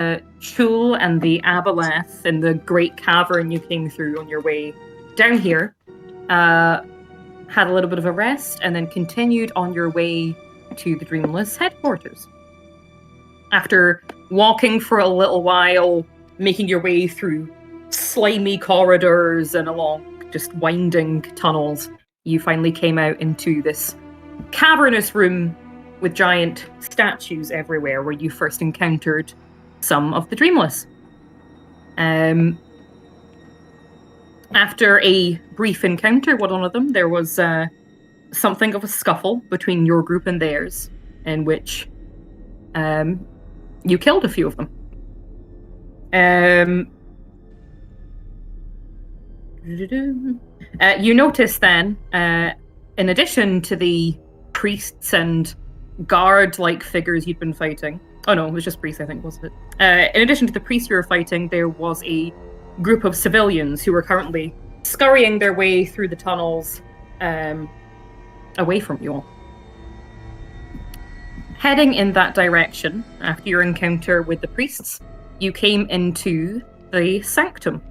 Chul and the Aboleth in the great cavern you came through on your way down here, had a little bit of a rest, and then continued on your way to the Dreamless headquarters. After walking for a little while, making your way through slimy corridors and along just winding tunnels, you finally came out into this cavernous room with giant statues everywhere where you first encountered some of the Dreamless. After a brief encounter with one of them, there was something of a scuffle between your group and theirs, in which you killed a few of them. You notice then, in addition to the priests and guard-like figures you'd been fighting, oh no, it was just priests, I think, wasn't it? In addition to the priests you were fighting, there was a group of civilians who were currently scurrying their way through the tunnels away from you all. Heading in that direction, after your encounter with the priests, you came into the sanctum,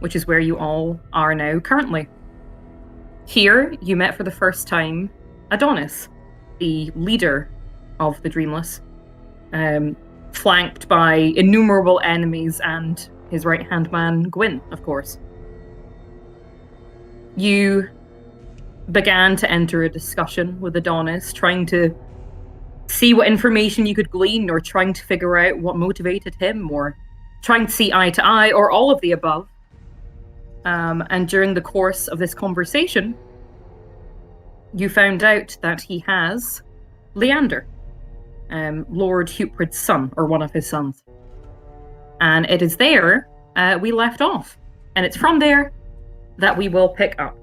which is where you all are now currently. Here, you met for the first time Adonis, the leader of the Dreamless, flanked by innumerable enemies and his right-hand man, Gwyn, of course. You began to enter a discussion with Adonis, trying to see what information you could glean, or trying to figure out what motivated him, or trying to see eye to eye, or all of the above. And during the course of this conversation, you found out that he has Leander, Lord Huprid's son, or one of his sons. And it is there we left off. And it's from there that we will pick up.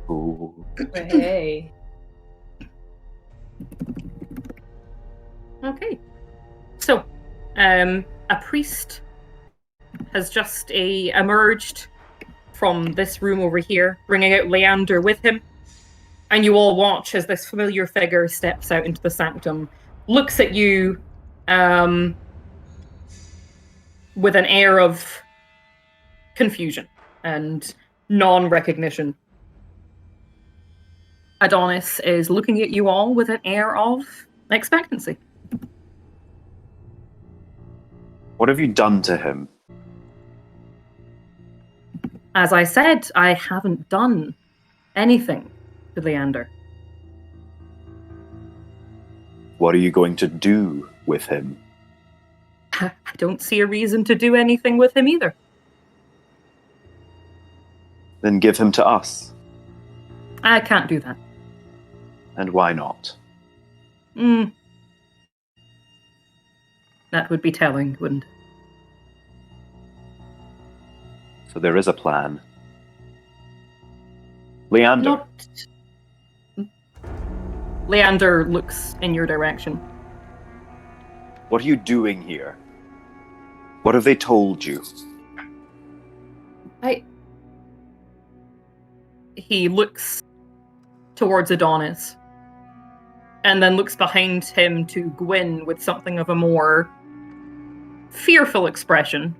Ooh. Hey. Okay. So, a priest has just emerged from this room over here, bringing out Leander with him. And you all watch as this familiar figure steps out into the sanctum, looks at you with an air of confusion and non-recognition. Adonis is looking at you all with an air of expectancy. What have you done to him? As I said, I haven't done anything to Leander. What are you going to do with him? I don't see a reason to do anything with him either. Then give him to us. I can't do that. And why not? That would be telling, wouldn't it? So there is a plan. Leander. Leander looks in your direction. What are you doing here? What have they told you? He looks towards Adonis, and then looks behind him to Gwyn with something of a more fearful expression,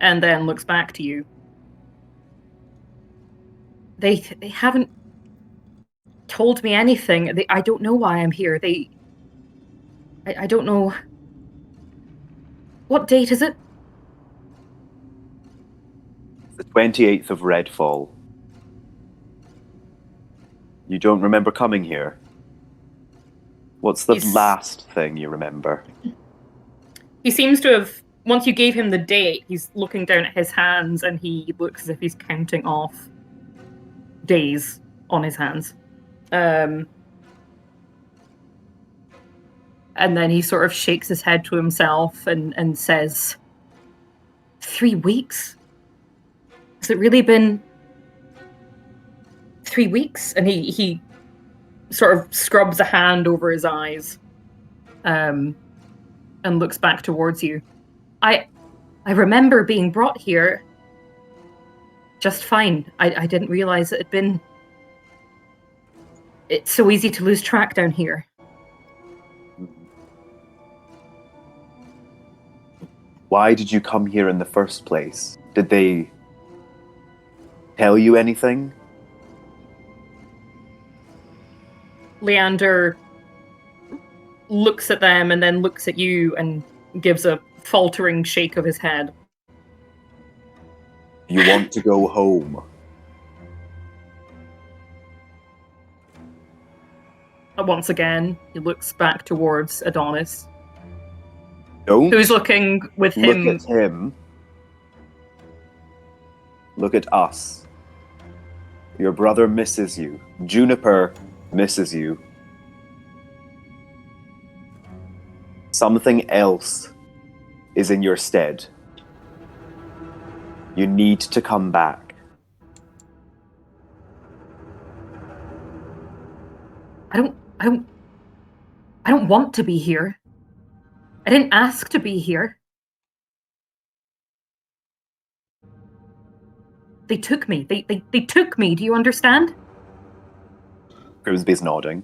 and then looks back to you. They haven't told me anything. I don't know why I'm here. I don't know. What date is it? The 28th of Redfall. You don't remember coming here? What's the last thing you remember? He seems to have, once you gave him the date, he's looking down at his hands and he looks as if he's counting off days on his hands. And then he sort of shakes his head to himself and says, 3 weeks? Has it really been 3 weeks? And he sort of scrubs a hand over his eyes and looks back towards you. I remember being brought here just fine. I didn't realize it had been... It's so easy to lose track down here. Why did you come here in the first place? Did they tell you anything? Leander looks at them and then looks at you and gives a faltering shake of his head. You want to go home. Once again, he looks back towards Adonis. Don't Who's looking with him? look at him. Look at us. Your brother misses you. Juniper misses you. Something else is in your stead. You need to come back. I don't want to be here. I didn't ask to be here. They took me. They took me. Do you understand? Grimsby's nodding.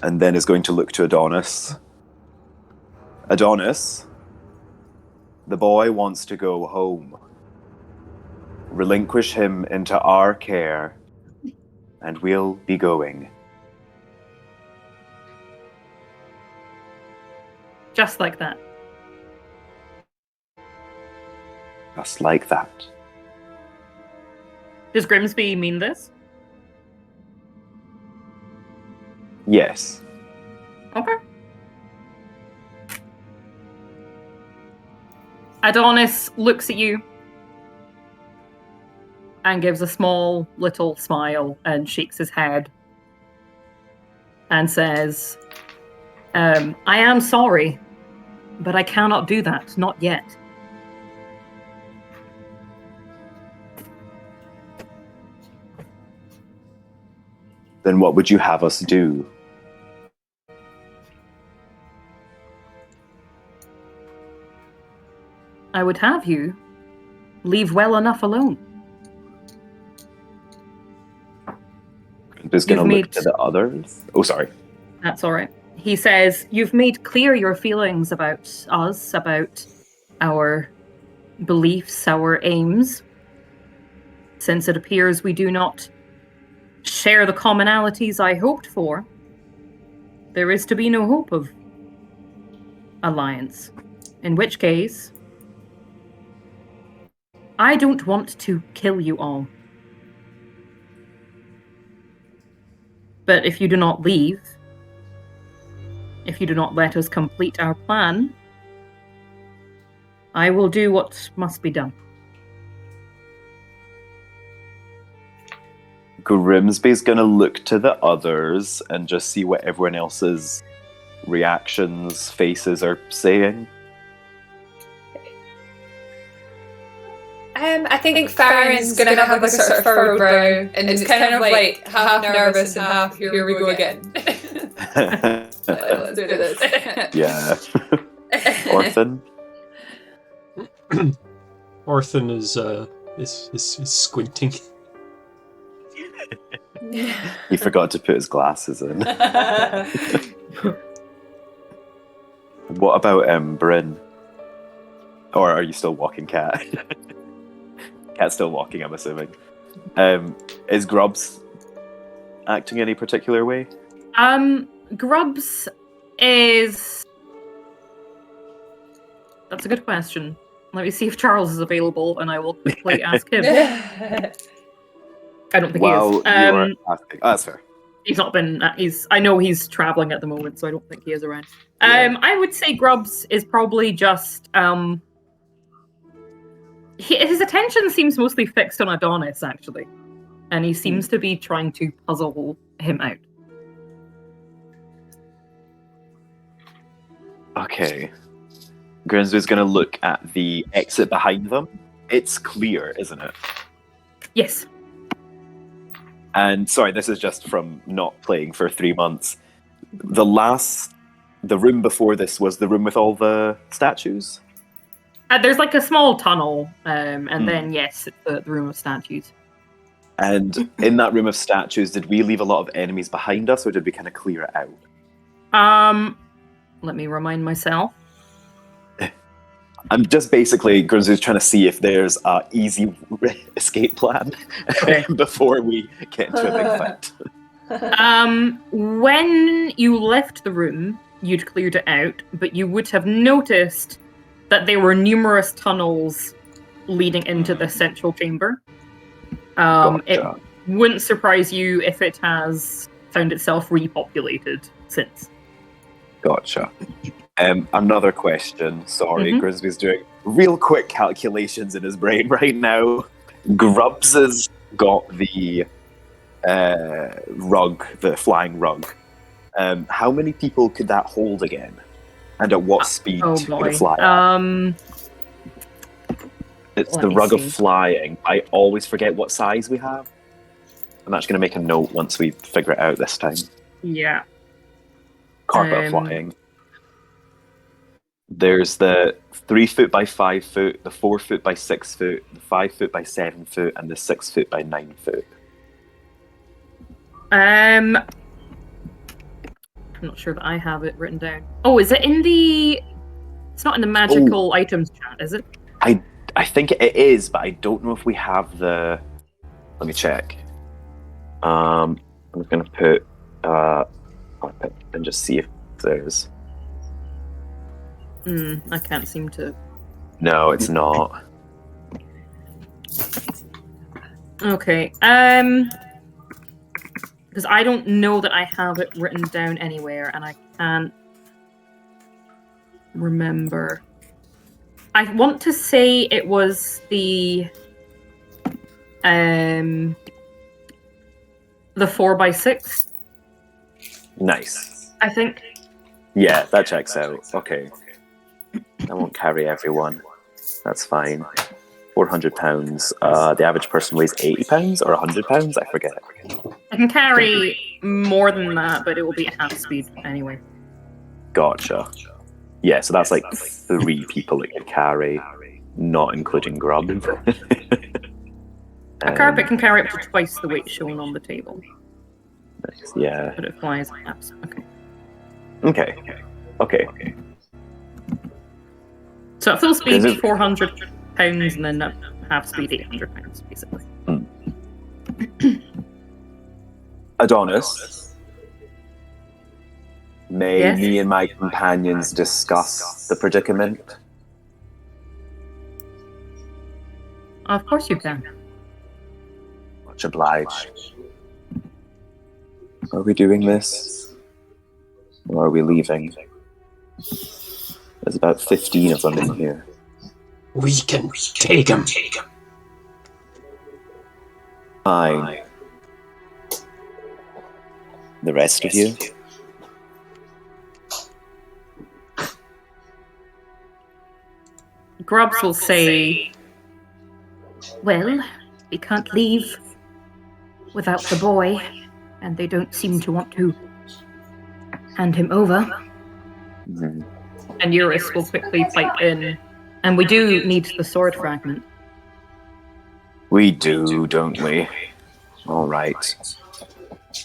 And then is going to look to Adonis. Adonis, the boy wants to go home. Relinquish him into our care, and we'll be going. Just like that. Just like that. Does Grimsby mean this? Yes. Okay. Adonis looks at you and gives a small little smile and shakes his head and says, I am sorry, but I cannot do that, not yet. Then what would you have us do? I would have you leave well enough alone. Is going to look to the others. Oh, sorry. That's all right. He says, you've made clear your feelings about us, about our beliefs, our aims. Since it appears we do not share the commonalities I hoped for, there is to be no hope of alliance. In which case, I don't want to kill you all. But if you do not leave, if you do not let us complete our plan, I will do what must be done. Grimsby's going to look to the others and just see what everyone else's reactions, faces are saying. I think Farron's going to have like a sort of furrowed brow, and it's kind of like half nervous and half here we go again. Let's do this. Yeah. Orphan? Orphan is squinting. He forgot to put his glasses in. What about Bryn? Or are you still walking, Cat? Cat's still walking, I'm assuming. Is Grubbs acting any particular way? Grubbs is... That's a good question. Let me see if Charles is available, and I will quickly ask him. I don't think he is. You are asking. Oh, that's fair. He's not been... I know he's traveling at the moment, so I don't think he is around. Yeah. I would say Grubbs is probably just... his attention seems mostly fixed on Adonis, actually. And he seems to be trying to puzzle him out. Okay. Grimsby's going to look at the exit behind them. It's clear, isn't it? Yes. And sorry, this is just from not playing for 3 months. The room before this was the room with all the statues? There's like a small tunnel, and then, yes, it's the room of statues. And in that room of statues, did we leave a lot of enemies behind us, or did we kind of clear it out? Let me remind myself. I'm just basically Grimsby's trying to see if there's a easy escape plan Okay. before we get into a big fight. When you left the room, you'd cleared it out, but you would have noticed that there were numerous tunnels leading into the central chamber. It Gotcha. wouldn't surprise you if it has found itself repopulated since. Gotcha. Another question. Sorry, Mhm. Grimsby's doing real quick calculations in his brain right now. Grubbs has got the rug, the flying rug. How many people could that hold again? And at what speed Oh would boy. it fly at? It's let the me rug see. of flying. I always forget what size we have. I'm actually going to make a note once we figure it out this time. Yeah. Carpet flying. There's the 3 foot by 5 foot, the 4 foot by 6 foot, the 5 foot by 7 foot, and the 6 foot by 9 foot. I'm not sure that I have it written down. Oh, is it in the... It's not in the magical items chat, is it? I think it is, but I don't know if we have the... Let me check. I'm going to put carpet and just see if there's... I can't seem to... No, it's not. Okay. Because I don't know that I have it written down anywhere, and I can't remember. I want to say it was the 4x6. Nice. I think. Yeah, that checks out. Okay. I won't carry everyone. That's fine. £400. The average person weighs £80 or £100? I forget. I can carry more than that, but it will be at half speed anyway. Gotcha. Yeah, so that's like 3 people that could carry, not including Grub. A carpet can carry up to twice the weight shown on the table, Nice, yeah. but it flies at half speed. Okay. Okay. So at full speed, Is it- £400, and then at half speed, £800, basically. Adonis, may Yes? me and my companions discuss the predicament? Of course you can. Much obliged. Are we doing this? Or are we leaving? There's about 15 of them in here. We can take him. Fine. The rest of you? Grubs will say, well, we can't leave without the boy, and they don't seem to want to hand him over. Mhm. And Eurus will quickly pipe in, and we do need the sword fragment. We do, don't we? Alright.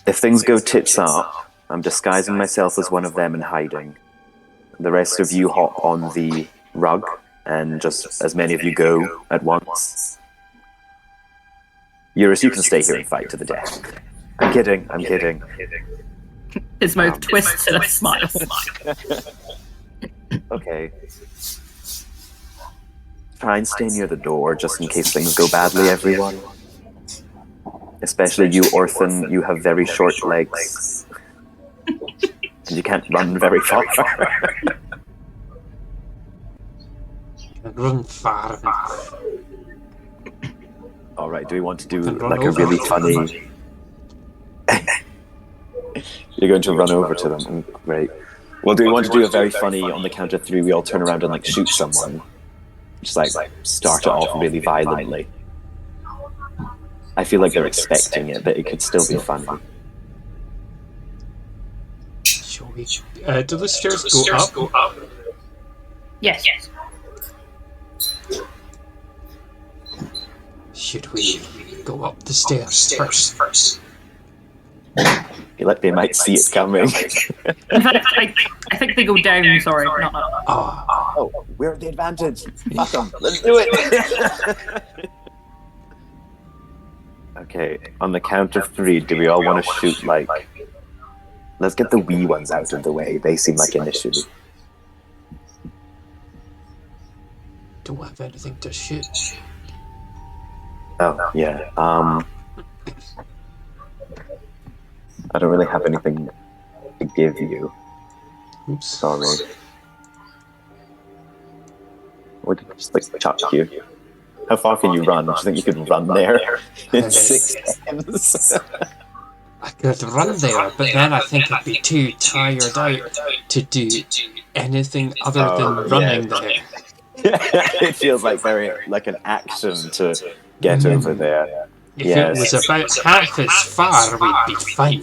If things go tits up, I'm disguising myself as one of them and hiding. The rest of you hop on the rug, and just as many of you go at once. Eurus, you can stay here and fight to the death. I'm kidding. His mouth twists in a smile. Okay. Try and stay near the door just in case things go badly, everyone. Especially you, Orphan, you have very short legs. And you can't run very far. Run far enough. Alright, do we want to do Then run like a over really to funny... You're going to run over to them? Great. Well, do we want to do a very funny, on the count of 3, we all turn around and like shoot someone? Just like start it off really violently. I feel like they're expecting it, but it could still be funny. Shall we? Do the stairs go up? Yes. Should we go up the stairs first? feel like they might see it coming. In fact, I think they go down. Sorry, not up. Oh, we're at the advantage. Fuck 'em. Let's do it. Okay, on the count of 3, do we all want to shoot like? Let's get the wee ones out of the way. They seem like an issue. Don't have anything to shoot. Oh yeah. I don't really have anything to give you. Oops. Sorry. What did I just like chuck you? How far can you run? Do you think you could run there in 6 seconds? I could run there, but then I think I'd be too tired out to do anything other than running there. It feels like like an action to get over there. If it was about half as far, we'd be fine.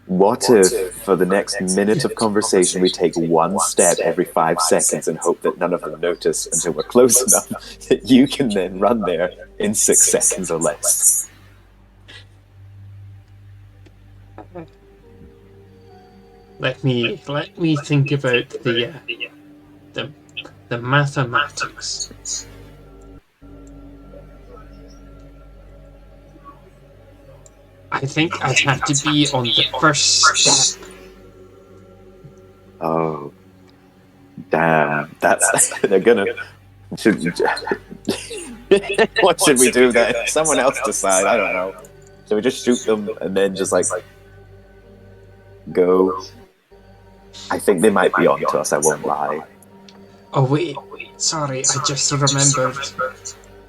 What if, for the next minute of conversation, we take one step every 5 seconds and hope that none of them notice until we're close enough that you can then run there in 6 seconds or less? Let me think about the mathematics. I think I'd have to be on the first step. Oh, damn! They're gonna. What should we do then? Someone else decide. I don't know. So we just shoot them and then just like go. I think they might be on to us. I won't lie. Oh wait, sorry, I just remembered.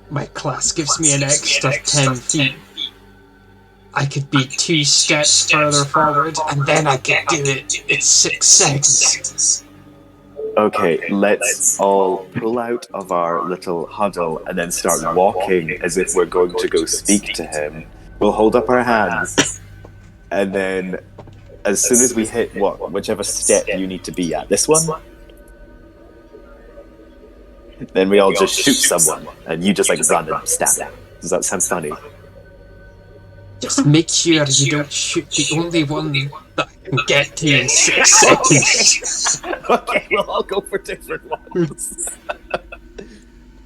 My class gives me an extra 10 feet. I could be 2 steps further forward, and then I could do it in 6 seconds. Okay, let's all pull out of our little huddle and then start walking as if we're going to go speak to him. We'll hold up our hands, and then as soon as we hit whichever step you need to be at, this one, then we all just shoot someone, and you just like run and stab them. Does that sound funny? Just make sure you don't shoot the only one that I can get to in 6 seconds. Okay, we'll all go for different ones.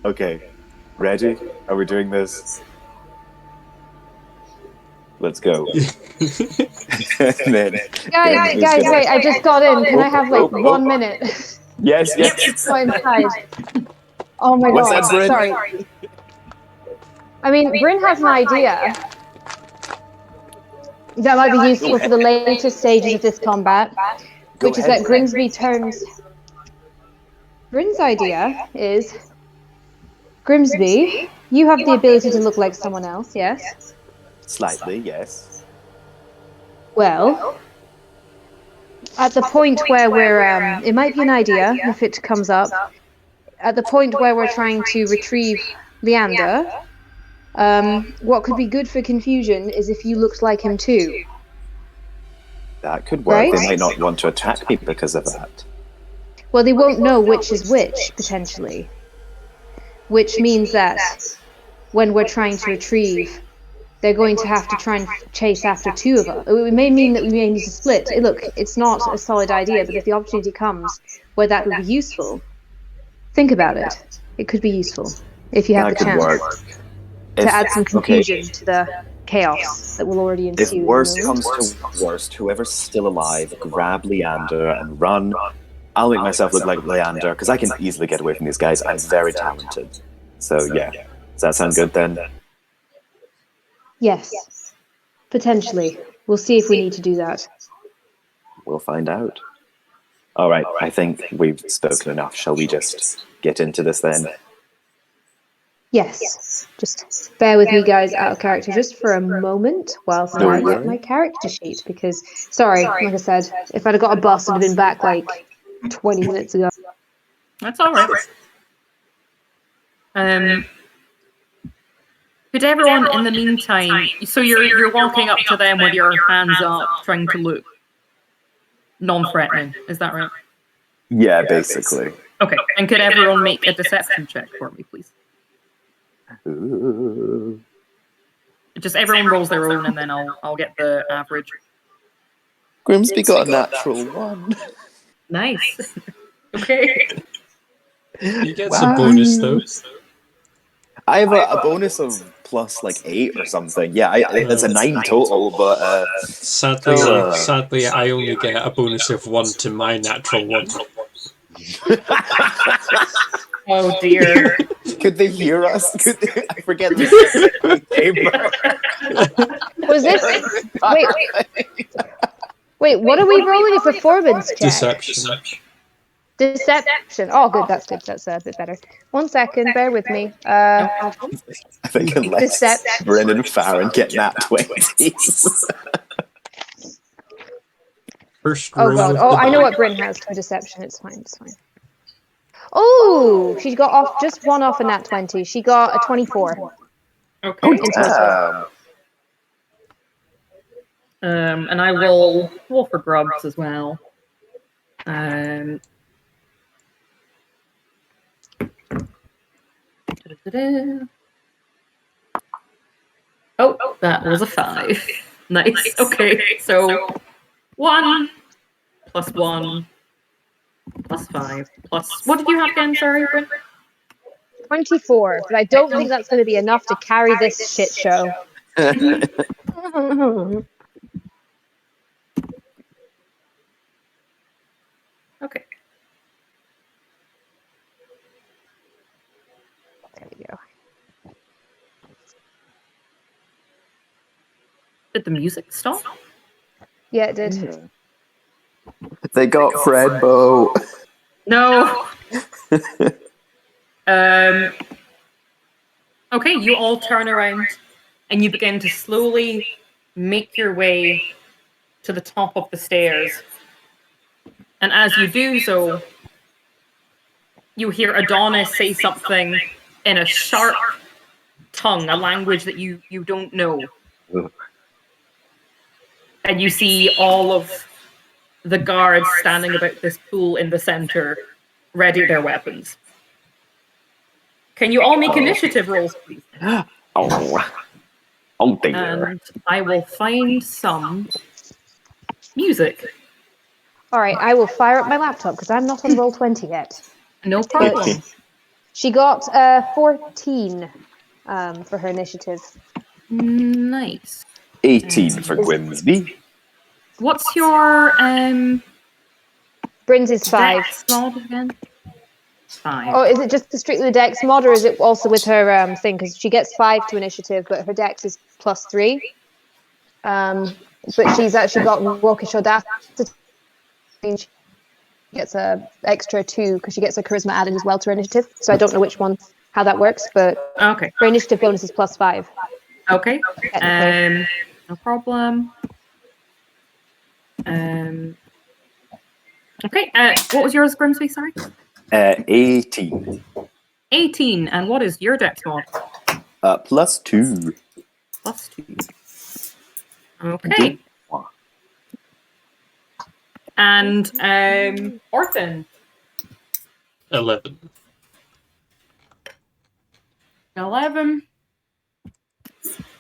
Okay, ready? Are we doing this? Let's go. Then, Guys, wait, I just got in. Can I have like 1 minute? Yes. Go inside. Oh my What's god, that, Bryn? sorry. I mean, Bryn has an idea that might be useful for the later stages of this combat, which is that Grimsby turns... Bryn's idea is, Grimsby, you have the ability to look like someone else, yes? Slightly, yes. Well, at the point where we're, it might be an idea if it comes up, at the point where we're trying to retrieve Leander, what could be good for confusion is if you looked like him too. That could work. Right? They might not want to attack me because of that. Well, they won't know which is which, potentially. Which means that when we're trying to retrieve, they're going to have to try and chase after 2 of us. It may mean that we may need to split. Look, it's not a solid idea, but if the opportunity comes where that would be useful, think about it. It could be useful, if you have That the could chance work. to add some confusion to the chaos that will already If ensue. worst comes to worst, whoever's still alive, grab Leander and run. I'll make myself look like Leander, because I can easily get away from these guys. I'm very talented. So yeah. Does that sound good then? Yes, potentially. We'll see if we need to do that. We'll find out. Alright, I think we've spoken enough. Shall we just get into this then? Yes, just bear with me, guys, out of character just for a moment whilst I get my character sheet, because, sorry, like I said, if I'd have got a bus, I'd have been back like 20 minutes ago. That's all right. Could everyone, in the meantime, so you're walking up to them with your hands up, trying to look non-threatening, is that right? Yeah, basically. Okay, and could everyone make a deception check for me, please? Ooh. Just everyone rolls their own, and then I'll get the average. Grimsby got a natural 1. Nice. Okay. You get some bonus though. I have a bonus of plus like 8 or something. Yeah, it's a 9 total, but Sadly, I only get a bonus of 1 to my natural 1. Oh dear. could they hear us? I forget this. Was this? Wait. What are we rolling? A performance check. Deception. Deception. Oh, good. That's good. That's a bit better. 1 second. Bear with me. I think unless Deception. Bryn and Farron get nat 20s. First Oh roll god. of Oh, the I know die. what Bryn has for deception. It's fine. It's fine. Oh, she got off just one off a nat 20. She got a 24. Okay. In total. And I will roll for grubs as well. Da-da-da-da. Oh, that was a 5. Nice. Okay, so 1 plus 1 plus 5 plus. What did you have again? Sorry, Bryn? 24. But I don't think that's going to be enough to carry this shit show. Okay. There we go. Did the music stop? Yeah, it did. They got Fredbo. No. Okay, you all turn around and you begin to slowly make your way to the top of the stairs. And as you do so, you hear Adonis say something in a sharp tongue, a language that you don't know. And you see all of the guards standing about this pool in the center, ready their weapons. Can you all make initiative rolls, please? Oh dear. And I will find some music. All right, I will fire up my laptop because I'm not on roll 20 yet. No problem. She got 14 for her initiative. Nice. 18 for Grimsby. What's your Bryn's is 5. dex mod again? 5. Oh, is it just strictly the dex mod, or is it also with her thing? Because she gets 5 to initiative, but her dex is +3. But she's actually got Walkish Audacity. She gets a extra 2 because she gets a charisma added as well to her initiative. So I don't know which one, how that works, but Okay. her initiative bonus is +5. Okay. Technically. No problem. Okay. What was yours, Grimsby? Sorry. 18. 18. And what is your dex mod? +2. +2. Okay. And Orphan. 11. 11.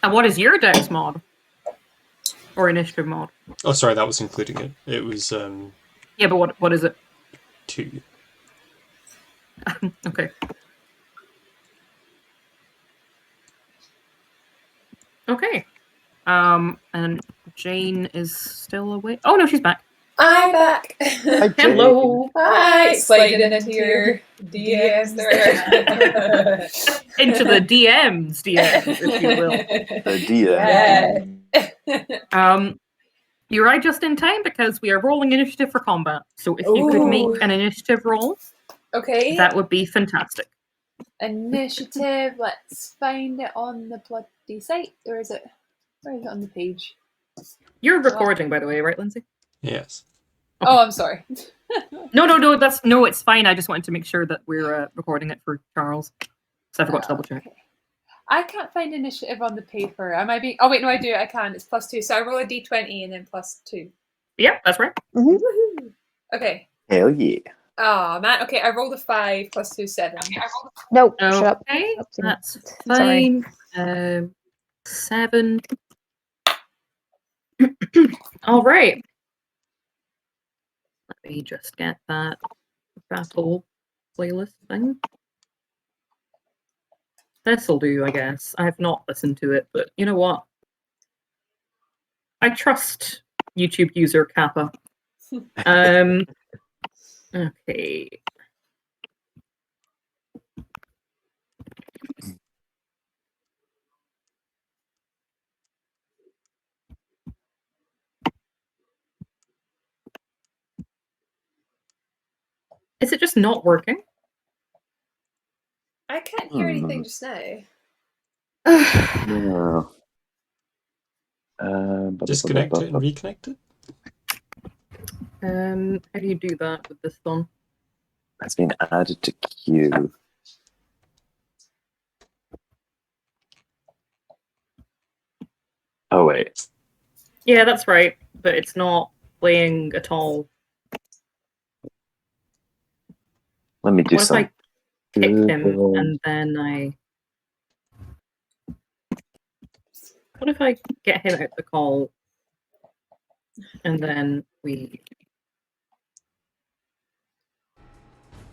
And what is your dex mod? Or initiative mod? Oh, sorry, that was including it. It was Yeah, but what is it? 2. Okay. Okay. And Jane is still awake. Oh no, she's back. I'm back. Hello. Hi. Slided into your DMs there. Into the DMs, if you will. The DM. Yeah. You're right just in time because we are rolling initiative for combat. So if you could make an initiative roll, Okay. that would be fantastic. Initiative. Let's find it on the bloody site. Or is it? Where is it on the page? You're recording, by the way, right, Lindsay? Yes. Oh, I'm sorry. No, it's fine. I just wanted to make sure that we're recording it for Charles. So I forgot to double check. Okay. I can't find initiative on the paper. Am I being? Oh wait, no, I do. I can. It's +2. So I roll a d20 and then +2. Yeah, that's right. Mm-hmm. Woohoo! Okay. Hell yeah. Oh man. Okay, I rolled a 5 +2, 7. No, shut up. Okay, Up to me. that's Sorry. fine. 7. All right. Let me just get that battle playlist thing. This'll do, I guess. I've not listened to it, but you know what? I trust YouTube user Kappa. Okay. Is it just not working? I can't hear anything just now. Yeah. Disconnect it and reconnect it? How do you do that with this one? Has been added to queue. Oh wait. Yeah, that's right, but it's not playing at all. Let me do What if I kick him and then I... What if I get him out the call and then we...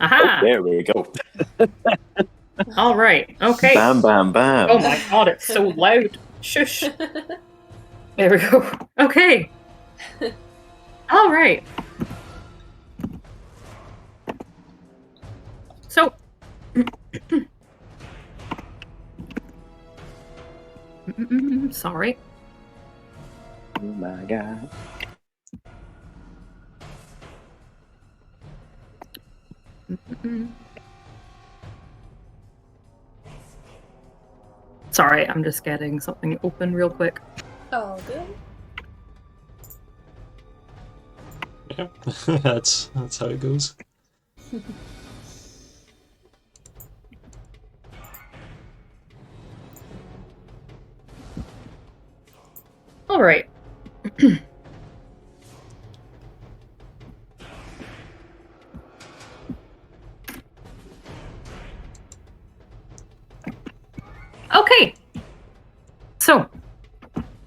Aha! Oh, there we go. All right, okay. Bam, bam, bam. Oh my god, it's so loud. Shush. There we go. Okay. All right. So... Sorry. Oh my god. Sorry, I'm just getting something open real quick. Oh, good. Yeah, that's how it goes. All right. Okay. So,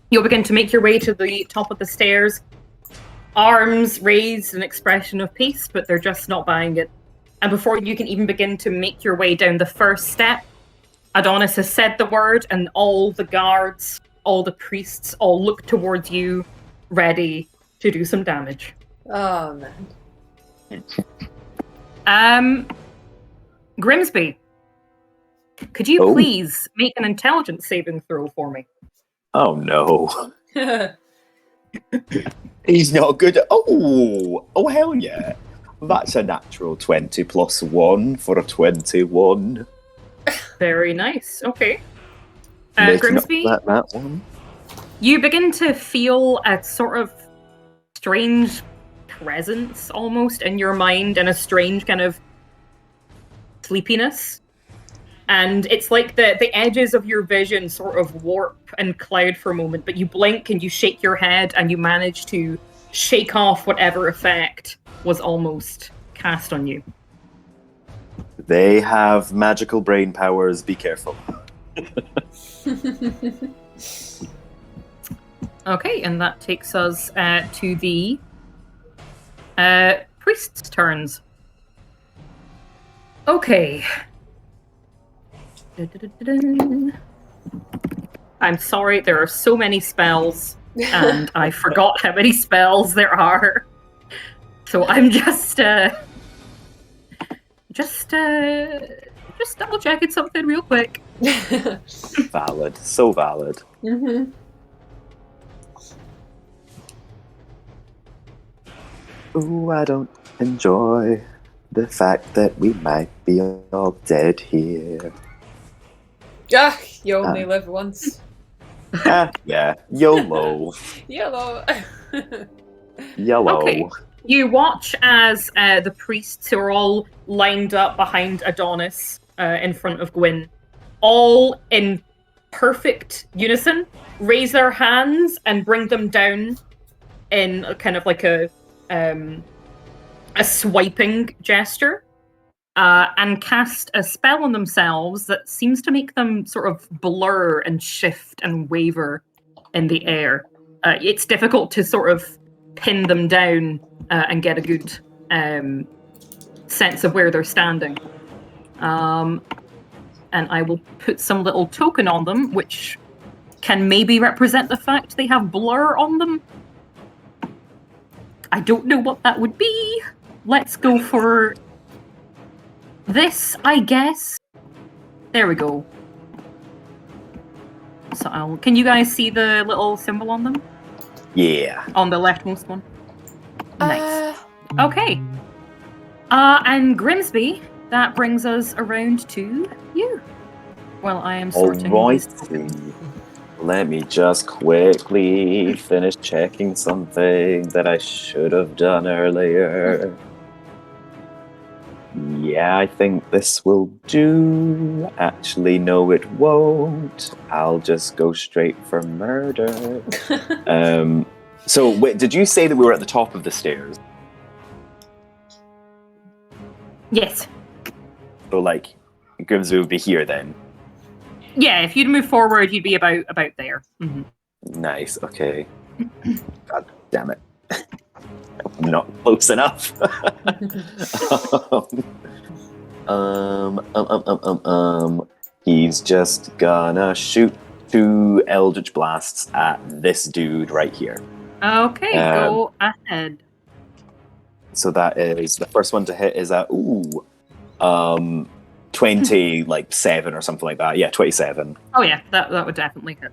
you'll begin to make your way to the top of the stairs. Arms raised, an expression of peace, but they're just not buying it. And before you can even begin to make your way down the first step, Adonis has said the word, and all the guards, all the priests, all look towards you, ready to do some damage. Oh, man. Grimsby, could you please make an intelligence saving throw for me? Oh no. He's not good. Oh, hell yeah. That's a natural 20 plus 1 for a 21. Very nice. Okay. Making Grimsby, up that one. you begin to feel a sort of strange presence almost in your mind and a strange kind of sleepiness. And it's like the edges of your vision sort of warp and cloud for a moment, but you blink and you shake your head and you manage to shake off whatever effect was almost cast on you. They have magical brain powers. Be careful. Okay, and that takes us to the priest's turns. Okay. I'm sorry, there are so many spells, and I forgot how many spells there are. So I'm just double checking something real quick. Valid. So valid. Mm-hmm. Ooh, I don't enjoy the fact that we might be all dead here. Ah, you only live once. Yeah. YOLO. Yellow. Yellow. Okay. You watch as the priests who are all lined up behind Adonis in front of Gwyn, all in perfect unison, raise their hands and bring them down in a kind of like a swiping gesture, and cast a spell on themselves that seems to make them sort of blur and shift and waver in the air. It's difficult to sort of pin them down and get a good sense of where they're standing. And I will put some little token on them, which can maybe represent the fact they have blur on them. I don't know what that would be. Let's go for this, I guess. There we go. So can you guys see the little symbol on them? Yeah. On the leftmost one? Nice. Okay. And Grimsby, that brings us around to you. Well, I am sorting these. Let me just quickly finish checking something that I should have done earlier. Yeah, I think this will do. Actually, no, it won't. I'll just go straight for murder. So, wait, did you say that we were at the top of the stairs? Yes. So, like, Grimsby would be here then? Yeah, if you'd move forward, you'd be about there. Mm-hmm. Nice, okay. God damn it. I'm not close enough. He's just gonna shoot 2 Eldritch Blasts at this dude right here. Okay, go ahead. So that is, the first one to hit is at, 20, like 7 or something like that. Yeah, 27. Oh yeah, that would definitely hit.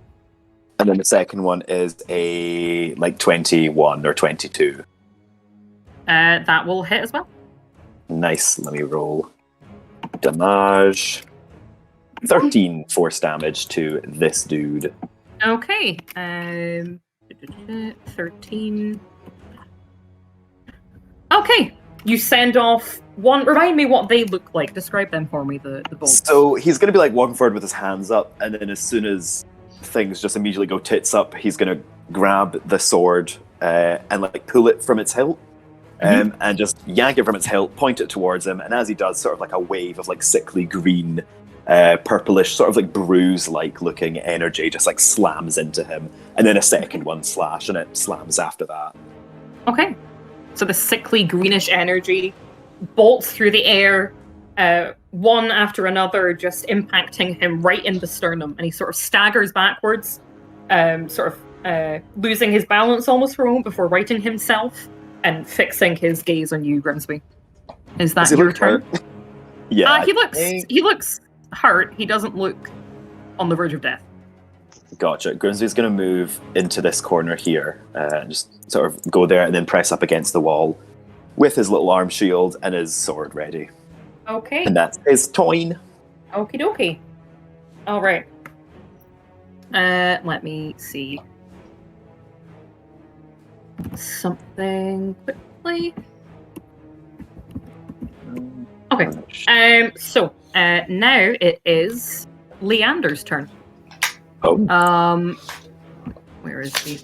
And then the second one is a, like 21 or 22. That will hit as well. Nice, let me roll. Damage. 13 force damage to this dude. Okay. 13. Okay. You send off one. Remind me what they look like. Describe them for me, the bolts. So he's going to be like walking forward with his hands up, and then as soon as things just immediately go tits up, he's going to grab the sword and like pull it from its hilt. And just yank it from its hilt, point it towards him, and as he does, sort of like a wave of like sickly green, purplish, sort of like bruise-like looking energy just like slams into him, and then a second one slash, and it slams after that. Okay. So the sickly greenish energy bolts through the air, one after another, just impacting him right in the sternum, and he sort of staggers backwards, losing his balance almost for a moment before righting himself and fixing his gaze on you, Grimsby. Is that your turn? Yeah. He looks hurt. He doesn't look on the verge of death. Gotcha. Grimsby's going to move into this corner here, and just sort of go there and then press up against the wall with his little arm shield and his sword ready. Okay. And that's his toin. Okie dokie. All right. Let me see something quickly. Okay. So now it is Leander's turn. Oh. Where is he?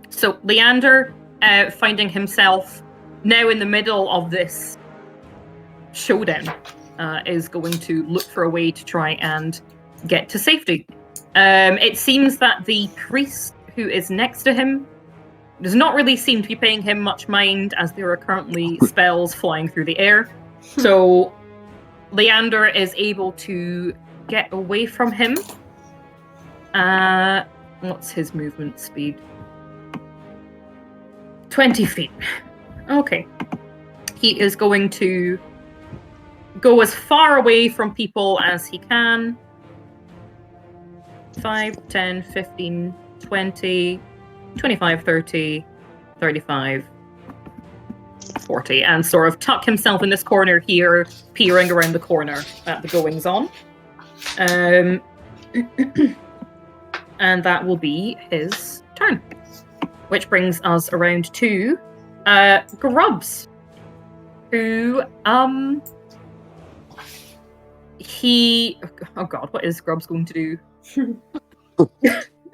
So Leander, finding himself now in the middle of this showdown, is going to look for a way to try and get to safety. It seems that the priest who is next to him does not really seem to be paying him much mind, as there are currently spells flying through the air. So Leander is able to get away from him. What's his movement speed? 20 feet. Okay. He is going to go as far away from people as he can. 5, 10, 15, 20, 25, 30, 35, 40, and sort of tuck himself in this corner here, peering around the corner at the goings-on. And that will be his turn. Which brings us around to Grubs, who, oh god, what is Grubs going to do?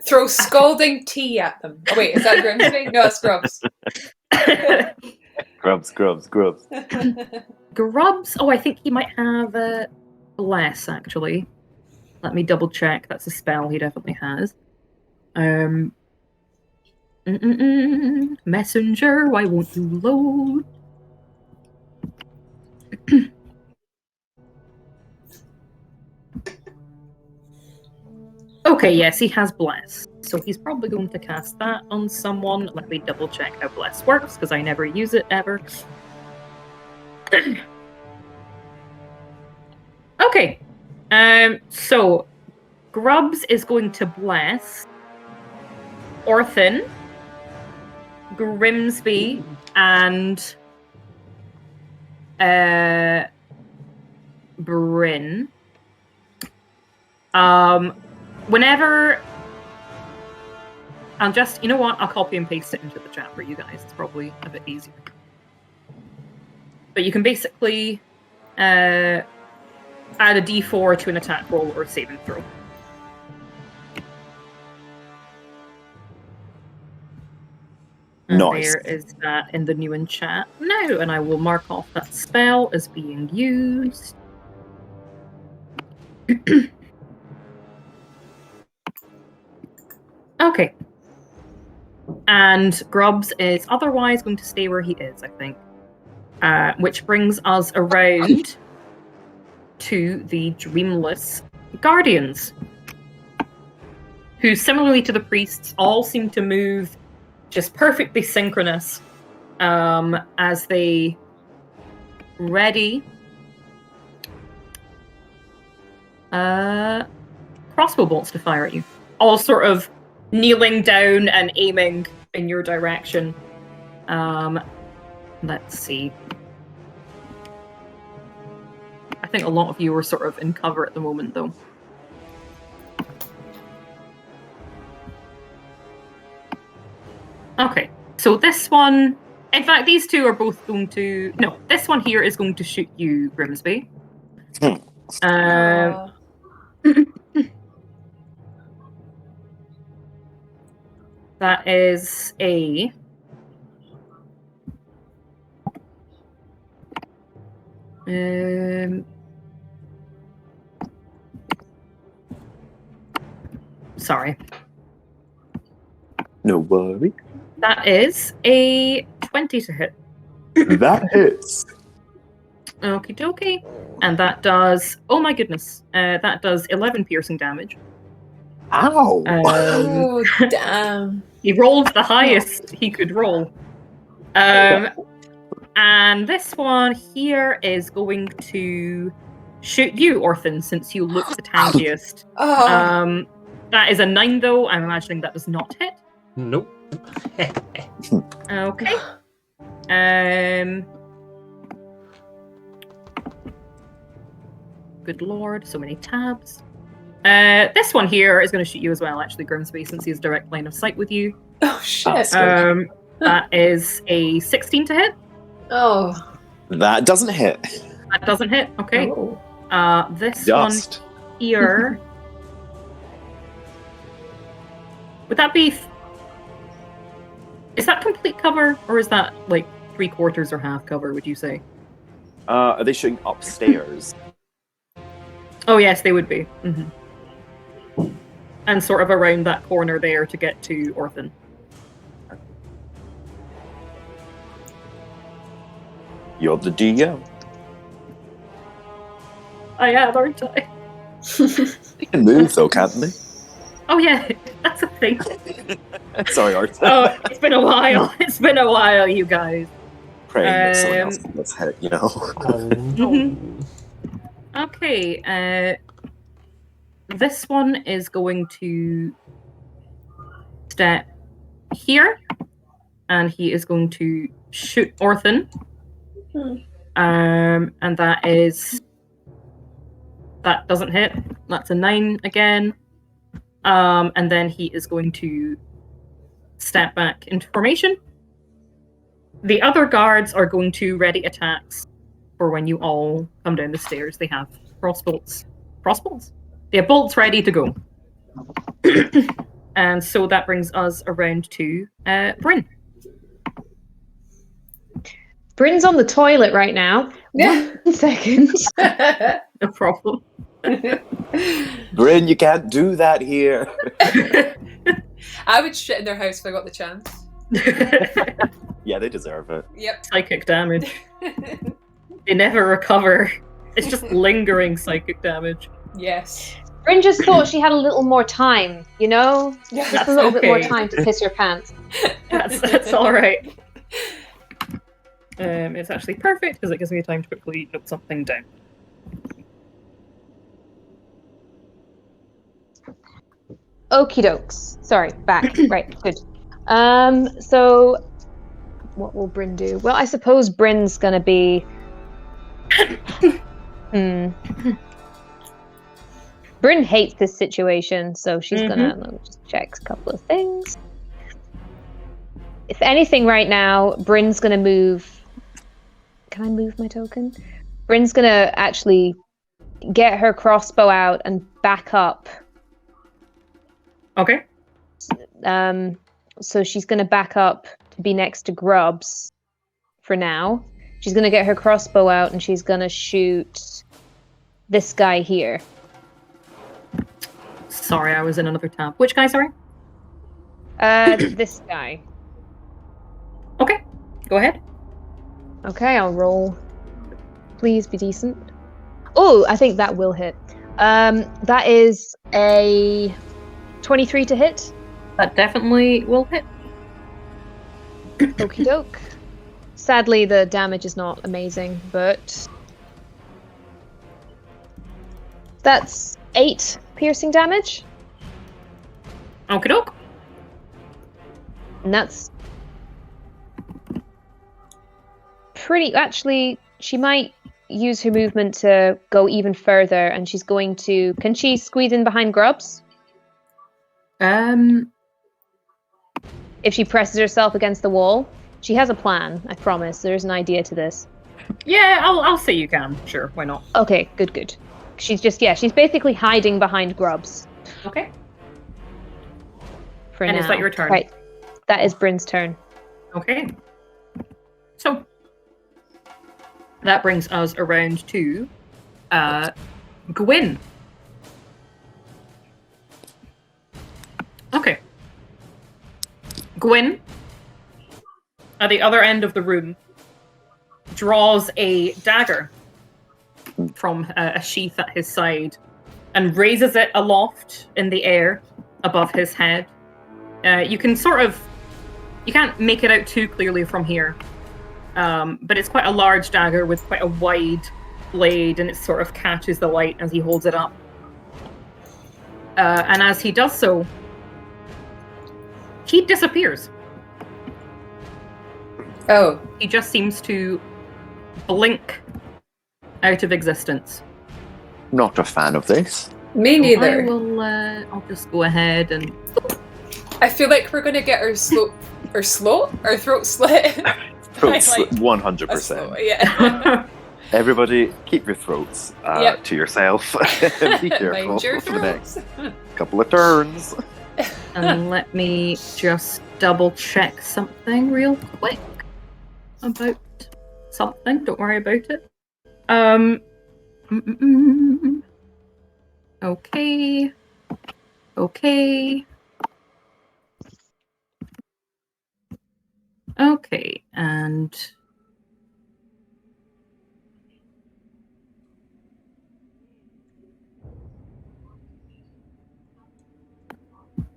Throw scalding tea at them. Oh wait, is that Grimsby? No, it's Grubs. Grubs. Grubs? Oh, I think he might have Bless, actually. Let me double check. That's a spell he definitely has. Messenger, why won't you load? Okay, yes, he has Bless. So he's probably going to cast that on someone. Let me double check how Bless works, because I never use it ever. Okay. So Grubs is going to Bless Orthin, Grimsby, and Bryn. Whenever I'll just, you know what? I'll copy and paste it into the chat for you guys. It's probably a bit easier. But you can basically add a d4 to an attack roll or saving throw. And Nice. there is that in the Nuwen chat now, and I will mark off that spell as being used. Okay. And Grubs is otherwise going to stay where he is, I think. Which brings us around to the Dreamless Guardians, who, similarly to the priests, all seem to move just perfectly synchronous as they ready crossbow bolts to fire at you. All sort of kneeling down and aiming in your direction. Let's see. I think a lot of you are sort of in cover at the moment, though. Okay, so this one... In fact, these two are both going to... No, this one here is going to shoot you, Grimsby. That is a... Sorry. No worry. That is a 20 to hit. That hits. Okie dokie. And that does... Oh my goodness. That does 11 piercing damage. Ow! Oh, damn. He rolled the highest he could roll. And this one here is going to shoot you, Orphan, since you look the tankiest. Oh. That is a 9, though. I'm imagining that does not hit. Nope. Okay. Good lord, so many tabs. This one here is going to shoot you as well, actually, Grimsby, since he has direct line of sight with you. Oh, shit. That is a 16 to hit. Oh. That doesn't hit. That doesn't hit, okay. Oh. This Just. one here... Would that be... Is that complete cover, or is that, like, 3/4 or half cover, would you say? Are they shooting upstairs? Oh, yes, they would be. Mm-hmm. And sort of around that corner there to get to Orphan. You're the DM. I am, aren't I? They can move though, can't they? Oh, yeah, that's a thing. Sorry, Art. Oh, it's been a while. It's been a while, you guys. Praying that someone else gets hit, you know. Mhm. Okay, this one is going to step here, and he is going to shoot Orphan. And that doesn't hit. That's a 9 again. And then he is going to step back into formation. The other guards are going to ready attacks for when you all come down the stairs. They have crossbolts. Crossbolts? They have bolts ready to go. And so that brings us around to Bryn. Bryn's on the toilet right now. Yeah. 1 second. No problem. Bryn, you can't do that here. I would shit in their house if I got the chance. Yeah, they deserve it. Yep. Psychic damage. They never recover. It's just lingering psychic damage. Yes. Bryn just thought she had a little more time, you know? Yeah. Just a little bit more okay. time to piss your pants. That's all right. It's actually perfect because it gives me time to quickly note something down. Okie dokes. Sorry, back. Right, good. So what will Bryn do? Well, I suppose Bryn's gonna be Bryn hates this situation, so she's gonna let me just check a couple of things. If anything right now, Bryn's gonna move. Can I move my token? Bryn's gonna actually get her crossbow out and back up. Okay. So she's gonna back up to be next to Grubs for now. She's gonna get her crossbow out and she's gonna shoot this guy here. Sorry, I was in another tab. Which guy, sorry? This guy. Okay, go ahead. Okay, I'll roll. Please be decent. Oh, I think that will hit. That is a 23 to hit. That definitely will hit. Okie doke. Sadly, the damage is not amazing, but that's 8 piercing damage. Okie doke. And that's pretty. Actually, she might use her movement to go even further, and she's going to. Can she squeeze in behind Grubs? If she presses herself against the wall, she has a plan. I promise. There's an idea to this. Yeah, I'll say you can. Sure, why not? Okay, good. She's basically hiding behind Grubs. Okay. For And now. is that your turn? Right. That is Bryn's turn. Okay. So that brings us around to Gwyn. Okay. Gwyn, at the other end of the room, draws a dagger from a sheath at his side and raises it aloft in the air above his head. You can't make it out too clearly from here, but it's quite a large dagger with quite a wide blade, and it sort of catches the light as he holds it up. And as he does so, he disappears. Oh. He just seems to blink out of existence. Not a fan of this. Me neither. I'll just go ahead and... I feel like we're gonna get our throat slit. Throats, I like 100%. Yeah. Everybody, keep your throats Yep. to yourself. Be careful Mind your for the next throats. couple of turns. And let me just double check something real quick about something. Don't worry about it. Okay. Okay, and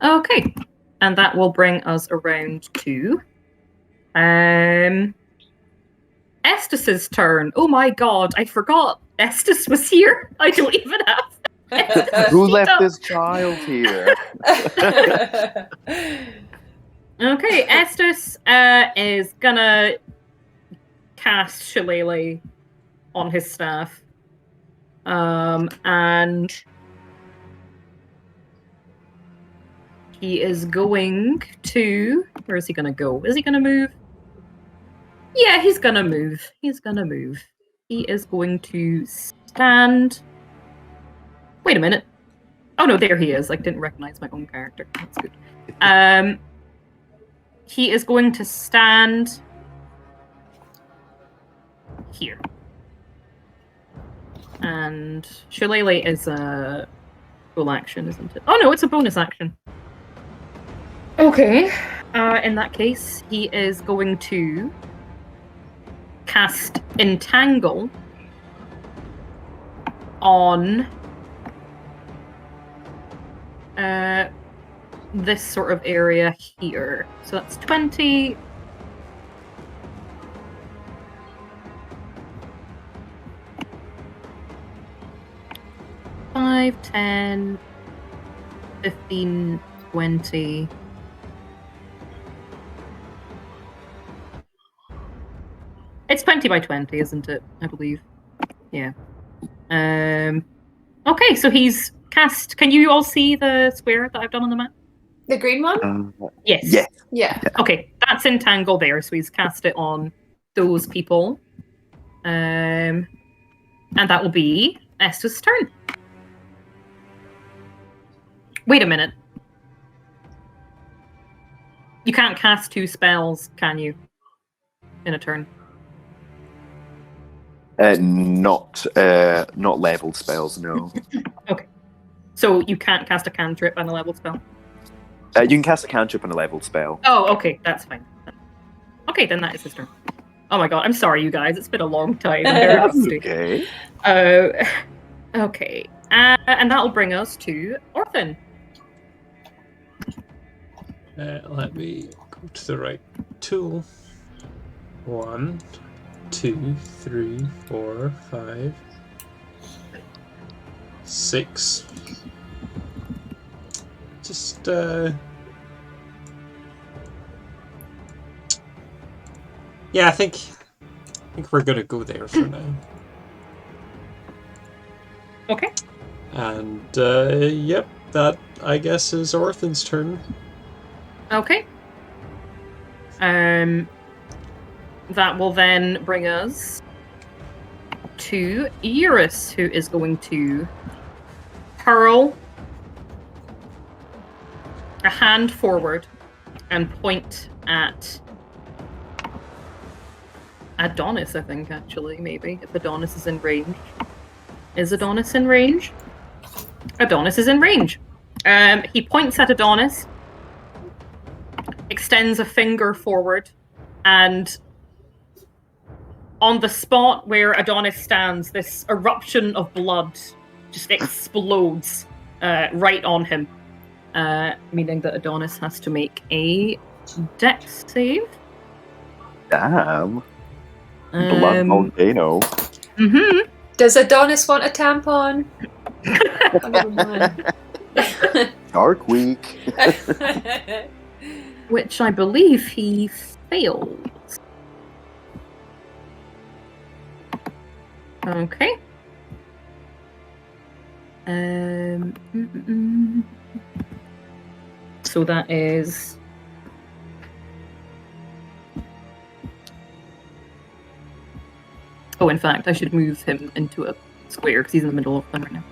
okay, and that will bring us around to Estus's turn. Oh my god, I forgot Estus was here. I don't even have Who left this child here? Okay, Estus is gonna cast Shillelagh on his staff. And he is going to... Where is he gonna go? Is he gonna move? Yeah, he's gonna move. He is going to stand... Wait a minute. Oh no, there he is. I didn't recognize my own character. That's good. He is going to stand here. And Shillelagh is a full action, isn't it? Oh no, it's a bonus action. Okay. In that case, he is going to cast Entangle on this sort of area here. So that's 20. Five, 10, 15, 20. It's 20 by 20, isn't it? I believe. Yeah. Okay, so he's cast. Can you all see the square that I've done on the map? The green one? Yes. Yeah. Yeah. Okay, that's Entangle there, so he's cast it on those people. And that will be Estes' turn. Wait a minute. You can't cast 2 spells, can you? In a turn. Not leveled spells, no. Okay. So you can't cast a cantrip and a level spell? You can cast a cantrip on a leveled spell. Oh, okay, that's fine. Okay, then that is his turn. Oh my god, I'm sorry, you guys. It's been a long time. I'm very rusty. Okay. Okay. And that'll bring us to Orphan. Let me go to the right tool. 1, 2, 3, 4, 5, 6. Just yeah, I think we're gonna go there for now. Okay. And yep, that I guess is Orphan's turn. Okay. That will then bring us to Eurus, who is going to hurl a hand forward and point at Adonis, I think, actually, maybe, if Adonis is in range. Is Adonis in range? Adonis is in range. He points at Adonis, extends a finger forward, and on the spot where Adonis stands, this eruption of blood just explodes right on him, meaning that Adonis has to make a dex save. Damn. Blood volcano. Mm-hmm. Does Adonis want a tampon? Oh, man. Dark week. Which I believe he fails. Okay. So that is... Oh, in fact, I should move him into a square because he's in the middle of them right now.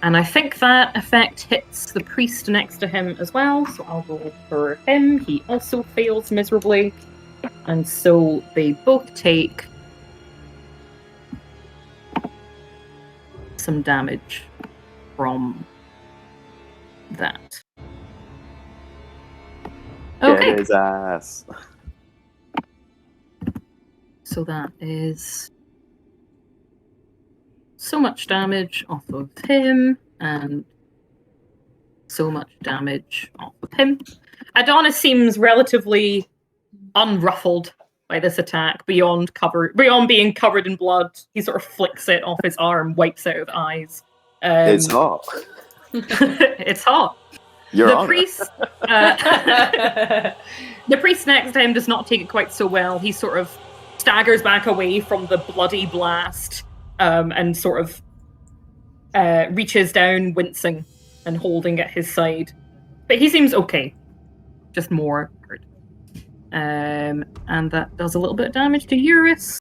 And I think that effect hits the priest next to him as well, so I'll roll for him. He also fails miserably. And so they both take some damage from that. Okay. Get his ass. So that is so much damage off of him, and so much damage off of him. Adonis seems relatively unruffled by this attack, beyond being covered in blood. He sort of flicks it off his arm, wipes out his eyes. It's hot. It's hot. Your The Honor. priest, the priest next to him does not take it quite so well. He sort of staggers back away from the bloody blast, and sort of reaches down, wincing and holding at his side. But he seems okay, just more hurt. And that does a little bit of damage to Eurus.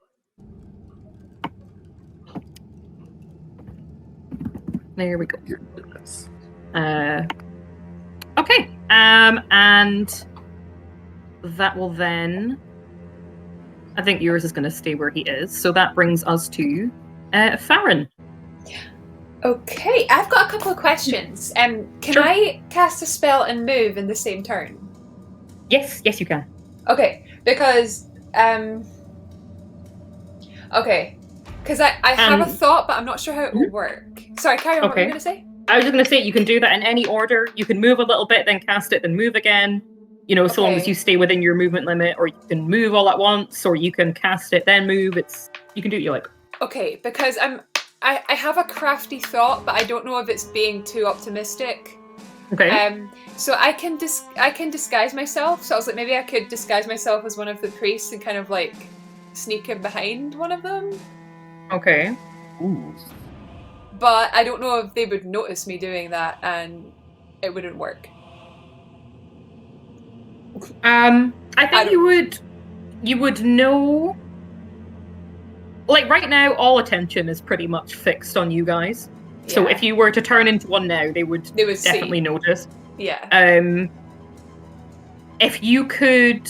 There we go. Okay, and that will then... I think yours is going to stay where he is, so that brings us to Farron. Okay, I've got a couple of questions. Can Sure. I cast a spell and move in the same turn? Yes, you can. Okay, because okay, because I have a thought, but I'm not sure how it will work. Sorry, carry on. What were you Okay. going to say? I was just going to say, you can do that in any order. You can move a little bit, then cast it, then move again. You know, so long as Okay. you stay within your movement limit, or you can move all at once, or you can cast it, then move. You can do what you like. Okay, because I have a crafty thought, but I don't know if it's being too optimistic. Okay. So I can disguise myself. So I was like, maybe I could disguise myself as one of the priests and kind of like sneak in behind one of them. Okay. Ooh. But I don't know if they would notice me doing that, and it wouldn't work. I think you would know. Like right now, all attention is pretty much fixed on you guys. So Yeah. if you were to turn into one now, they would see. definitely notice. Yeah. If you could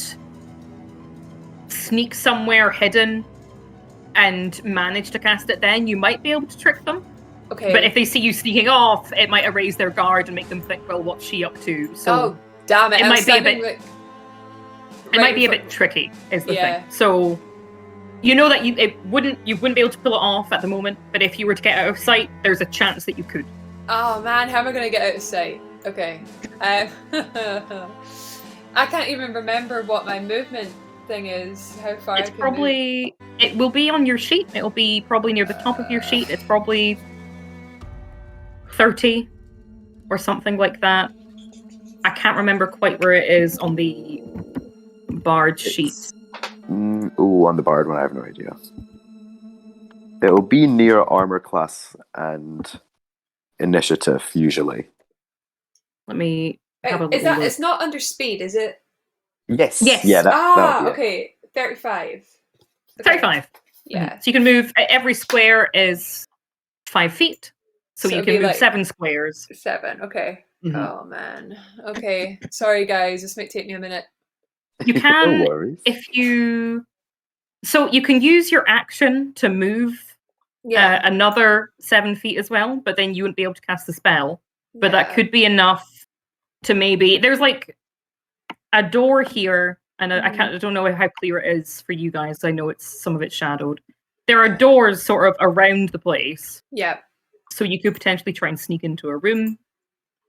sneak somewhere hidden and manage to cast it, then you might be able to trick them. Okay. But if they see you sneaking off, it might erase their guard and make them think, well, what's she up to? So oh, damn it! it might be a bit. Like, It might be a bit tricky, is the Yeah. thing. So you know that you wouldn't be able to pull it off at the moment. But if you were to get out of sight, there's a chance that you could. Oh man, how am I going to get out of sight? Okay. I can't even remember what my movement thing is. How far It's I can probably. It will be on your sheet. It'll be probably near the top of your sheet. It's probably 30 or something like that. I can't remember quite where it is on the bard sheet. On the bard one, I have no idea. It'll be near armor class and initiative usually. Let me have a Is little that? look. It's not under speed, is it? Yes. Yes. Yeah. That'll be it. Okay. 35. Okay. 35. Yeah. So you can move. Every square is 5 feet. So you it'd can be move like 7 squares. 7. Okay. Mhm. Oh man. Okay. Sorry guys, this might take me a minute. You can, No worries. if you. So you can use your action to move Yeah. another 7 feet as well, but then you wouldn't be able to cast the spell. But that Yeah. could be enough to maybe. There's like a door here, and I don't know how clear it is for you guys. I know some of it's shadowed. There are doors sort of around the place, Yeah. so you could potentially try and sneak into a room.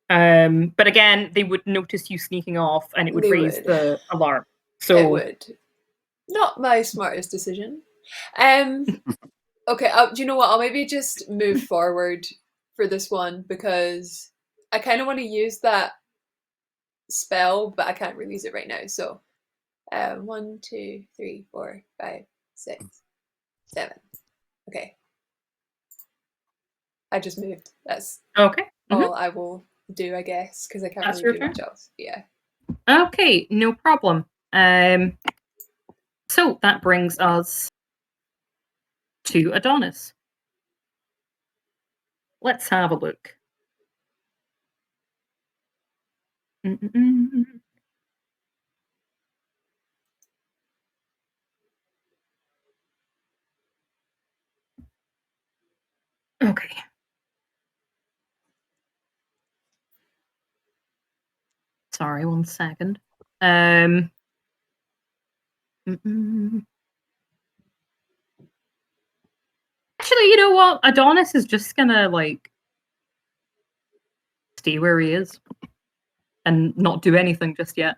But again, they would notice you sneaking off, and it would They raise would. the alarm. So It would. Not my smartest decision. Okay, do you know what? I'll maybe just move forward for this one because I kind of want to use that spell, but I can't really use it right now. So, 1, 2, 3, 4, 5, 6, 7. Okay. I just moved. That's okay. all I will do, I guess, because I can't That's really your do much else. Yeah. Okay, no problem. So that brings us to Adonis. Let's have a look. Okay. Sorry, 1 second. Actually, you know what? Adonis is just gonna like stay where he is and not do anything just yet.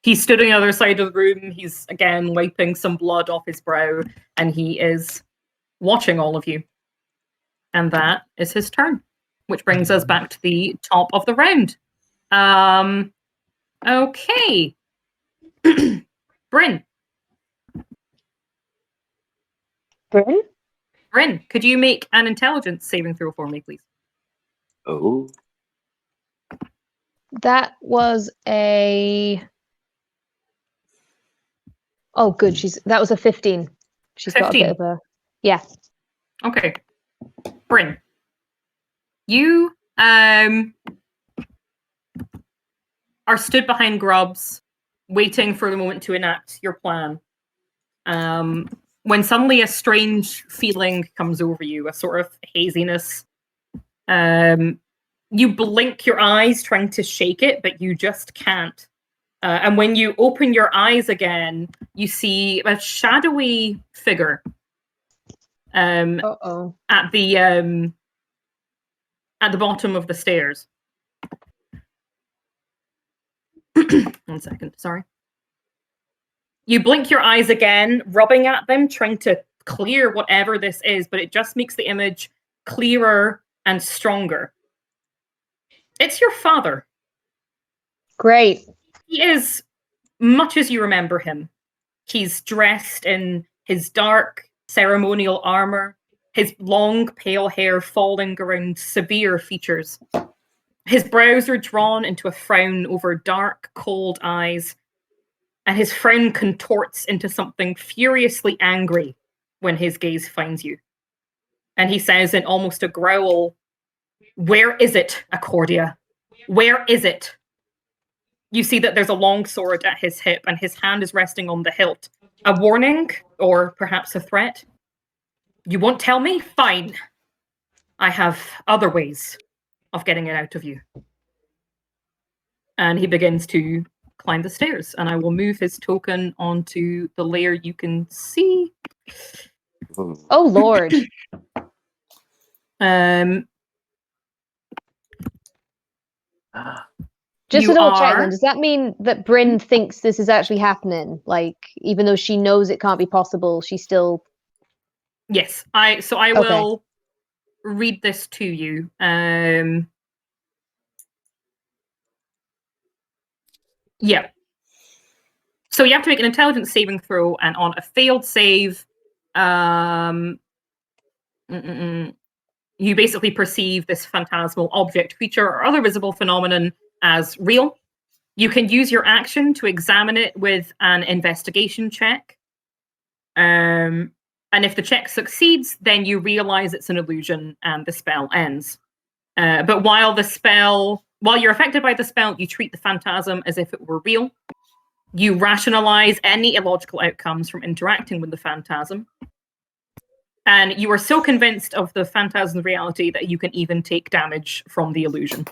He stood on the other side of the room. He's again wiping some blood off his brow, and he is watching all of you. And that is his turn, which brings us back to the top of the round. Okay. Bryn. Bryn, could you make an intelligence saving throw for me, please? Oh. That was a. Oh, good. That was a 15. She's 15. got a bit of a. Yeah. Okay. Bryn, you are stood behind Grubs, waiting for the moment to enact your plan. When suddenly a strange feeling comes over you, a sort of haziness, You blink your eyes trying to shake it, but you just can't. And when you open your eyes again, you see a shadowy figure Uh-oh. at the bottom of the stairs. 1 second, sorry. You blink your eyes again, rubbing at them, trying to clear whatever this is, but it just makes the image clearer and stronger. It's your father. Great. He is much as you remember him. He's dressed in his dark ceremonial armor, his long pale hair falling around severe features. His brows are drawn into a frown over dark, cold eyes, and his frown contorts into something furiously angry when his gaze finds you. And he says in almost a growl, "Where is it, Accordia? Where is it?" You see that there's a long sword at his hip, and his hand is resting on the hilt. A warning, or perhaps a threat? You won't tell me? Fine. I have other ways of getting it out of you. And he begins to climb the stairs, and I will move his token onto the layer you can see. Oh, Lord. Just You a double check are- then, does that mean that Bryn thinks this is actually happening? Like, even though she knows it can't be possible, she still... Yes, I will read this to you. Yeah. So you have to make an intelligence saving throw, and on a failed save, you basically perceive this phantasmal object, creature, or other visible phenomenon as real. You can use your action to examine it with an investigation check. And if the check succeeds, then you realize it's an illusion and the spell ends. But while you're affected by the spell, you treat the phantasm as if it were real. You rationalize any illogical outcomes from interacting with the phantasm. And you are so convinced of the phantasm's reality that you can even take damage from the illusion.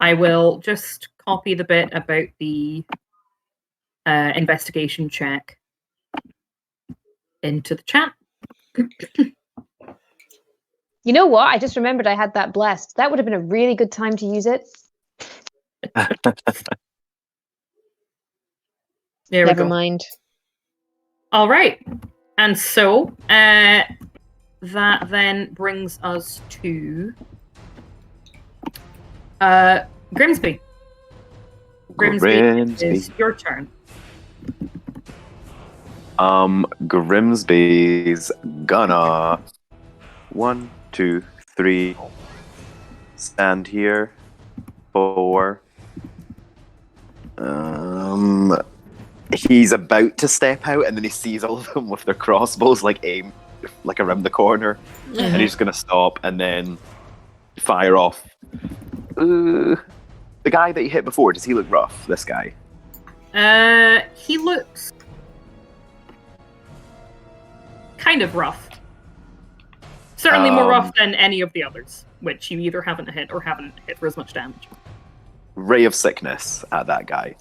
I will just copy the bit about the investigation check into the chat. You know what? I just remembered I had that blessed. That would have been a really good time to use it. Never mind. All right. And so that then brings us to Grimsby. Grimsby, it is your turn. Grimsby's gonna 1, 2, 3 stand here. 4. He's about to step out, and then he sees all of them with their crossbows aimed around the corner, and he's gonna stop and then fire off. The guy that you hit before, does he look rough? This guy? He looks kind of rough. Certainly more rough than any of the others, which you either haven't hit or haven't hit for as much damage. Ray of Sickness at that guy.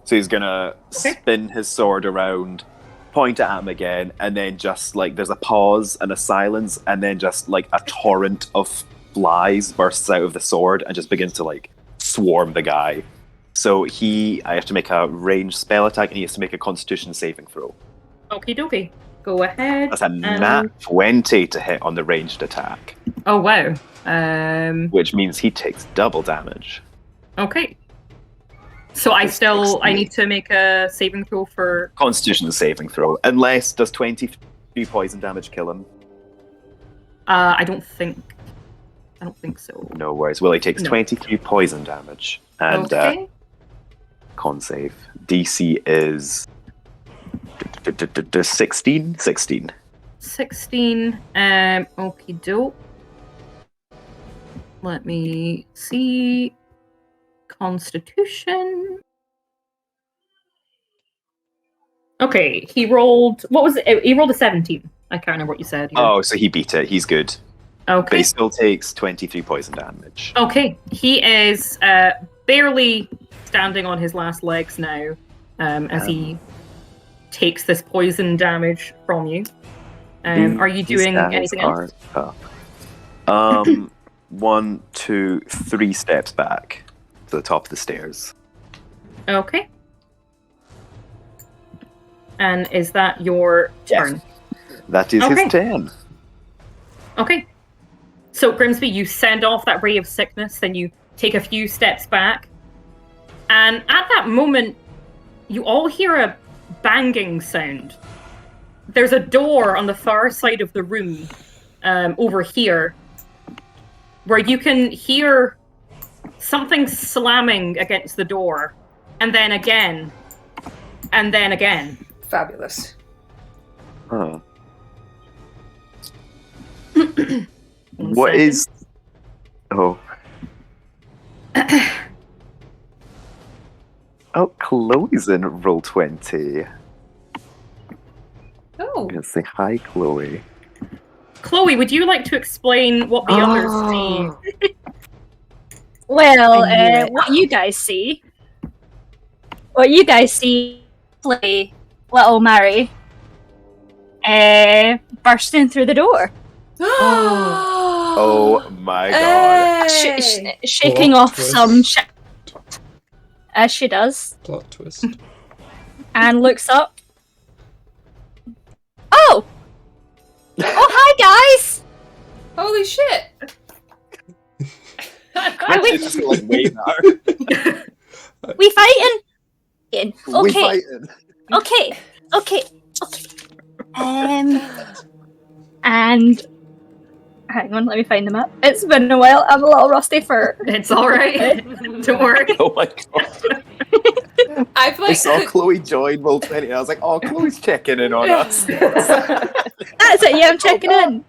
So he's gonna spin his sword around, point at him again, and then just there's a pause and a silence, and then just a torrent of flies bursts out of the sword and just begins to swarm the guy. So I have to make a ranged spell attack, and he has to make a Constitution saving throw. Okie dokie. Go ahead. That's a nat 20 to hit on the ranged attack. Oh wow. Which means he takes double damage. Okay. So I need to make a saving throw for Constitution saving throw. Unless does 23 poison damage kill him? I don't think so. No worries. Well, he takes 23 poison damage. And con save. DC is 16? 16. 16. Okie doke. Let me see. Constitution. Okay, he rolled. What was it? He rolled a 17. I can't remember what you said. Oh, so he beat it. He's good. But he Okay. still takes 23 poison damage. Okay. He is barely standing on his last legs now, as he takes this poison damage from you. Are you These doing guys anything are else? tough. 1, 2, 3 steps back to the top of the stairs. Okay. And is that your turn? That is Okay. his turn. Okay. So, Grimsby, you send off that ray of sickness, then you take a few steps back. And at that moment, you all hear a banging sound. There's a door on the far side of the room, over here, where you can hear something slamming against the door, and then again, and then again. Fabulous. Huh. One What second. is... Oh. Oh, Chloe's in roll 20. Oh. I'm gonna say hi, Chloe. Chloe, would you like to explain what the others see? Well, I knew it. what you guys see, play little Mary bursting through the door, Oh my god. Hey! shaking Plot off twist. some shit as she does, Plot twist. and looks up. Oh, hi guys! Holy shit! It's just like waving at her. We fighting? Okay, We fighting. okay. And hang on, let me find the map. It's been a while. I'm a little rusty for. It's alright. Don't worry. Oh my god. I've I like saw Chloe join roll 20 and I was like, oh, Chloe's checking in on us. That's it. Yeah, I'm checking in.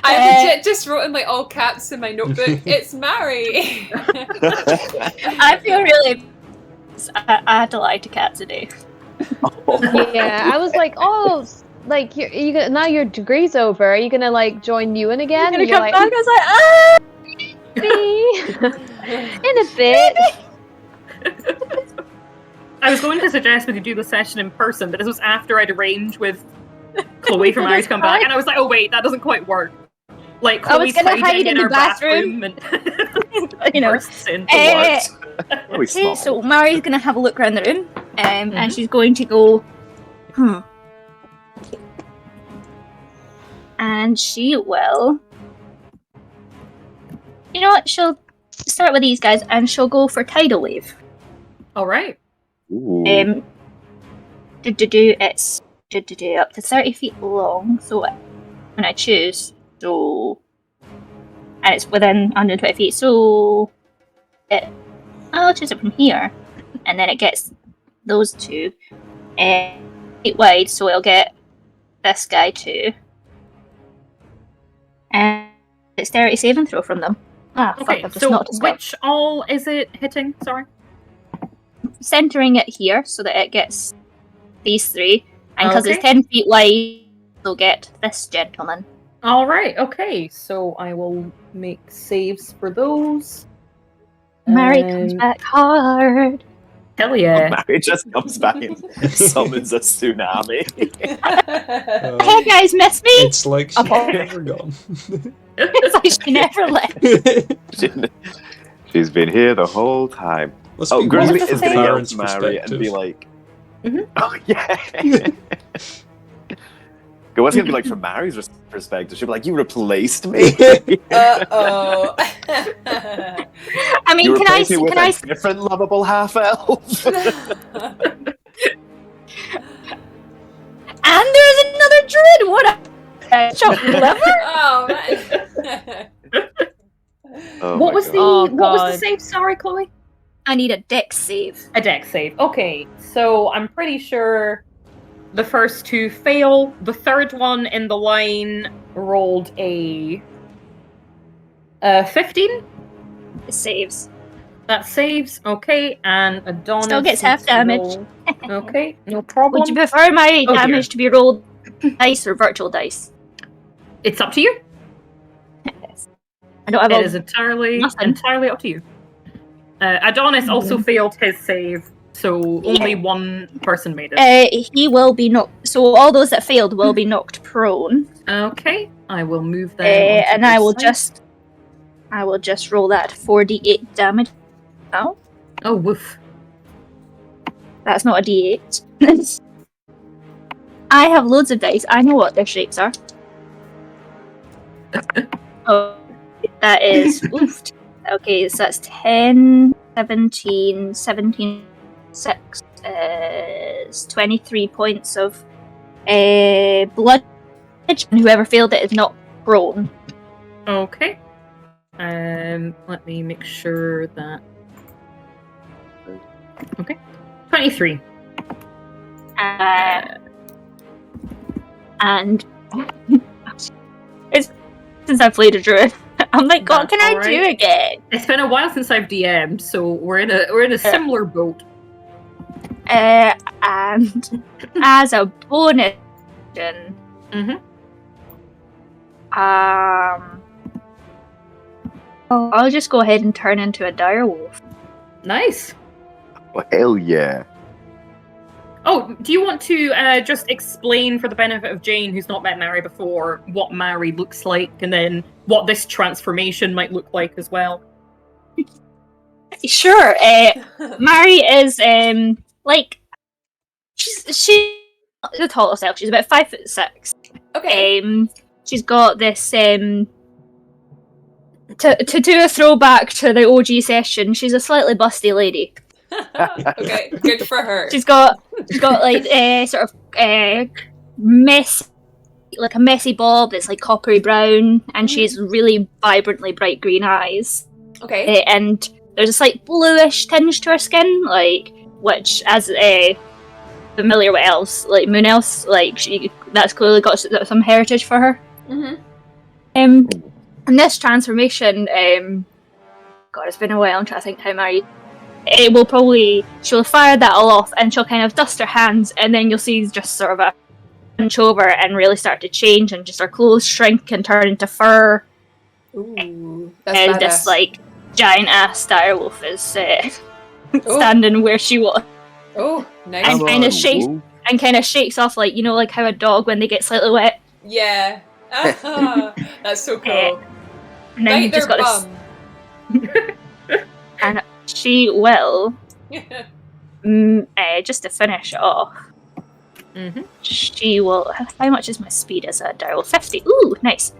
I legit just wrote in like all caps in my notebook. It's Mary. I feel really. I had to lie to Kat today. Yeah, I was like, oh, like you gonna, now your degree's over. Are you gonna like join Nuwen again? I'm And gonna you're come like, back. I was like, in a bit. I was going to suggest we could do the session in person, but this was after I'd arranged with Chloe for Mary to come back, and I was like, oh wait, that doesn't quite work. Like, I was Chloe's gonna hide hiding in in the our bathroom and you know. bursts in. Really small. So Mary's gonna have a look around the room, and Mhm. she's going to go, and she will. You know what? She'll start with these guys, and she'll go for tidal wave. Alright. Ooh. It's up to 30 feet long. So when I choose, and it's within 120 feet. So I'll choose it from here, and then it gets those two 8 wide. So it'll get this guy too, and dexterity saving throw from them. Ah, fuck! Okay, I've just so knocked a spell. which all is it hitting? Sorry. Centering it here so that it gets these three, and because it's Okay. 10 feet wide, they'll get this gentleman. Alright, okay. So I will make saves for those. Mary comes back hard. Hell yeah. Mary just comes back and summons a tsunami. Hey guys, miss me? It's like she's Apart- never gone. It's like she never left. She's been here the whole time. Must Oh, be Grimsby weird is from going to yell Farron's to Mary and be perspective. like, Mhm. oh yeah. Go, what's going to be like from Mary's perspective? She'll be like, you replaced me? Uh-oh. I mean, You can I replaced me with can I a different lovable half-elf? and there's another druid. What a chopped liver. Oh man. Oh What my was God. the Oh, what was the God. save? Sorry, Chloe. I need a dex save. A deck save. Okay, so I'm pretty sure the first two fail. The third one in the line rolled a 15. It saves. That saves. Okay, and Adonis Still gets half needs to damage. roll- Okay, no problem. Would you prefer my Oh, damage to be rolled dice or virtual dice? It's up to you. I don't have It is entirely up to you. Adonis also failed his save, so only one person made it. He will be knocked. So all those that failed will be knocked prone. Okay, I will move them. And I will just roll that 4d8 damage now. Oh, woof. That's not a d8. I have loads of dice. I know what their shapes are. Oh, that is oofed. Okay, so that's 10, 17, 6, 23 points of blood. And whoever failed it is not prone. Okay. Let me make sure that. Okay. 23. And it's since I played a druid. I'm like, what can I do again? It's been a while since I've DM'd, so we're in a similar boat. And as a bonus, I'll just go ahead and turn into a direwolf. Nice. Oh, hell yeah. Oh, do you want to just explain for the benefit of Jane, who's not met Mary before, what Mary looks like, and then what this transformation might look like as well? Sure. Mary is like she's the tallest elf. She's about 5'6". Okay. She's got this to do a throwback to the OG session. She's a slightly busty lady. Okay, good for her. She's got like sort of mess, like a messy bob that's like coppery brown, and she's really vibrantly bright green eyes. Okay. And there's a slight bluish tinge to her skin, like which, as familiar with elves, like moon elves, like that's clearly got some heritage for her. And this transformation, God, it's been a while. I'm trying to think how Mary. She'll fire that all off, and she'll kind of dust her hands, and then you'll see just sort of a hunch over and really start to change, and just her clothes shrink and turn into fur. Ooh, that's and badass. this like giant ass direwolf is standing where she was. Oh, nice. And kind of shakes off, like, you know, like how a dog when they get slightly wet. Yeah. That's so cool. And then you just got this. And she will, just to finish off, she will. How much is my speed as a direwolf? 50. Ooh, nice.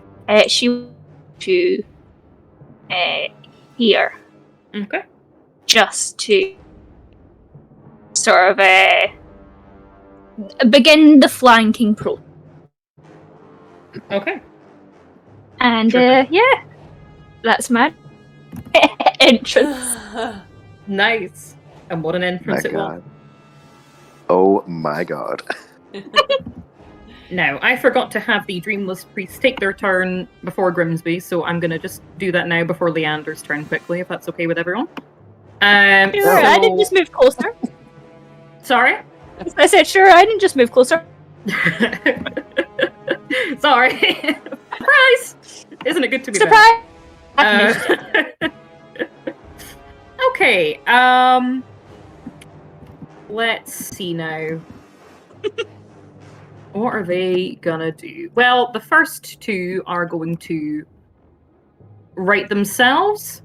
She will to here. Okay. Just to sort of begin the flanking pro. Okay. And yeah, that's my entrance. Nice. And what an entrance it was. Oh my god. Now, I forgot to have the Dreamless Priests take their turn before Grimsby, so I'm going to just do that now before Leander's turn quickly, if that's okay with everyone. Sure, I didn't just move closer. Sorry? I said, sure, I didn't just move closer. Sorry. Surprise! Isn't it good to be Surprise! Okay, let's see now. What are they gonna do? Well, the first two are going to right themselves.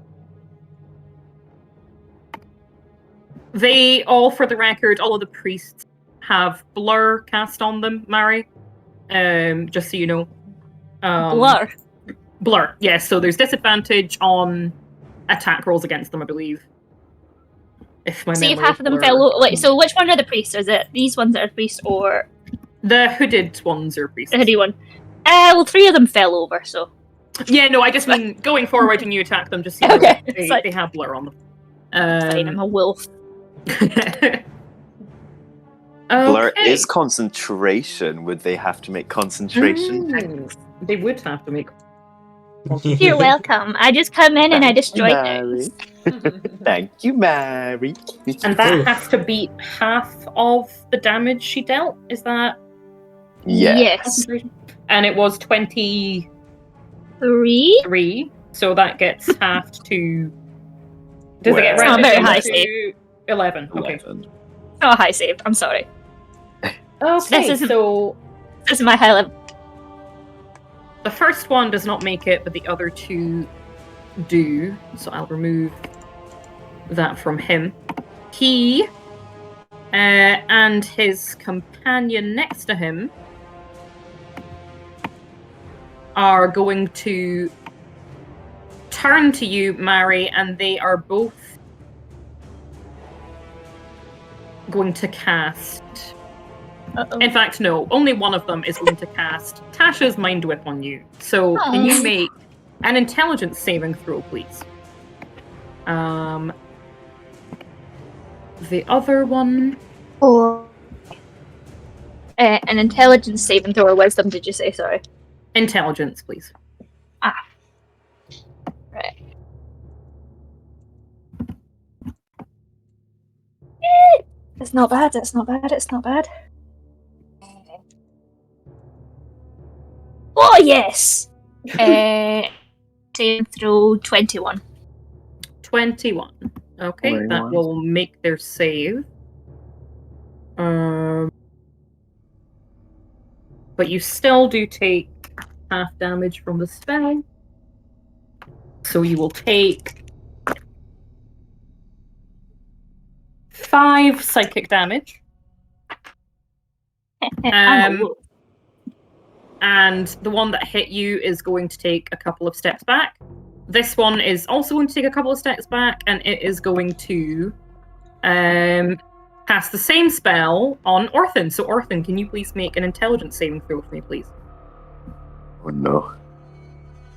They all, for the record, all of the priests have blur cast on them, Mary. Just so you know. Blur? Blur, yes. So there's disadvantage on attack rolls against them, I believe. See if half of them fell over. Wait, so which one are the priests? Is it these ones that are priests, or the hooded ones are priests? The hooded one. Well, 3 of them fell over, so. Yeah, no, I just mean going forward when you attack them, just so you know, they have blur on them. Fine, I'm a wolf. Blur is concentration. Would they have to make concentration? They would have to make. You're welcome. I just come in and I destroy things. Thank you, Mary. And that has to beat half of the damage she dealt. Is that? Yeah. Yes. And it was 23. So that gets halved to. Does it get Well, rounded Not very down high to save. 11? Okay. 11. Oh, high save. I'm sorry. Okay, isn't- so This is my high level. the first one does not make it, but the other two do. So I'll remove that from him. He and his companion next to him are going to turn to you, Mary, and they are both going to cast. Uh-oh. In fact, no, only one of them is going to cast Tasha's Mind Whip on you. So can you Aw. make an intelligence saving throw, please? The other one. Or an intelligence saving throw or wisdom, did you say? Sorry. Intelligence, please. Right. It's not bad, it's not bad, it's not bad. Oh, yes! Saving throw 21. 21. Okay, that 21. will make their save. But you still do take half damage from the spell. So you will take 5 psychic damage. And the one that hit you is going to take a couple of steps back. This one is also going to take a couple of steps back, and it is going to cast the same spell on Orthan. So Orthan, can you please make an intelligence saving throw for me, please? Oh no.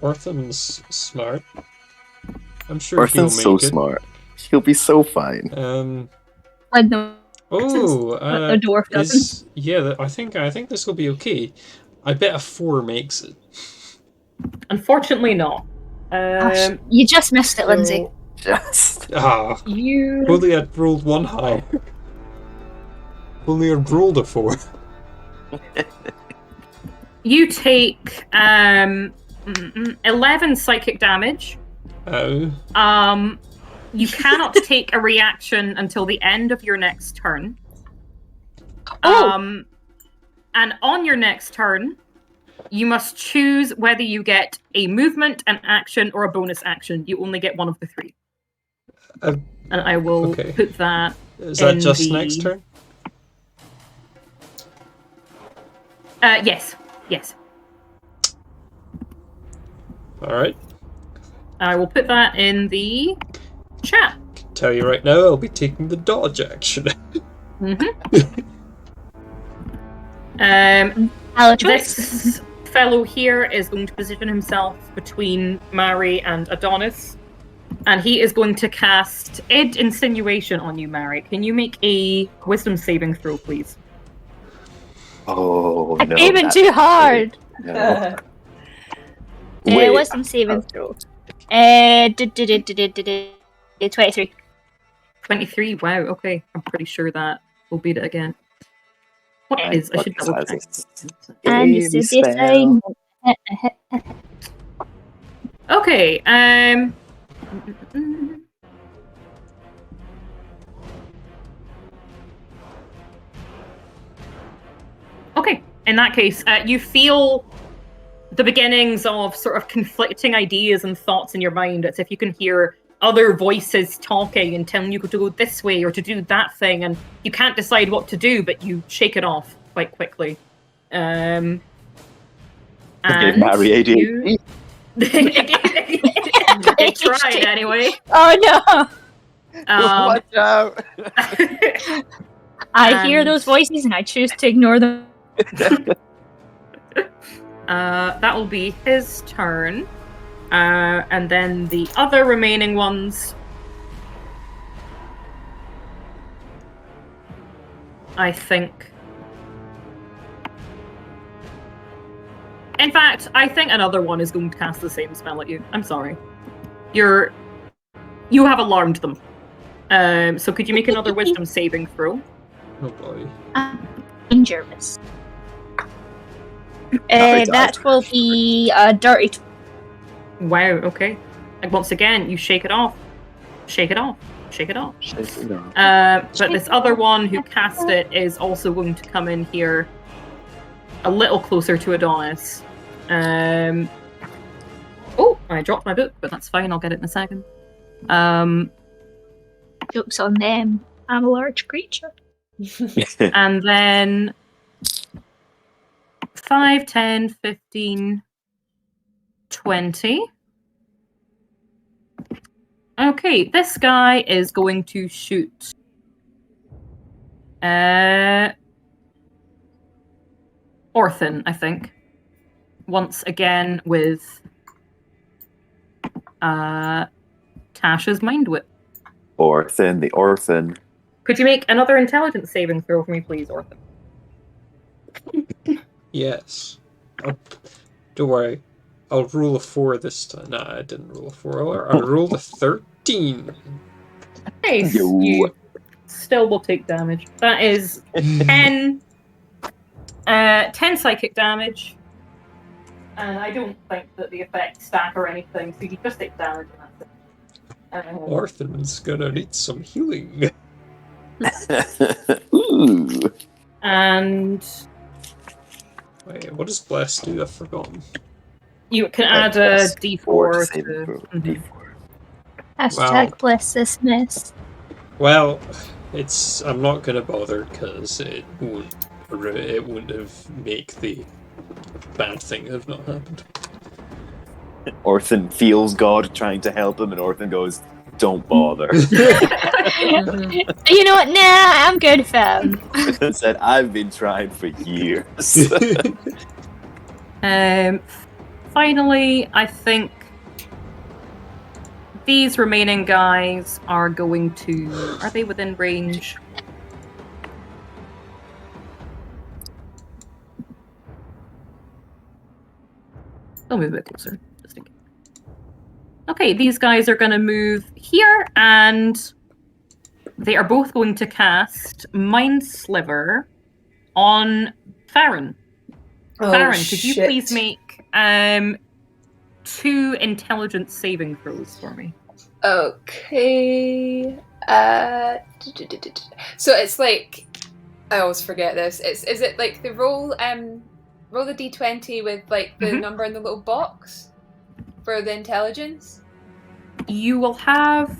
Orthan's smart. I'm sure he'll Orthan's make so it. smart. He'll be so fine. When the dwarf doesn't. I think this will be okay. I bet a 4 makes it. Unfortunately not. You just missed it, Lindsay. Just. You Only I'd rolled 1 high. Only I'd rolled a 4. You take 11 psychic damage. Oh. You cannot take a reaction until the end of your next turn. And on your next turn, you must choose whether you get a movement, an action, or a bonus action. You only get one of the 3. And I will put that. Is that just next turn? Yes. Alright. I will put that in the chat. Tell you right now, I'll be taking the dodge action. This fellow here is going to position himself between Mary and Adonis, and he is going to cast Id Insinuation on you, Mary. Can you make a wisdom saving throw, please? Oh no. I'm aiming too hard! No. Wait, Wisdom saving throw. 23. 23? Wow, okay. I'm pretty sure that will beat it again. What is? I should double check. And you said this thing. Okay, okay, in that case, you feel the beginnings of sort of conflicting ideas and thoughts in your mind. It's if you can hear other voices talking and telling you to go this way or to do that thing, and you can't decide what to do, but you shake it off quite quickly. And Mary ADHD. They tried anyway. Oh no! Watch out! I hear those voices and I choose to ignore them. That will be his turn. And then the other remaining ones, I think. In fact, I think another one is going to cast the same spell at you. I'm sorry. You have alarmed them. So could you make another wisdom saving throw? Oh boy. Dangerous. That will be a dirty. Wow, okay. And once again, you shake it off. Shake it off. Shake it off. But this other one who cast it is also going to come in here a little closer to Adonis. Oh, I dropped my book, but that's fine. I'll get it in a second. Joke's on them. I'm a large creature. And then 5, 10, 15, 20. Okay, this guy is going to shoot. Orphan, I think. Once again with Tasha's Mind Whip. Orphan, the orphan. Could you make another intelligence saving throw for me, please, Orphan? Yes. Don't worry. I'll roll a 4 this time. Nah, I didn't roll a 4. I rolled a 13. Nice. Yo. You still will take damage. That is 10 psychic damage. And I don't think that the effects stack or anything, so you just take damage and that's it. Orphan's gonna need some healing. Ooh. And Wait, what does Bless do? I've forgotten. you can add a d4 saving throw. to... Mhm. D4. Hashtag Wow. bless this mess. Well, I'm not gonna bother because it wouldn't have make the bad thing have not happened. Orphan feels God trying to help him, and Orphan goes, "Don't bother." You know what? Nah, I'm good, fam. Said, "I've been trying for years." Finally, I think these remaining guys are going to... Are they within range? They'll move a bit closer. Just in case. Okay, these guys are going to move here, and they are both going to cast Mind Sliver on Farron. Farron, could you please make 2 intelligence saving throws for me? Okay. So it's like, I always forget this. Is it like the roll the d20 with like the number in the little box for the intelligence? You will have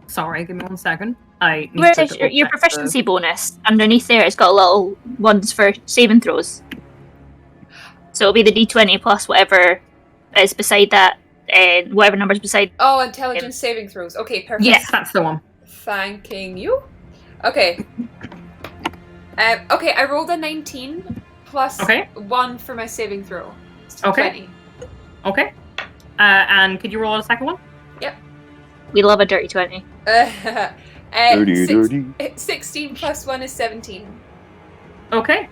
sorry, give me 1 second. I need Where to is your double-check proficiency bonus? Underneath there, it's got little ones for saving throws. So it'll be the d20 plus whatever is beside that, and whatever number's beside. Oh, intelligence saving throws. Okay, perfect. Yes, that's the one. Thanking you. Okay. Okay, I rolled a 19 plus Okay. 1 for my saving throw. It's Okay. 20. Okay. And could you roll a second one? We love a dirty 20. Dirty. 16 plus 1 is 17. Okay.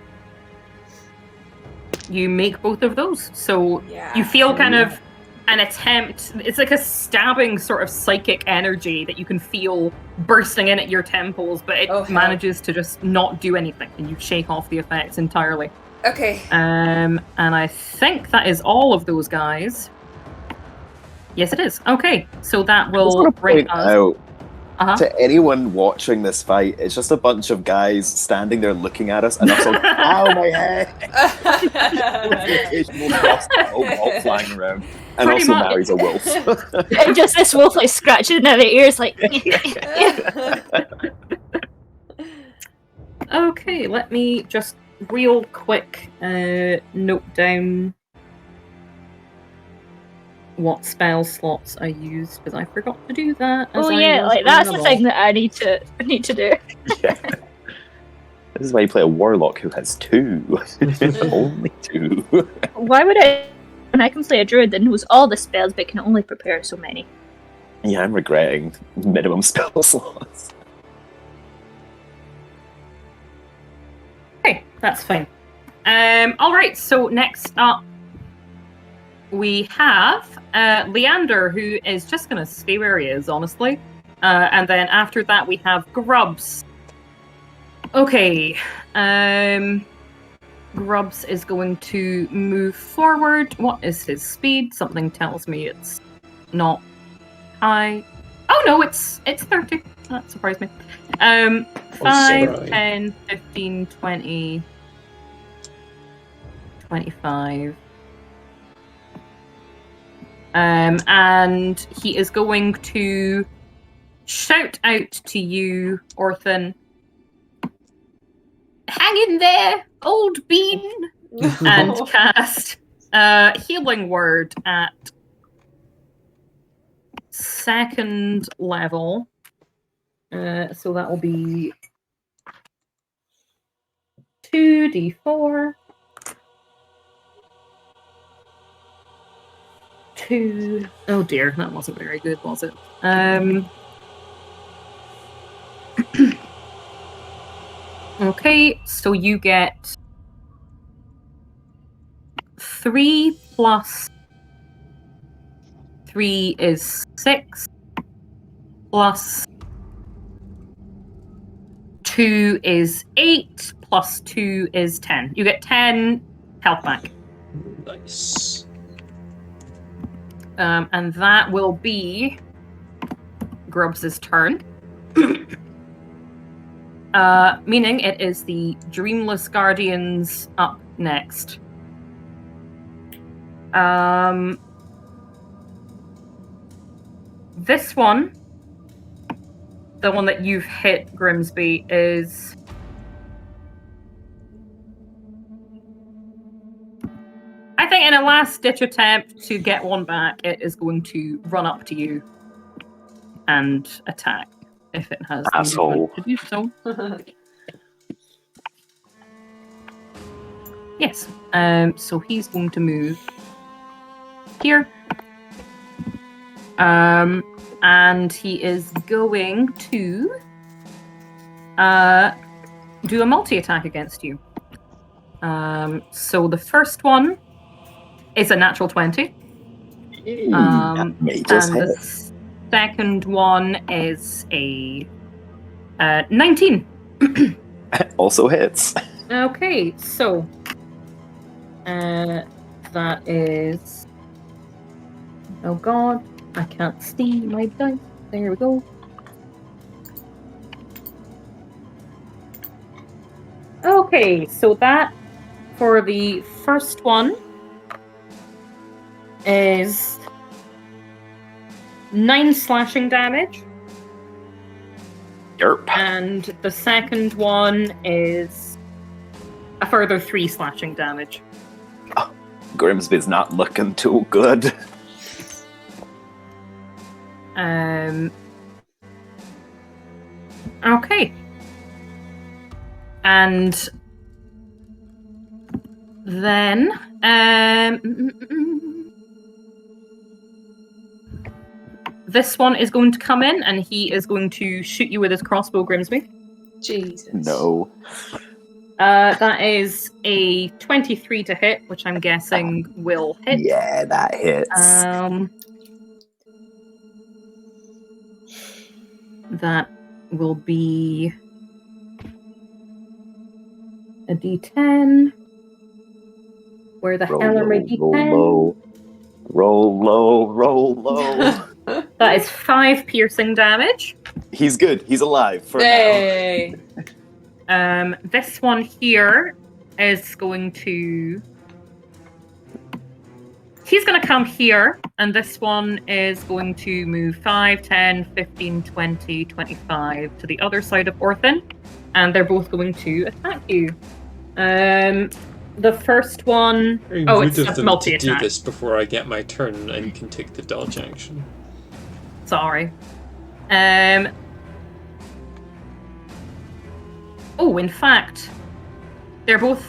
You make both of those. So Yeah. you feel kind of an attempt. It's like a stabbing sort of psychic energy that you can feel bursting in at your temples, but it Oh, hell. manages to just not do anything, and you shake off the effects entirely. Okay. And I think that is all of those guys. Yes, it is. Okay, so that I just will want to bring point us. out Uh-huh. to anyone watching this fight, it's just a bunch of guys standing there looking at us, and us like, "Ow, my head!" Occasional crossbow flying around, and Pretty also much. marries a wolf. And just this wolf like scratching at their ears, like. Okay, let me just real quick note down what spell slots I used, because I forgot to do that. Oh as I yeah, was like on that's the ball. thing that I need to do. Yeah. This is why you play a warlock who has 2. Only 2. Why would I? When I can play a druid that knows all the spells but can only prepare so many. Yeah, I'm regretting minimum spell slots. Okay, that's fine. All right. So next up, we have Leander, who is just going to stay where he is, honestly. And then after that, we have Grubs. Okay. Grubs is going to move forward. What is his speed? Something tells me it's not high. Oh no, it's 30. That surprised me. 5, surprise. 10, 15, 20, 25. And he is going to shout out to you, Orthan. Hang in there, old bean! And cast Healing Word at 2nd level. So that will be 2d4. 2. Oh dear, that wasn't very good, was it? Okay, so you get 3 plus 3 is 6, plus 2 is 8, plus 2 is 10. You get 10 health back. Nice. And that will be Grubs' turn. Meaning it is the Dreamless Guardians up next. This one, the one that you've hit, Grimsby, is... I think in a last-ditch attempt to get one back, it is going to run up to you and attack if it has the Asshole. movement to do so. Yes. So he's going to move here. And he is going to do a multi-attack against you. So the first one is a natural 20. That may just and hit. the second one is a 19. Also hits. Okay, so that is... Oh god, I can't see my dice. There we go. Okay, so that for the first one is 9 slashing damage. Yerp. And the second one is a further 3 slashing damage. Grimsby's not looking too good. Okay. And then this one is going to come in and he is going to shoot you with his crossbow, Grimsby. Jesus. No. That is a 23 to hit, which I'm guessing will hit. Yeah, that hits. That will be a D10. Where the hell are my D10? Roll low. That is 5 piercing damage. He's good. He's alive for Hey. This one here is going to... He's going to come here, and this one is going to move 5, 10, 15, 20, 25 to the other side of Orthan, and they're both going to attack you. The first one... Oh, it's a to multi-attack. do this before I get my turn and can take the dodge action. Sorry. Oh, in fact, they're both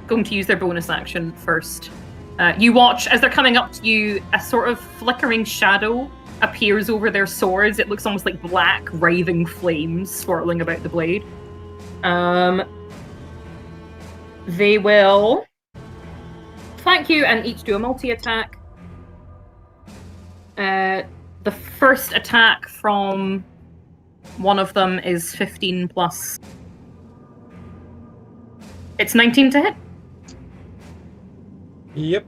going to use their bonus action first. You watch, as they're coming up to you, a sort of flickering shadow appears over their swords. It looks almost like black, writhing flames swirling about the blade. They will flank you and each do a multi-attack. The first attack from one of them is 15 plus It's 19 to hit. Yep.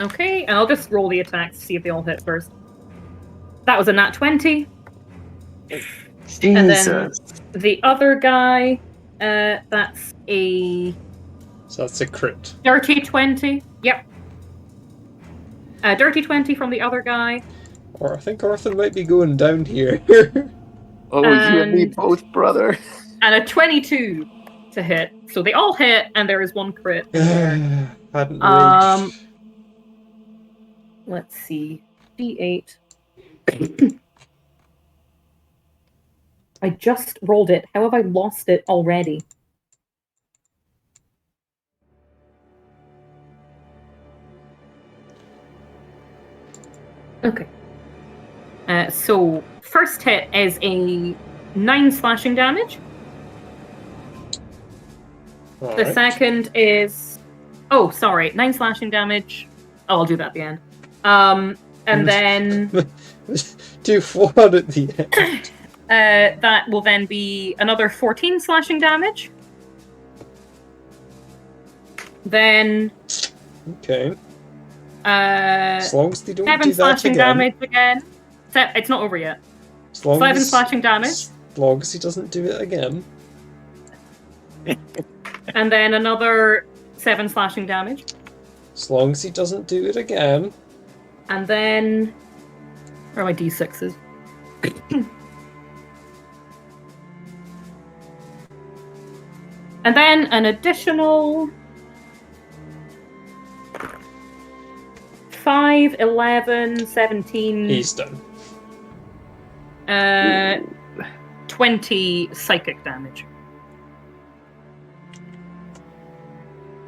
Okay, and I'll just roll the attacks to see if they all hit first. That was a nat 20. And then the other guy, that's a So that's a crit. dirty 20. Yep. A dirty 20 from the other guy. Or I think Arthur might be going down here. Oh, you and me And- both, brother. And a 22 to hit. So they all hit, and there is one crit in there. Hadn't Um, raged. Let's see. D8. I just rolled it. How have I lost it already? Okay. So, first hit is a 9 slashing damage. The Alright. second is... Oh, sorry. 9 slashing damage. Oh, I'll do that at the end. And then... Do 4 at the end. that will then be another 14 slashing damage. Then... Okay. Uh, As long as they don't 7 do that slashing again. damage again. It's not over yet. As long 7 as, slashing damage. As long as he doesn't do it again. And then another 7 slashing damage. As long as he doesn't do it again. And then... Where are my d6s? And then an additional... 5, 11, 17... He's done. 20 psychic damage.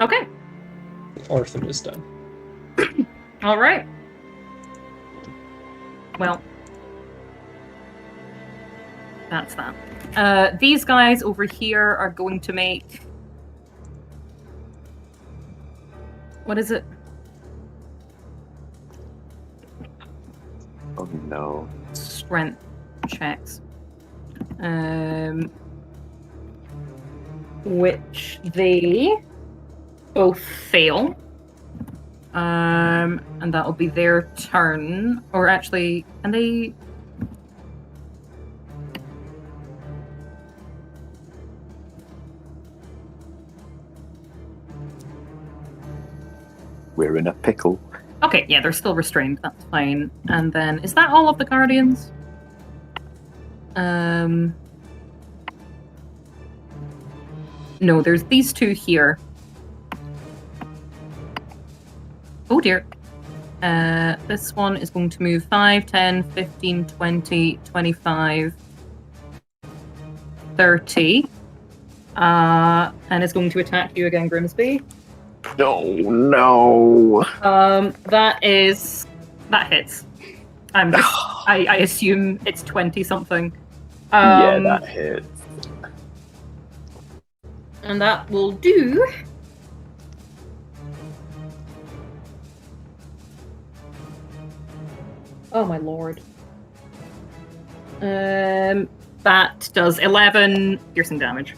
Okay. Arthur is done. All right. Well, that's that. These guys over here are going to make... What is it? Oh no. Strength checks. Which they both fail. And that'll be their turn. Or actually, and they... We're in a pickle. Okay, yeah, they're still restrained. That's fine. And then, is that all of the guardians? No, there's these two here. Oh dear. This one is going to move 5, 10, 15, 20, 25, 30. And is going to attack you again, Grimsby. No. That hits. I assume it's 20 something. Yeah, that hits. And that will do. Oh my lord. That does 11 piercing damage.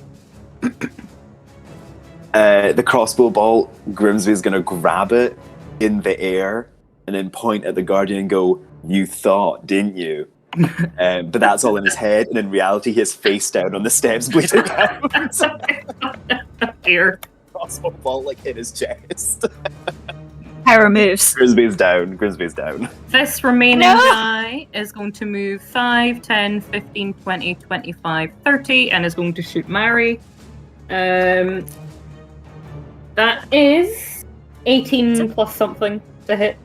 The crossbow bolt, Grimsby's gonna grab it in the air and then point at the guardian and go, "You thought, didn't you?" But that's all in his head, and in reality, he is face down on the steps, bleeding out. Dear. Crossbow bolt like in his chest. Power moves. Grimsby's down. Grimsby's down. This remaining No! guy is going to move 5, 10, 15, 20, 25, 30, and is going to shoot Mary. That is 18 plus something to hit.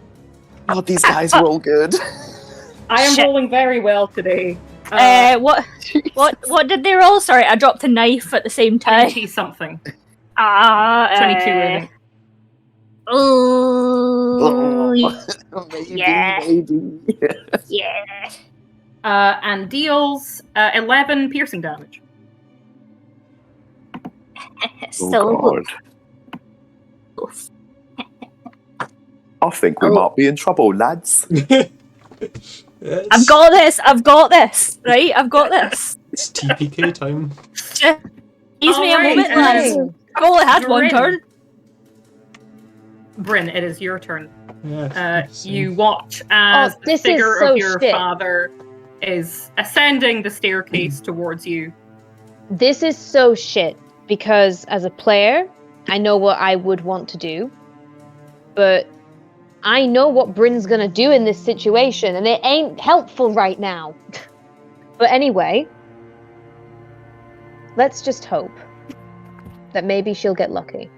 Oh, these guys roll good. I am Shit. rolling very well today. What did they roll? Sorry, I dropped a knife at the same time. 20 something. 22, I 22, I think. Oh, Maybe, Yeah. maybe. yeah. And deals 11 piercing damage. Still God. I think we might be in trouble, lads. I've got this. I've got this. Right, I've got this. It's TPK time. Just ease me a Alright, moment, lads. I've only had one Bryn. turn. Bryn, it is your turn. Yeah. You watch as the this is figure so of your shit. father is ascending the staircase towards you. This is so shit because as a player, I know what I would want to do, but I know what Bryn's gonna do in this situation, and it ain't helpful right now. But anyway, let's just hope that maybe she'll get lucky.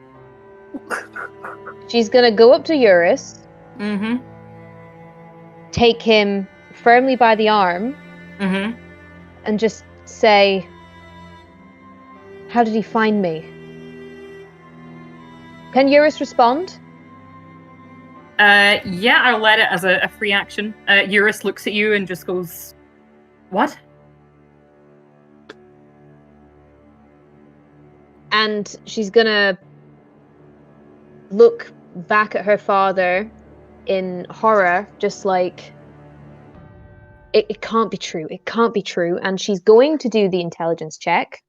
She's gonna go up to Eurus, Mm-hmm. take him firmly by the arm, Mm-hmm. and just say, "How did he find me?" Can Eurus respond? Yeah, I'll let it as a free action. Eurus looks at you and just goes, "What?" And she's gonna look back at her father in horror, just like, it can't be true. It can't be true. And she's going to do the intelligence check,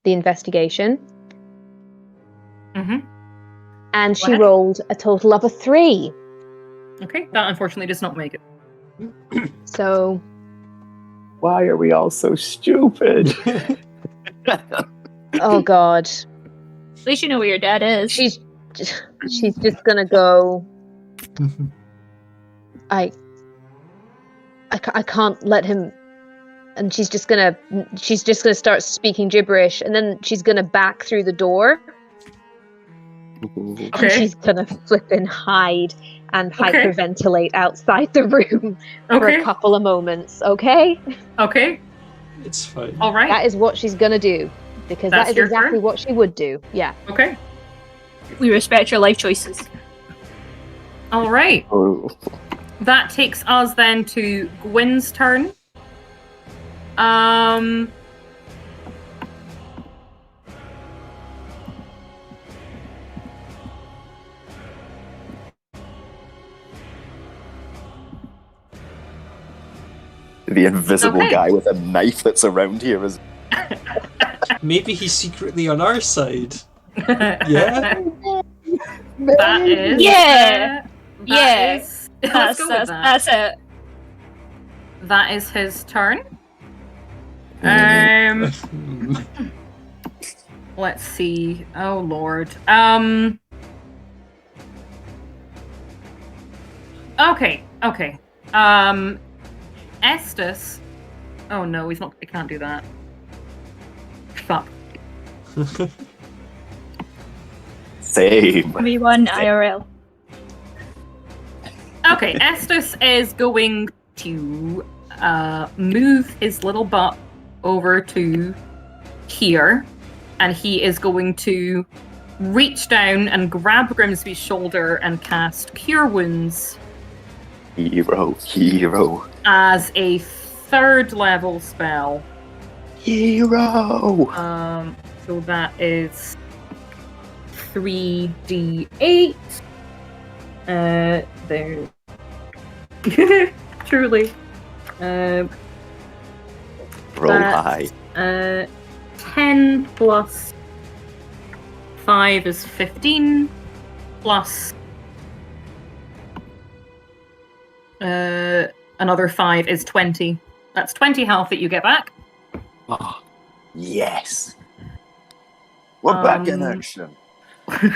the investigation. Mm-hmm. And Go she ahead. rolled a total of a 3. Okay, that unfortunately does not make it. So, Why are we all so stupid? oh god. At least you know where your dad is. She's just gonna go, I can't let him. And she's just gonna start speaking gibberish, and then she's gonna back through the door, and Okay. she's gonna flip and hide and Okay. hyperventilate outside the room for a Okay. couple of moments. Okay, Okay. It's fine. All right. that is what she's gonna do, because That's that is your exactly turn? what she would do. Yeah. Okay. We respect your life choices. All right. Oh. That takes us then to Gwyn's turn. The invisible Okay. guy with a knife that's around here is. Maybe he's secretly on our side. Yeah? That is. Yeah. That Yeah. is- let's go with that. That's it. That is his turn. Let's see. Oh lord. Okay. Estes. Oh no, he's not. He can't do that. Fuck. Same. We won IRL. Okay, Estes is going to move his little butt over to here, and he is going to reach down and grab Grimsby's shoulder and cast Cure Wounds Hero. as a 3rd level spell. Hero! So that is 3d8. There. Truly. Roll That's- high. 10 plus 5 is 15, plus another 5 is 20. That's 20 health that you get back. Oh, yes! We're back in action.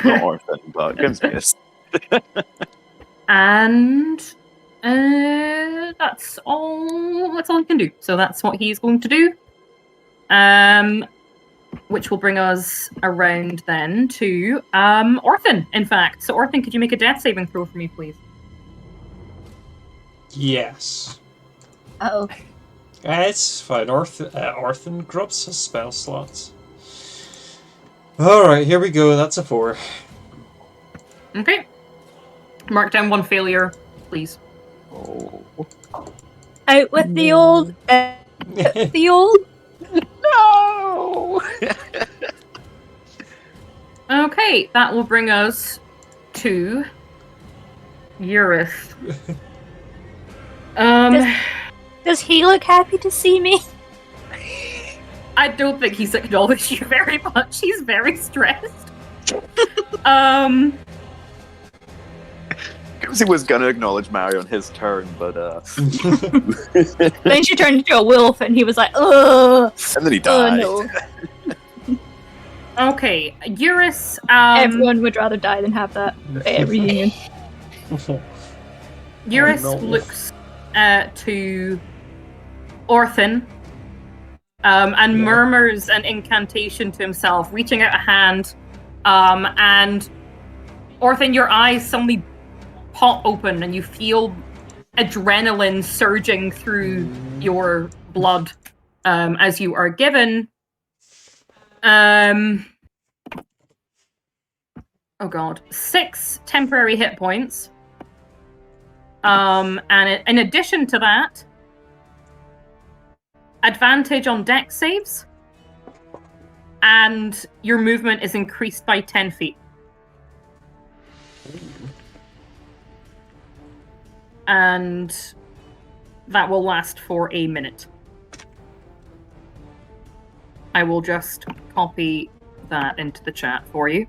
Not Orphan, but Grimsby is. And that's all he can do. So that's what he's going to do. Which will bring us around then to Orphan, in fact. So Orphan, could you make a death saving throw for me, please? Yes. Uh-oh. It's fine. Orphan grubs his spell slots. Alright, here we go. That's a 4. Okay. Mark down 1 failure, please. Oh. Out with the old. The old. No! Okay, that will bring us to Eurus. Does he look happy to see me? I don't think he's acknowledged you very much. He's very stressed. He was gonna acknowledge Mario on his turn, but Then she turned into a wolf, and he was like, "Ugh." and then he Oh died. no! Okay, Eurus. Everyone would rather die than have that reunion. Eurus Oh, no. looks to Orthan and murmurs an incantation to himself, reaching out a hand. And Orthan, your eyes suddenly pop open and you feel adrenaline surging through your blood as you are given. Oh god, 6 temporary hit points. And in addition to that, advantage on dex saves, and your movement is increased by 10 feet. And that will last for a minute. I will just copy that into the chat for you.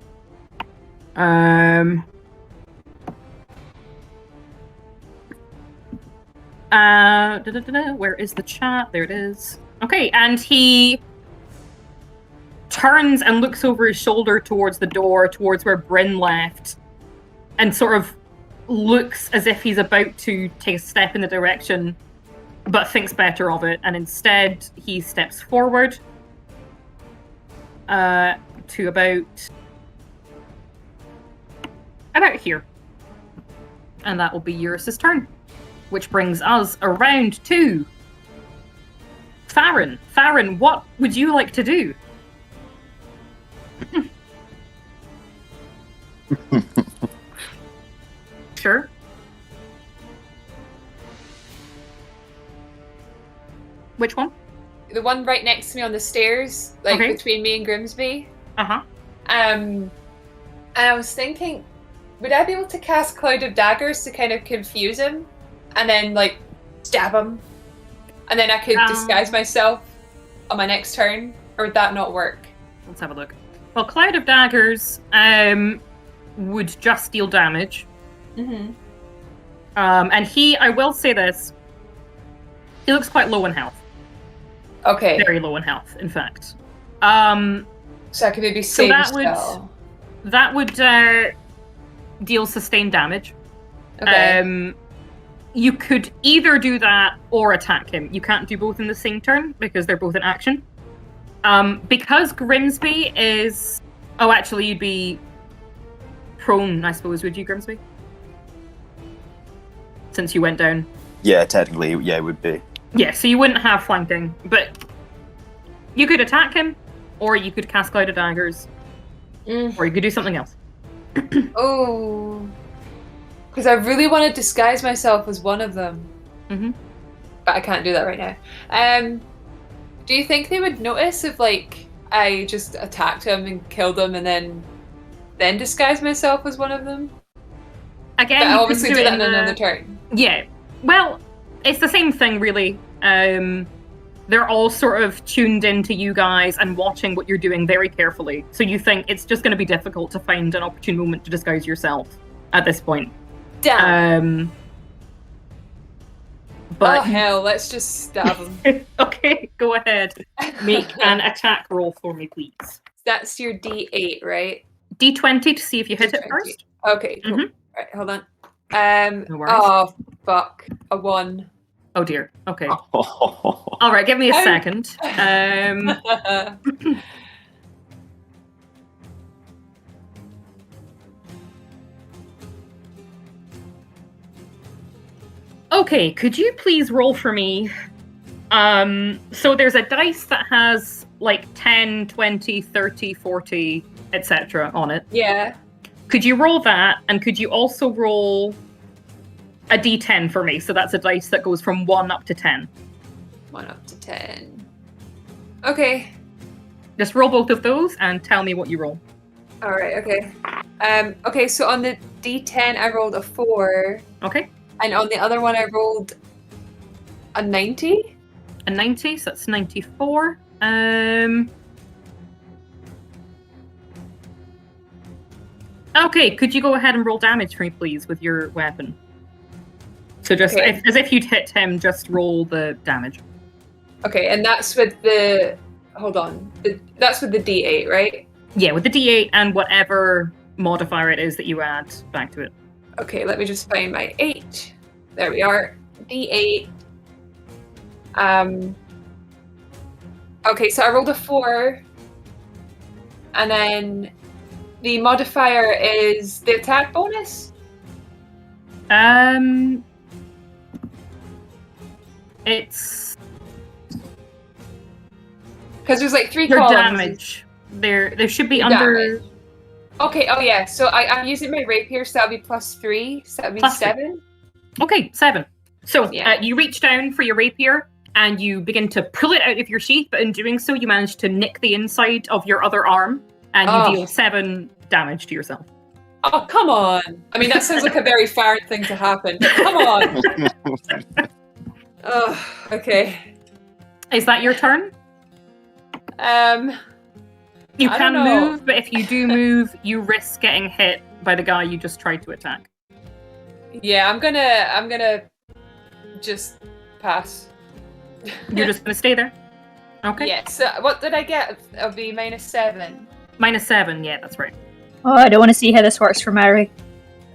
Where is the chat? There it is. Okay, and he turns and looks over his shoulder towards the door, towards where Bryn left, and sort of looks as if he's about to take a step in the direction, but thinks better of it, and instead he steps forward to about here. And that will be Eurus's turn. Which brings us around to Farron. Farron, what would you like to do? Sure. Which one? The one right next to me on the stairs, like Okay. between me and Grimsby. Uh-huh. And I was thinking, would I be able to cast Cloud of Daggers to kind of confuse him? And then, like, stab him? And then I could disguise myself on my next turn? Or would that not work? Let's have a look. Well, Cloud of Daggers would just deal damage. Mm-hmm. And I will say this, he looks quite low in health. Okay. Very low in health, in fact. So I could maybe save that would- spell. That would deal sustained damage. Okay. You could either do that or attack him. You can't do both in the same turn because they're both in action. Because Grimsby is... Oh, actually, you'd be prone, I suppose, would you, Grimsby? Since you went down. Yeah, technically, yeah, it would be. Yeah, so you wouldn't have flanking, but you could attack him, or you could cast Cloud of Daggers, or you could do something else. Oh. Because I really want to disguise myself as one of them. Mm-hmm. But I can't do that right now. Do you think they would notice if, like, I just attacked him and killed him and then disguise myself as one of them? Again, But I you obviously could do it that in in the- another turn. Yeah. Well, it's the same thing, really. They're all sort of tuned into you guys and watching what you're doing very carefully. So you think it's just going to be difficult to find an opportune moment to disguise yourself at this point. Damn. But Oh, hell, let's just stab him. okay, go ahead. Make an attack roll for me, please. That's your D8, right? D20 to see if you hit it D20. first. Okay, cool. Mhm. Right, hold on. No worries. Oh, fuck. A 1. Oh dear. Okay. Oh. All right, give me a Oh. second. Okay, could you please roll for me? So there's a dice that has like 10, 20, 30, 40, etc. on it. Yeah. Could you roll that, and could you also roll a d10 for me? So that's a dice that goes from 1 up to 10. 1 up to 10. Okay. Just roll both of those and tell me what you roll. Alright, okay. Okay, so on the D10 I rolled a 4, Okay? and on the other one I rolled a 90. A 90, so that's 94. Okay, could you go ahead and roll damage for me, please, with your weapon? So just Okay. as if you'd hit him, just roll the damage. Okay, and that's with the... Hold on. That's with the D8, right? Yeah, with the D8 and whatever modifier it is that you add back to it. Okay, let me just find my 8. There we are. D8. Okay, so I rolled a 4. And then the modifier is the attack bonus? It's Because there's like 3 your columns. damage. There should be Your under... damage. Okay, oh yeah, so I'm using my rapier, so that'll be +3, so that'll be +3. 7. Okay, 7. So Yeah. you reach down for your rapier and you begin to pull it out of your sheath, but in doing so, you manage to nick the inside of your other arm and you deal 7 damage to yourself. Oh, come on! I mean, that sounds like a very Farron thing to happen, but come on! Oh, okay. Is that your turn? You I can don't know. move, but if you do move, you risk getting hit by the guy you just tried to attack. Yeah, I'm gonna just pass. You're just going to stay there? Okay. Yeah, so what did I get? It'll be -7. -7, yeah, that's right. Oh, I don't want to see how this works for Mary.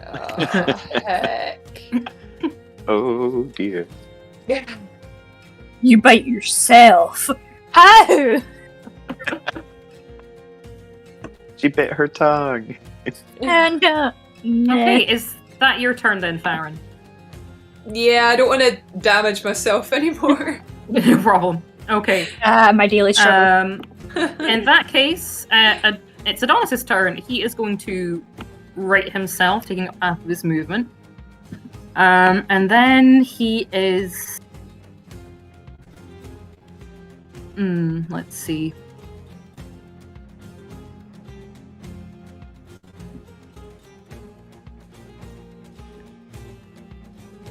Oh, heck. Oh dear. You bite yourself. How? She bit her tongue. And Okay, is that your turn then, Farron? Yeah, I don't want to damage myself anymore. No problem. Okay. my daily struggle. In that case, it's Adonis's turn. He is going to right himself, taking up half of his movement. And then he is... let's see.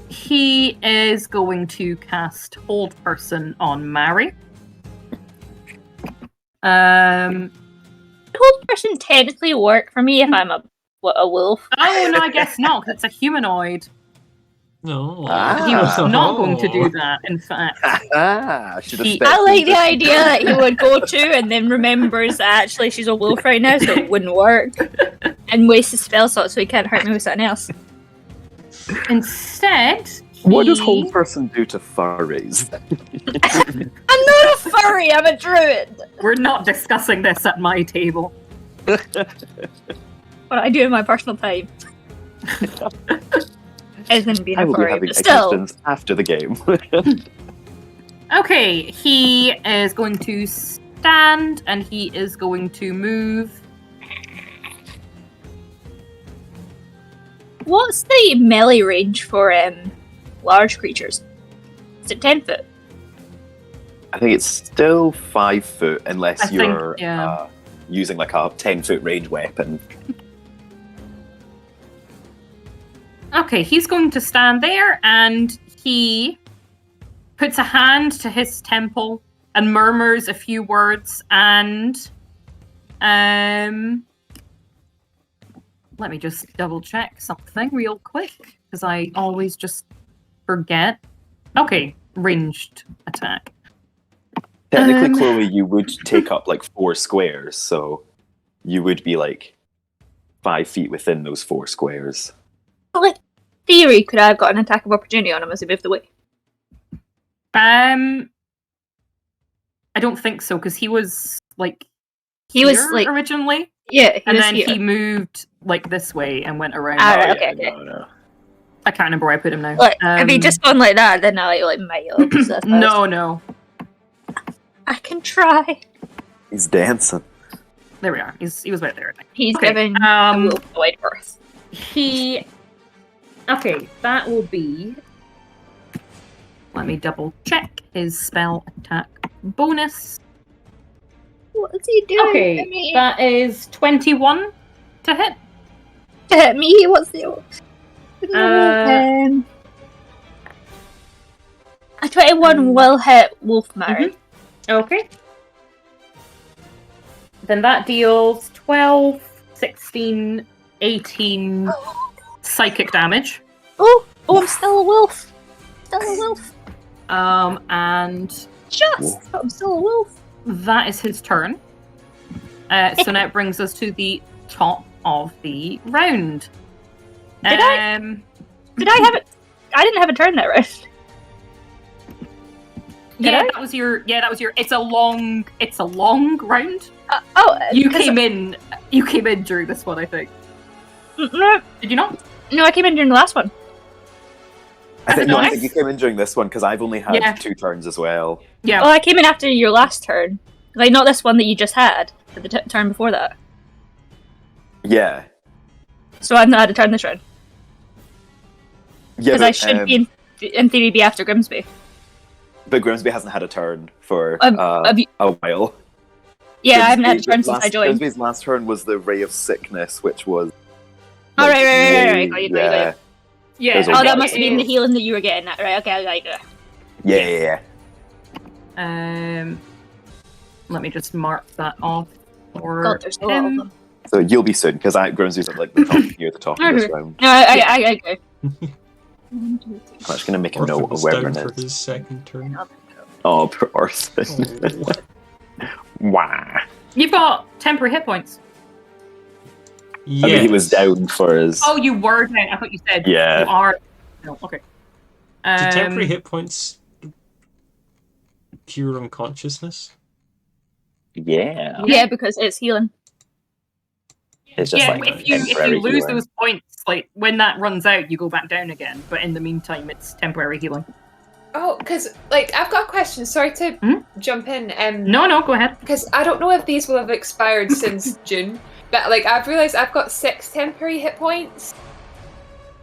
He is going to cast Hold Person on Mary. Hold person technically work for me if I'm a wolf. Oh, no, I guess not, 'cause it's a humanoid. No. He was not going to do that, in fact. Should have He- I like the idea that he would go to and then remembers that actually she's a wolf right now, so it wouldn't work. And waste his spell slot so he can't hurt me with something else. Instead, What does Hold Person do to furries? I'm not a furry, I'm a druid! We're not discussing this at my table. What I do in my personal time. Isn't being I a will be furry, having but still. questions after the game. Okay, he is going to stand and he is going to move. What's the melee range for large creatures? Is it 10 foot? I think it's still 5 foot unless I think, you're yeah. using like a 10-foot range weapon. Okay, he's going to stand there and he puts a hand to his temple and murmurs a few words and let me just double check something real quick because I always just forget. Okay, ranged attack. Technically, Chloe, you would take up like 4 squares, so you would be like 5 feet within those 4 squares. Well, in theory, could I have got an attack of opportunity on him as he moved away? I don't think so because he was like He was here like, originally, yeah, he and was then here. he moved like this way and went around. Ah, right, Oh, okay, yeah, okay. no. I can't remember where I put him now. Like, if he just gone like that, then I might have. So that's why no. I can try. He's dancing. There we are. He was right there. I think. He's Okay, giving a wolf a wide berth. He. Okay, that will be. Let me double check his spell attack bonus. What's he doing to Okay, me? that is 21 to hit. To hit me? What's the... a 21 will hit Wolf Mary. Okay. then that deals 12, 16, 18 psychic damage. Oh, I'm still a wolf. Still a wolf. And But I'm still a wolf. that is his turn. So now it brings us to the top of the round. Did I have it? I didn't have a turn that round. That was your. It's a long round. You came in during this one, I think. No, Did you not? no, I came in during the last one. I think Nice. you came in during this one because I've only had 2 turns as well. Yeah. Oh, I came in after your last turn. Like, not this one that you just had, but the turn before that. Yeah. So I've not had a turn this round. Yeah, Because I should be, in theory, be after Grimsby. But Grimsby hasn't had a turn for Have you- a while. Yeah, I haven't had a turn since I joined. Grimsby's last turn was the Ray of Sickness, which was... Oh, right. Got you. Yeah. There's a Oh, that lot must have been the it healing that you were getting at. Right, okay, I got you. Yeah. Let me just mark that off for God, there's a lot of him. them. So you'll be soon, because Grimsby's at like the top near the top of this round. No, I go. I'm just going to make a Orphan note of was where down it for is. his second turn. Oh, poor Orson. Oh. Wah. You've got temporary hit points. Yes. I mean, he was down for his... Oh, you were down. I thought you said Yeah. you are. No, okay. Do temporary hit points cure unconsciousness? Yeah. Yeah, because it's healing. It's just Yeah, like if you temporary lose healing. those points, like when that runs out, you go back down again. But in the meantime, it's temporary healing. Oh, because, like, I've got a question. Sorry to jump in. No, go ahead. Because I don't know if these will have expired since June, but, like, I've realised I've got 6 temporary hit points.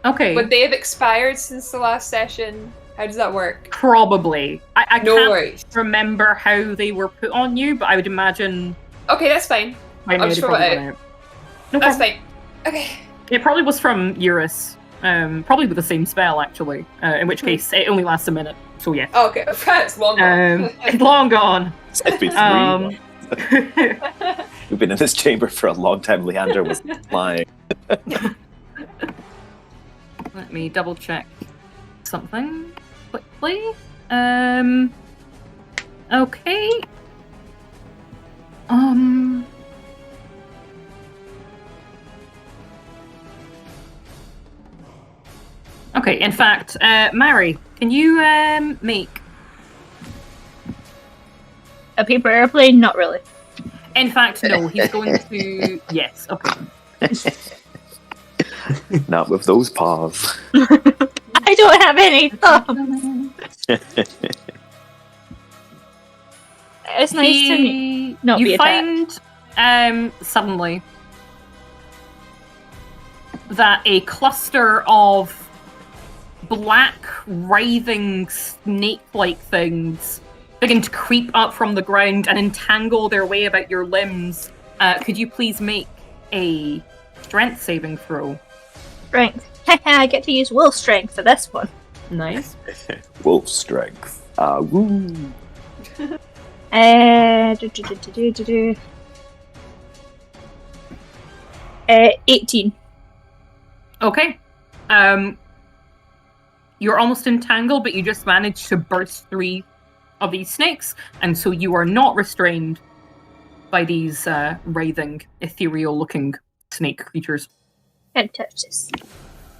Okay. Would they have expired since the last session? How does that work? Probably. I No can't worries. remember how they were put on you, but I would imagine Okay, that's fine. I I'll made just it throw probably it went out. No That's problem. fine. Okay. It probably was from Eurus. Probably with the same spell, actually. In which case, it only lasts a minute. So yeah. Oh, okay. It's long gone. It's long gone. It's been 3 Um, We've been in this chamber for a long time. Leander was lying. Let me double check something quickly. Okay. Okay, in fact, Mary, can you make... A paper airplane? Not really. In fact, no, he's going to... Yes, okay. Not with those paws. I don't have any thumbs. It's nice to me. Not You be attacked. find, suddenly, that a cluster of black, writhing, snake-like things begin to creep up from the ground and entangle their way about your limbs. Could you please make a strength saving throw? Strength. I get to use wolf strength for this one. Nice. Wolf strength. Woo. 18. Okay. You're almost entangled, but you just managed to burst 3 of these snakes, and so you are not restrained by these writhing, ethereal-looking snake creatures. Can't touch this.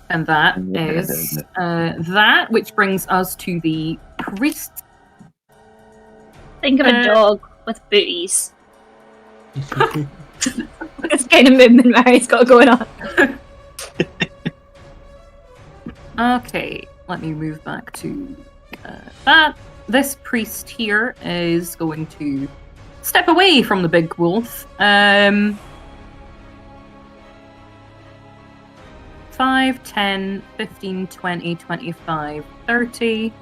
And that is that, which brings us to the priest. Think of a dog with booties. This kind of movement Mary's got going on. Okay, let me move back to that. This priest here is going to step away from the big wolf. 5, 10, 15, 20, 25, 30.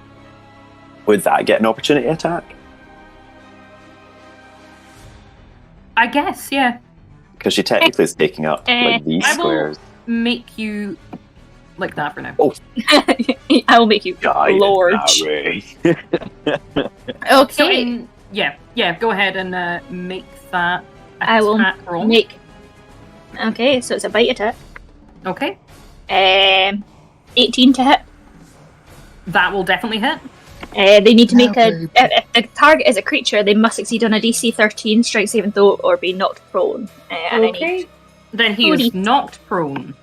Would that get an opportunity attack? I guess, yeah. Because she technically is taking up like these I will squares. make you like that for now. Oh, I will make you large. Large. Okay. So yeah, go ahead and make that. I will attack roll. make. Okay, so it's a bite attack. Okay. 18 to hit. That will definitely hit. They need to make if the target is a creature, they must succeed on a DC 13 strength saving throw or be knocked prone. And Okay. Then he is knocked prone.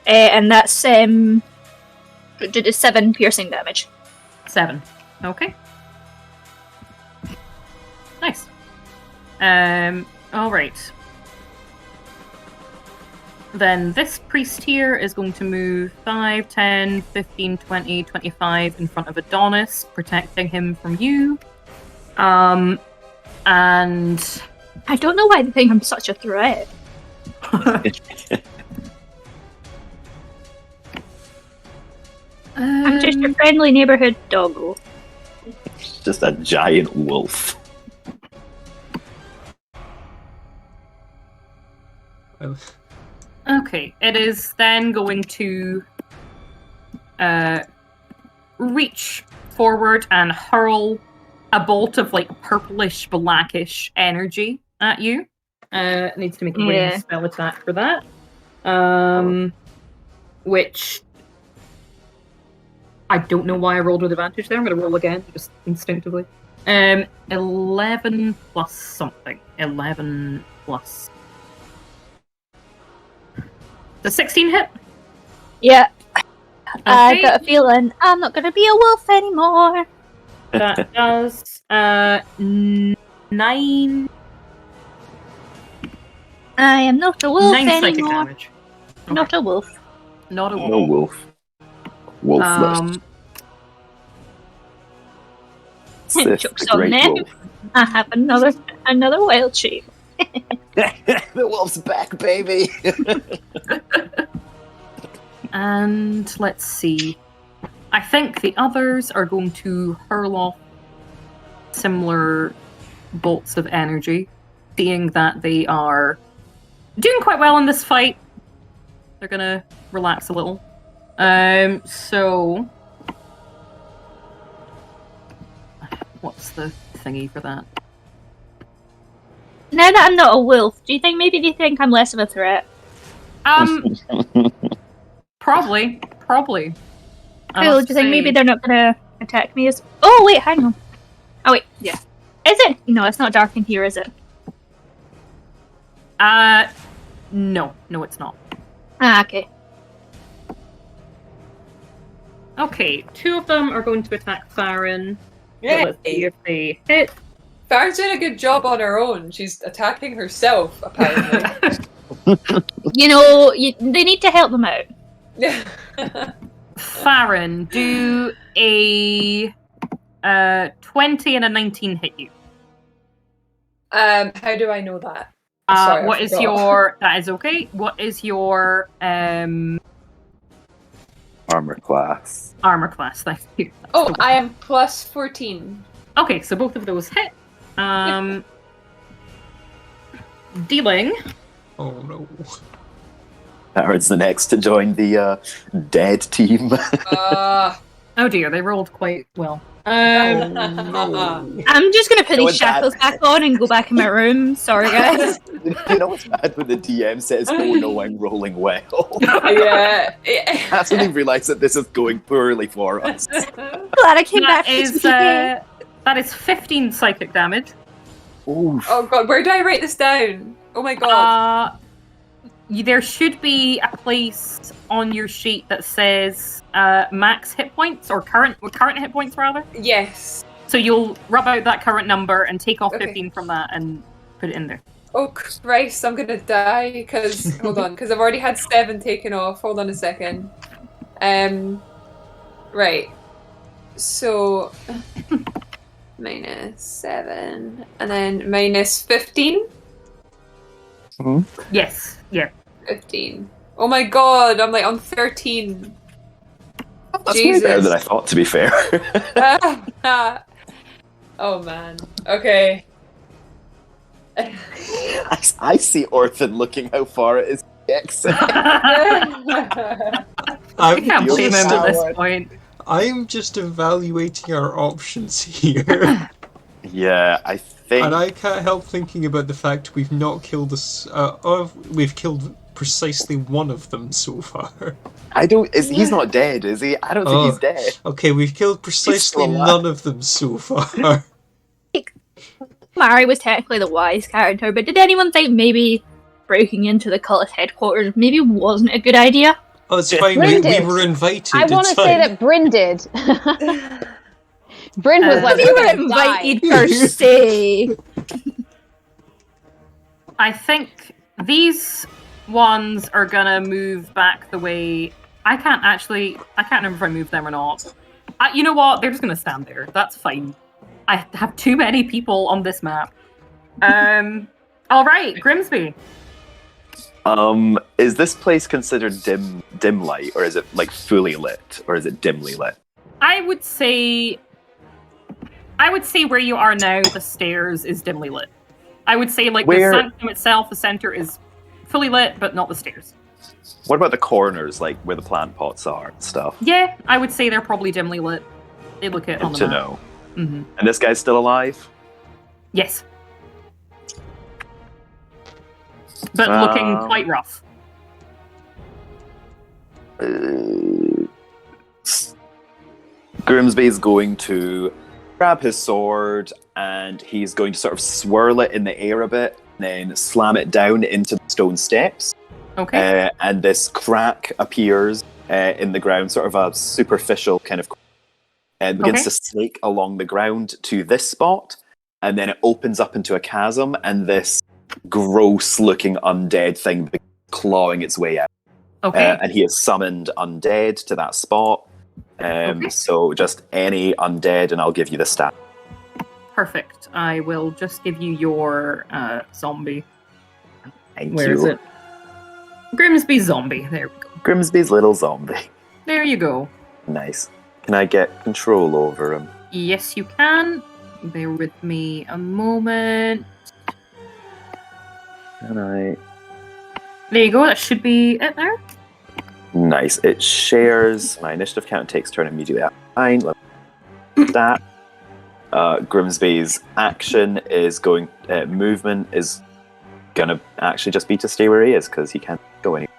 And that's 7 piercing damage. 7. Okay. Nice. Alright. Then this priest here is going to move 5, 10, 15, 20, 25 in front of Adonis, protecting him from you. And I don't know why they think I'm such a threat. I'm just your friendly neighborhood doggo. Just a giant wolf. Okay, it is then going to reach forward and hurl a bolt of like purplish blackish energy at you. It needs to make a ranged spell attack for that. Which I don't know why I rolled with advantage there. I'm going to roll again, just instinctively. 11 plus something. 11 plus... The 16 hit? Yeah. Okay. I got a feeling I'm not going to be a wolf anymore. That does 9... I am not a wolf 9 anymore. psychic damage. Okay. Not a wolf. Not a wolf. No wolf. Wolfless. Sith, Joke's the on great them. wolf. I have another wild shape. The wolf's back, baby! And let's see. I think the others are going to hurl off similar bolts of energy, seeing that they are doing quite well in this fight. They're gonna relax a little. So what's the thingy for that? Now that I'm not a wolf, do you think maybe they think I'm less of a threat? Probably. Cool. Do you think maybe they're not gonna attack me as? Oh wait, hang on. Oh wait, yeah. Is it? No, it's not dark in here, is it? No, it's not. Ah, okay. Okay, 2 of them are going to attack Farron. Yeah. So let's see if they hit. Farron's doing a good job on her own. She's attacking herself, apparently. You know, they need to help them out. Yeah. Farron, do a 20 and a 19 hit you. How do I know that? Sorry, what is your... That is okay. What is your Armor class. armor class? Thank you. Oh, I am plus 14. Okay, so both of those hit. Dealing... Oh no. Aaron's the next to join the dead team. Oh dear, they rolled quite well. No. I'm just gonna put No, these it's bad. shackles back on and go back in my room. Sorry, guys. You know what's bad when the DM says, "Oh no, I'm rolling well." Yeah. That's when they realise that this is going poorly for us. Glad I came back. That is 15 psychic damage. Oof. Oh god, where do I write this down? Oh my god. There should be a place on your sheet that says max hit points or current hit points rather. Yes. So you'll rub out that current number and take off Okay. 15 from that and put it in there. Oh Christ, I'm gonna die because hold on, because I've already had 7 taken off. Hold on a second. Right. So minus 7 and then minus 15. Yes. Yeah. 15. Oh my god, I'm like on 13. That's way better than I thought, to be fair. Oh man. Okay. I see Orphan looking how far it is to the exit. I I'm can't blame him at Just- this point. I'm just evaluating our options here. Yeah, I think. And I can't help thinking about the fact we've not killed we've killed precisely one of them so far. I don't. He's not dead, is he? I don't think he's dead. Okay, we've killed precisely alive. none of them so far. Mari was technically the wise character, but did anyone think maybe breaking into the cultist headquarters maybe wasn't a good idea? Oh, it's fine. Bryn We did. were invited. I want to say that Bryn did. Bryn was like, You "We're were gonna invited die." per se. I think these ones are gonna move back the way. I can't remember if I moved them or not. You know what? They're just gonna stand there. That's fine. I have too many people on this map. All right, Grimsby. Is this place considered dim light, or is it like fully lit, or is it dimly lit? I would say where you are now, the stairs is dimly lit. I would say like Where- the sanctum itself, the center is fully lit, but not the stairs. What about the corners, like where the plant pots are and stuff? Yeah, I would say they're probably dimly lit. They look it on Good the to map. know. Mm-hmm. And this guy's still alive? Yes. But looking quite rough. Grimsby's going to grab his sword and he's going to sort of swirl it in the air a bit, and then slam it down into the stone steps. Okay. And this crack appears in the ground, sort of a superficial kind of, and begins to snake along the ground to this spot, and then it opens up into a chasm, and this gross-looking undead thing begins clawing its way out. Okay. And he has summoned undead to that spot. So just any undead, and I'll give you the stat. Perfect. I will just give you your zombie. Thank Where you. is it? Grimsby zombie. There we go. Grimsby's little zombie. There you go. Nice. Can I get control over him? Yes, you can. Bear with me a moment. Can I? There you go. That should be it there. Nice. It shares my initiative count. Takes turn immediately. Fine. Let me that. Grimsby's action is going. Movement is gonna actually just be to stay where he is because he can't go anywhere.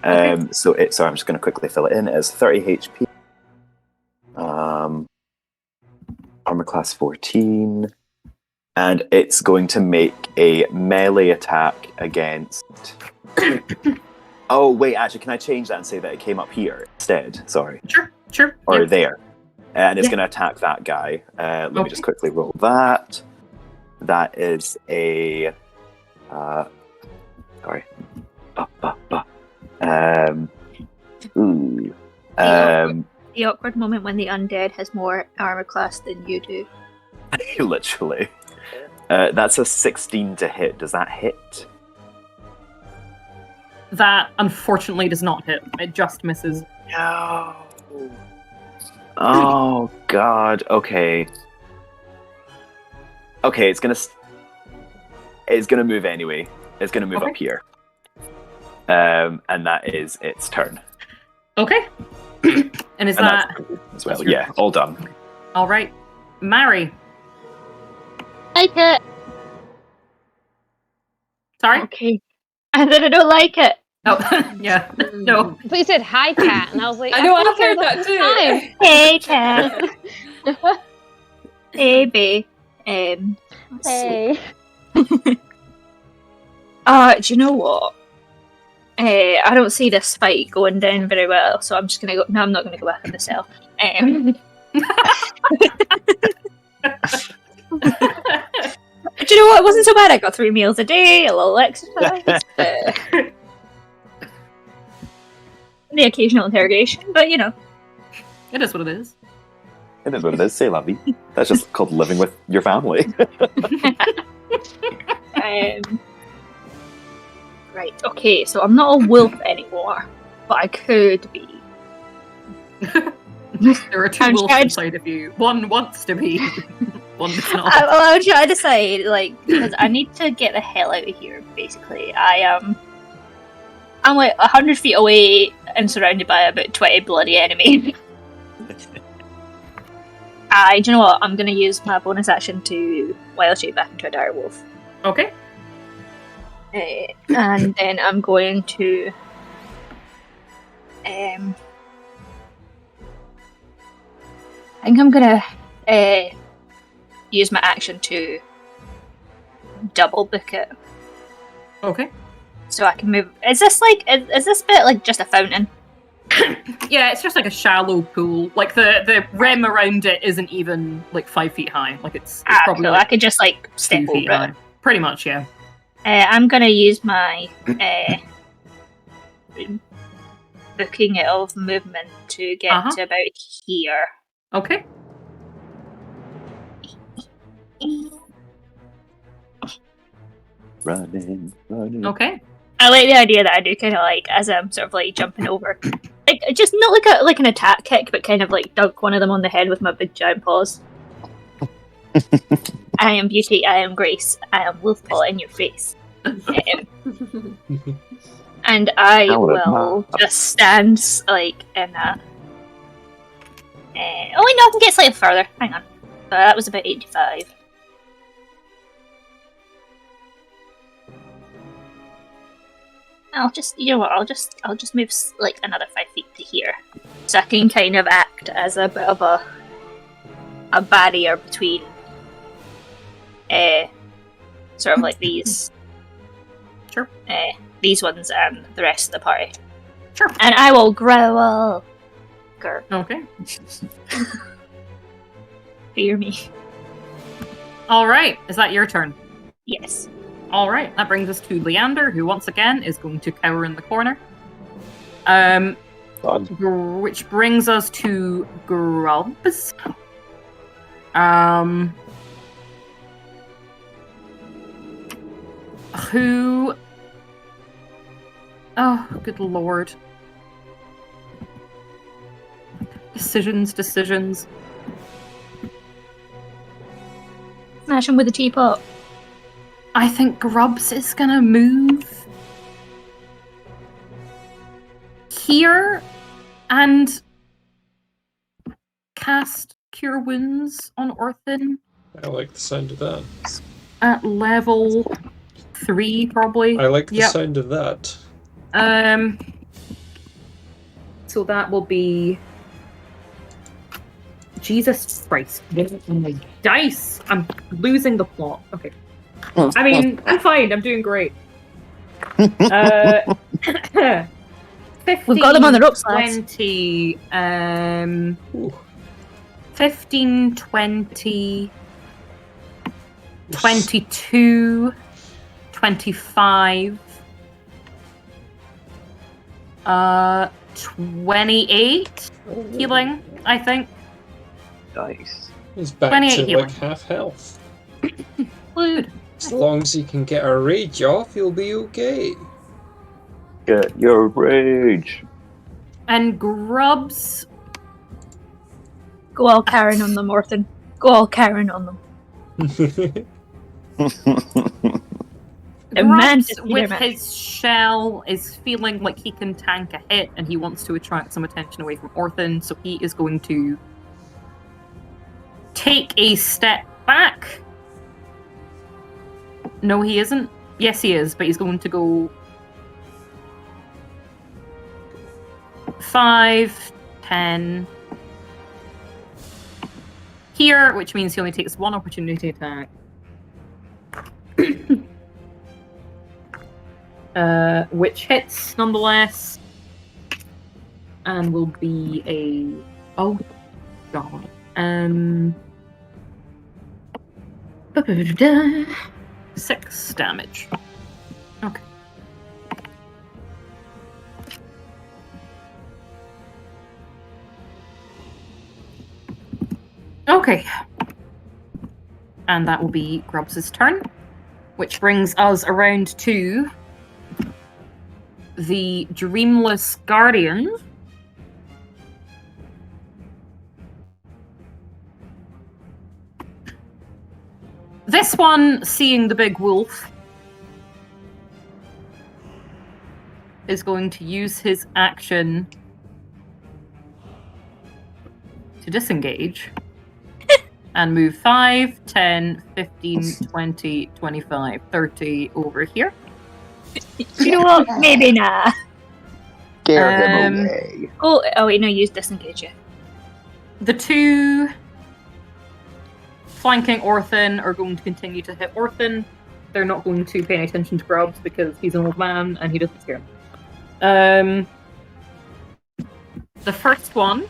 Okay. So I'm just gonna quickly fill it in. It is 30 HP. Armor class 14, and it's going to make a melee attack against. Oh wait, actually, can I change that and say that it came up here instead? Sorry. Sure. Or Yep. there. And it's Yeah. going to attack that guy. Let me Okay. just quickly roll that. That is a... sorry. Ooh. The awkward moment when the undead has more armor class than you do. Literally. That's a 16 to hit. Does that hit? That unfortunately does not hit. It just misses. No. Oh God. Okay. Okay, it's gonna move anyway. It's gonna move Okay. up here. And that is its turn. Okay. And is And that that's as well. that's your- Yeah, all done. all right? Mary. Like it. Sorry. Okay. I said I don't like it. Oh, yeah. No. But you said hi, cat, and I was like, I know, thought I've heard the that whole too. time. Hey, cat. Hey, babe. Let's see. Hey. Do you know what? I don't see this fight going down very well, so I'm just gonna go. No, I'm not gonna go back in the cell. Do you know what? It wasn't so bad. I got 3 meals a day, a little exercise, the occasional interrogation, but you know. It is what it is. It is what it is. Say la vie. That's just called living with your family. Right. Okay. So I'm not a wolf anymore, but I could be. There are two I'm wolves trying- inside of you. One wants to be. One does not. I'm trying to decide, like, because I need to get the hell out of here. Basically, I'm like 100 feet away and surrounded by about 20 bloody enemies. Do you know what? I'm going to use my bonus action to wild shape back into a dire wolf. Okay. And then I'm going to I think I'm gonna use my action to double book it, Okay. so I can move. Is this bit like just a fountain? Yeah, it's just like a shallow pool. Like the rim around it isn't even like 5 feet high. Like it's probably so like I could just like 2 step feet over high. it. Pretty much, yeah. I'm gonna use my booking it of movement to get to about here. Okay. Running. Okay. I like the idea that I do kind of like as I'm sort of like jumping over, like just not like an attack kick, but kind of like dunk one of them on the head with my big giant paws. I am beauty, I am grace, I am wolf paw in your face. And I will just stand like in a. Oh wait, no, I can get slightly further. Hang on, that was about 85. I'll just, you know what? I'll just move like another 5 feet to here, so I can kind of act as a bit of a barrier between, sort of like these, Sure. These ones and the rest of the party. Sure. And I will growl. Grr. Okay. Fear me. All right. Is that your turn? Yes. All right. That brings us to Leander, who once again is going to cower in the corner. Which brings us to Grubs. Who? Oh, good lord. Decisions. Smash him with a teapot. I think Grubs is gonna move here and cast Cure Wounds on Orphan. I like the sound of that. At level 3, probably. I like the sound of that. So that will be... Jesus Christ. Oh my dice! I'm losing the plot. Okay. I mean, I'm fine. I'm doing great. 15, We've got them on the ropes, lads. 20, 15, 20, 22, 25, 28 healing, I think. Nice. He's back 28 to healing. like half health. Good. As long as he can get a rage off, he'll be okay. Get your rage. And Grubs. Go all Karen on them, Orphan. Go all Karen on them. Grubs, with his shell, is feeling like he can tank a hit, and he wants to attract some attention away from Orphan, so he is going to take a step back. No, he isn't. Yes, he is, but he's going to go 5, 10 here, which means he only takes 1 opportunity attack. Which hits nonetheless, and will be a... Oh, God. 6 damage. Okay. Okay. And that will be Grubs' turn, which brings us around to the Dreamless Guardian. This one, seeing the big wolf, is going to use his action to disengage. and move 5, 10, 15, 20, 25, 30 over here. You know what? Maybe not. Scare him Um, away. Oh wait, no, use disengage. Yeah. The two flanking Orthan are going to continue to hit Orthan. They're not going to pay any attention to Grubbs because he's an old man and he doesn't scare them. The first one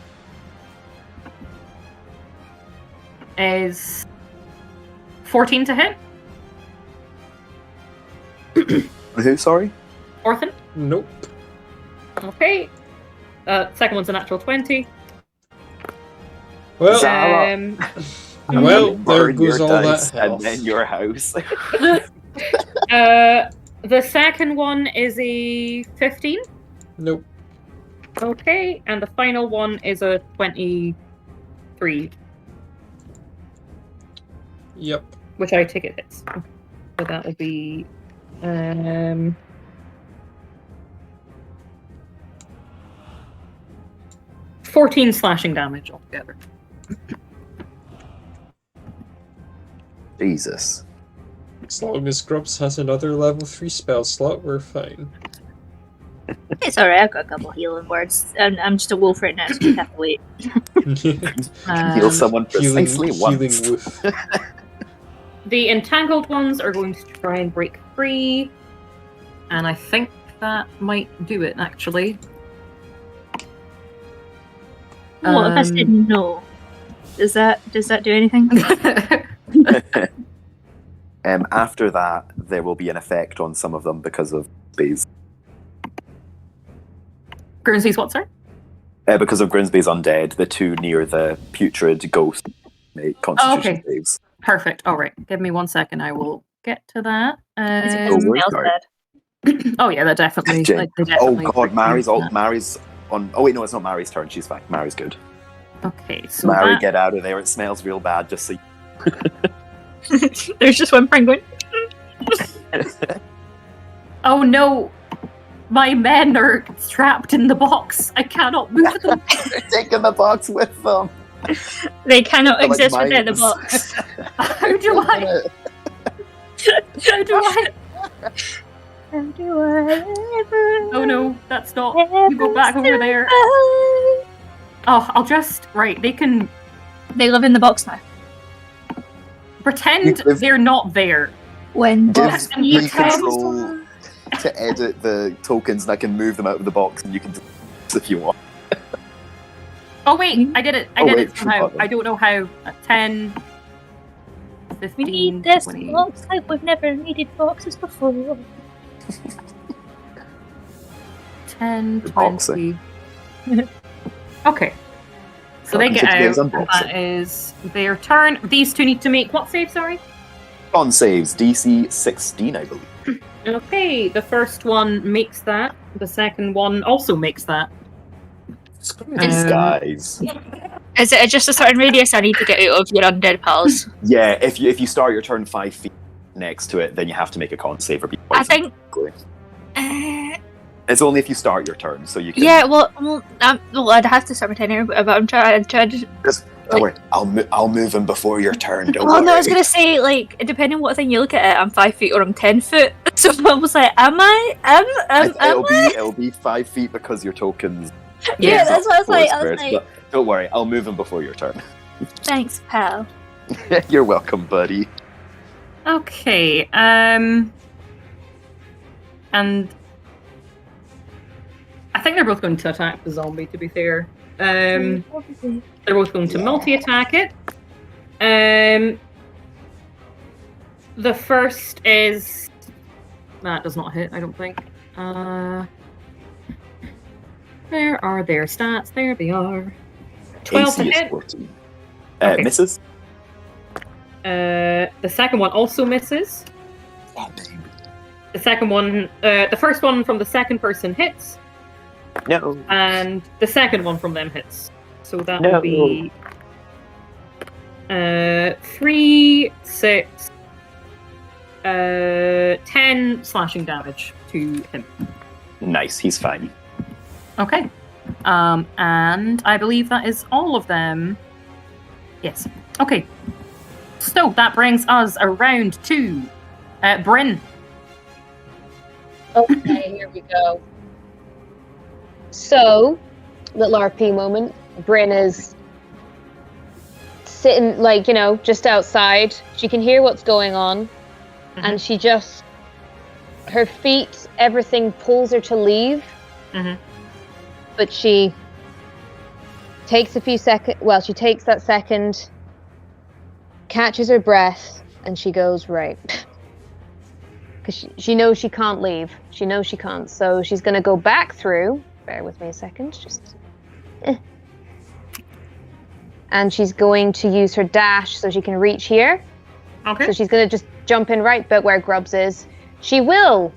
is 14 to hit. Who, sorry? Orthan. Nope. Okay. Second one's a natural 20. Well, Zara. well, there Burn goes your all dice that health. and then your house. The second one is a 15. Nope. Okay, and the final one is a 23, Yep. which I take it hits. So that will be 14 slashing damage altogether. Jesus. As long as Grubs has another level 3 spell slot, we're fine. It's alright. I've got a couple healing words. I'm just a wolf right now, so we have to wait. Heal someone healing, precisely healing once. woof. The entangled ones are going to try and break free, and I think that might do it, actually. What if I said no? Does that do anything? After that, there will be an effect on some of them because of Grimsby's. Guernsey's what, sir? Because of Grimsby's undead, the two near the putrid ghost make constitution okay. saves. Perfect. All right. Give me 1 second. I will get to that. Is it Oh, because we're Mel's sorry. dead? Oh yeah, that definitely. Jen- Like, they Oh definitely god, Mary's that. Mary's on. Oh wait, no, it's not Mary's turn. She's fine. Mary's good. Okay, so Mary, that- get out of there. It smells real bad. Just so. There's just one friend going. Oh no, my men are trapped in the box. I cannot move them. They're taking the box with them. They cannot They're like exist within the mimes. box. How do I? How do I? How do I ever? Oh no, that's not. You go back over there. Oh, I'll just right. They can They live in the box now. You pretend live- they're not there. When Give box me me time. control to edit the tokens, and I can move them out of the box, and you can do this if you want. Oh wait, I did it. I Oh, did wait, it somehow. forgot. I don't know how. 10, we 15, need this 20. box like we've never needed boxes before. 10, Boxing. 20. Okay. So they get Welcome to out, today's and unboxing. that is their turn. These two need to make what save, sorry? Con saves DC 16, I believe. Okay, the first one makes that. The second one also makes that. These guys. Is it just a certain radius I need to get out of your undead pals? Yeah, if you start your turn 5 feet next to it, then you have to make a con save or be I poisoned. think. It's only if you start your turn, so you can. Yeah, well, I'd have to start my turn here, but I'm trying to. Don't worry, I'll move him before your turn. Don't Oh worry. no, I was gonna say, like, depending on what thing you look at it, I'm 5 feet or I'm 10 foot. So I was like, am I? It'll be 5 feet because your tokens. Yeah, that's what I was like. I was Squares, like, but don't worry, I'll move him before your turn. thanks, pal. You're welcome, buddy. Okay, and I think they're both going to attack the zombie, to be fair. They're both going to multi-attack it. The first is... That does not hit, I don't think. Where are their stats? There they are. 12 to AC is hit. 14. Okay. Misses? The second one also misses. Oh, baby. The first one from the second person hits. No. And the second one from them hits. So that No. will be 3, 6, 10 slashing damage to him. Nice, he's fine. Okay. And I believe that is all of them. Yes. Okay. So that brings us around to Bryn. Okay, here we go. So, little RP moment. Bryn is sitting, like, just outside. She can hear what's going on, and she just, her feet, everything pulls her to leave. But she takes a few seconds. Well, she takes that second, catches her breath, and she goes, right. Because she knows she can't leave. She knows she can't. So she's going to go back through. Bear with me a second. And she's going to use her dash so she can reach here. Okay. So she's going to just jump in right but where Grubs is. She will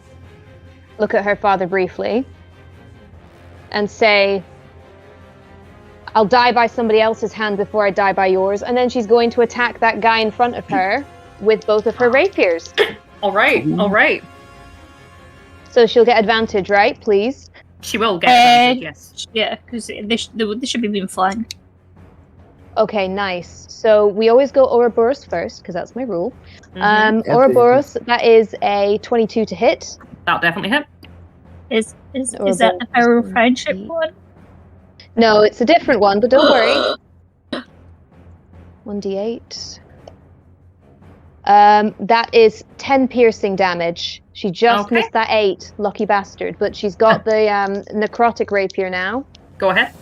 look at her father briefly and say, I'll die by somebody else's hand before I die by yours. And then she's going to attack that guy in front of her with both of her rapiers. All right. So she'll get advantage, right? Please. She will get advantage, yes. Yeah, because they should be being flanked. Okay, nice. So we always go Ouroboros first, because that's my rule. Ouroboros, that is a 22 to hit. That'll definitely hit. Is that the Power of Friendship one? No, it's a different one, but don't worry. 1d8. That is 10 piercing damage. She just missed that 8, lucky bastard. But she's got the necrotic rapier now. Go ahead.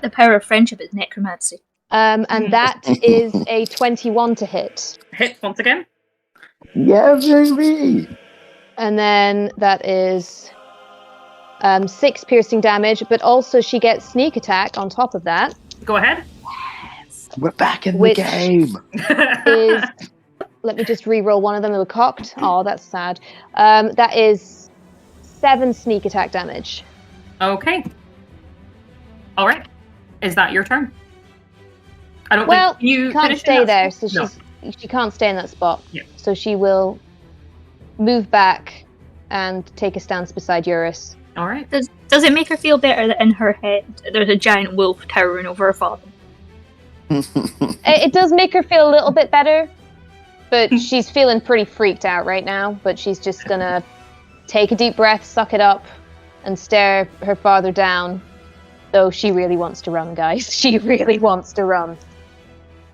The Power of Friendship is necromancy. And that is a 21 to hit. Hit once again. Yeah, baby. And then that is 6 piercing damage, but also she gets sneak attack on top of that. Go ahead. We're back in the game. Is, let me just re-roll one of them that were cocked. Oh, that's sad. That is 7 sneak attack damage. Okay. All right. Is that your turn? I don't Well, think you can't stay there, so No. she can't stay in that spot. Yeah. So she will move back and take a stance beside Eurus. All right. Does it make her feel better that in her head there's a giant wolf towering over her father? It does make her feel a little bit better, but she's feeling pretty freaked out right now. But she's just gonna take a deep breath, suck it up, and stare her father down. Though she really wants to run, guys. She really wants to run.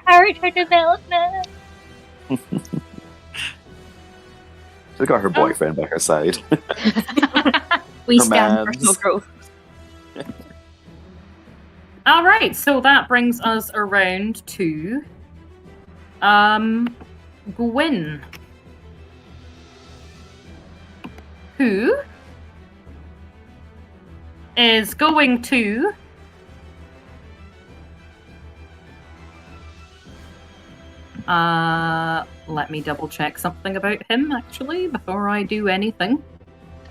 Character development. She's got her boyfriend by her side. We Her stand mans. personal growth. All right. So that brings us around to Gwyn, who is going to let me double check something about him actually before I do anything.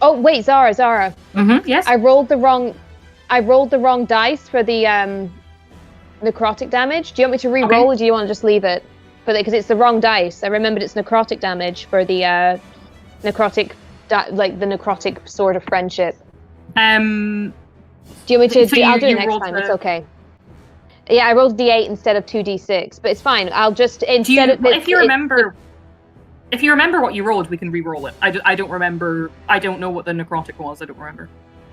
Oh wait, Zara. Yes. I rolled the wrong dice for the necrotic damage. Do you want me to re-roll, or do you want to just leave it? Because it's the wrong dice. I remembered it's necrotic damage for the necrotic, the necrotic sword of friendship. Do you want me to? I'll do it next time. It's okay. Yeah, I rolled D8 instead of 2D6, but it's fine. I'll just if you remember what you rolled, we can re-roll it. I don't remember. I don't know what the necrotic was. I don't remember.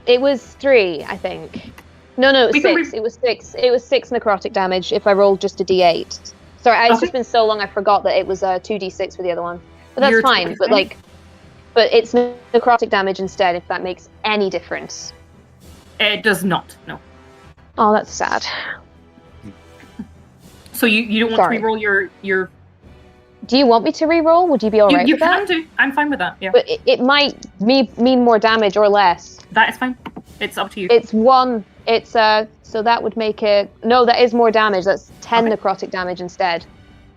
It was 3, I think. No, it was 6. It was 6. It was 6 necrotic damage if I rolled just a D8. Sorry, it's just been so long I forgot that it was 2D6 for the other one. But that's fine. But it's necrotic damage instead, if that makes any difference. It does not. No. Oh, that's sad. So you don't want to re-roll your. Do you want me to re-roll? Would you be alright with that? You can do. I'm fine with that. Yeah. But it might mean more damage or less. That is fine. It's up to you. It's 1. It's so that would make it. No, that is more damage. That's 10 necrotic damage instead.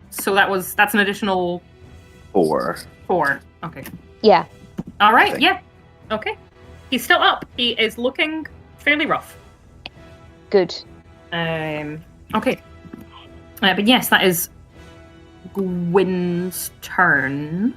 So that's an additional 4. 4. Okay. Yeah. All right. Yeah. Okay. He's still up. He is looking fairly rough. Good. Okay. But yes, that is Gwyn's turn.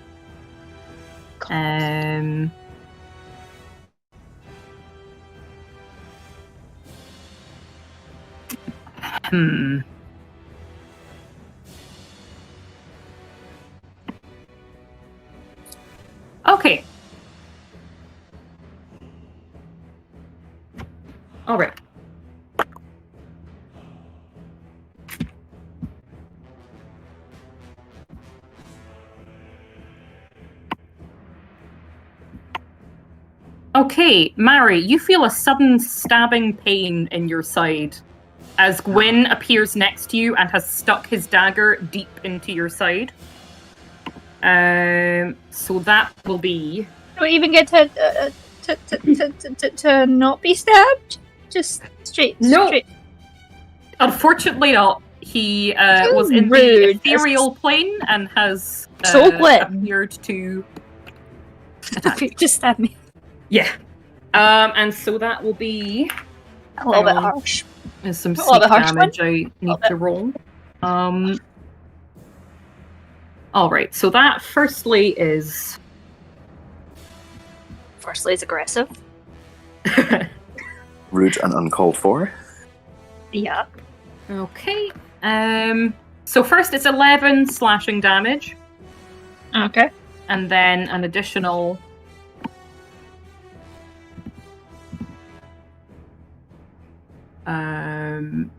All right. Okay, Mary, you feel a sudden stabbing pain in your side as Gwyn appears next to you and has stuck his dagger deep into your side. So that will be... Do we even get to not be stabbed? Just straight. No. Straight. Unfortunately not. He was in the rude. ethereal plane and has So Gwyn. appeared to... Just stab me. Yeah. And so that will be... A little bit harsh. There's some A little sneak bit harsh damage I need to roll. Alright, so that firstly is... Firstly, is aggressive. Rude and uncalled for. Yeah. Okay. So first it's 11 slashing damage. Okay. And then an additional... an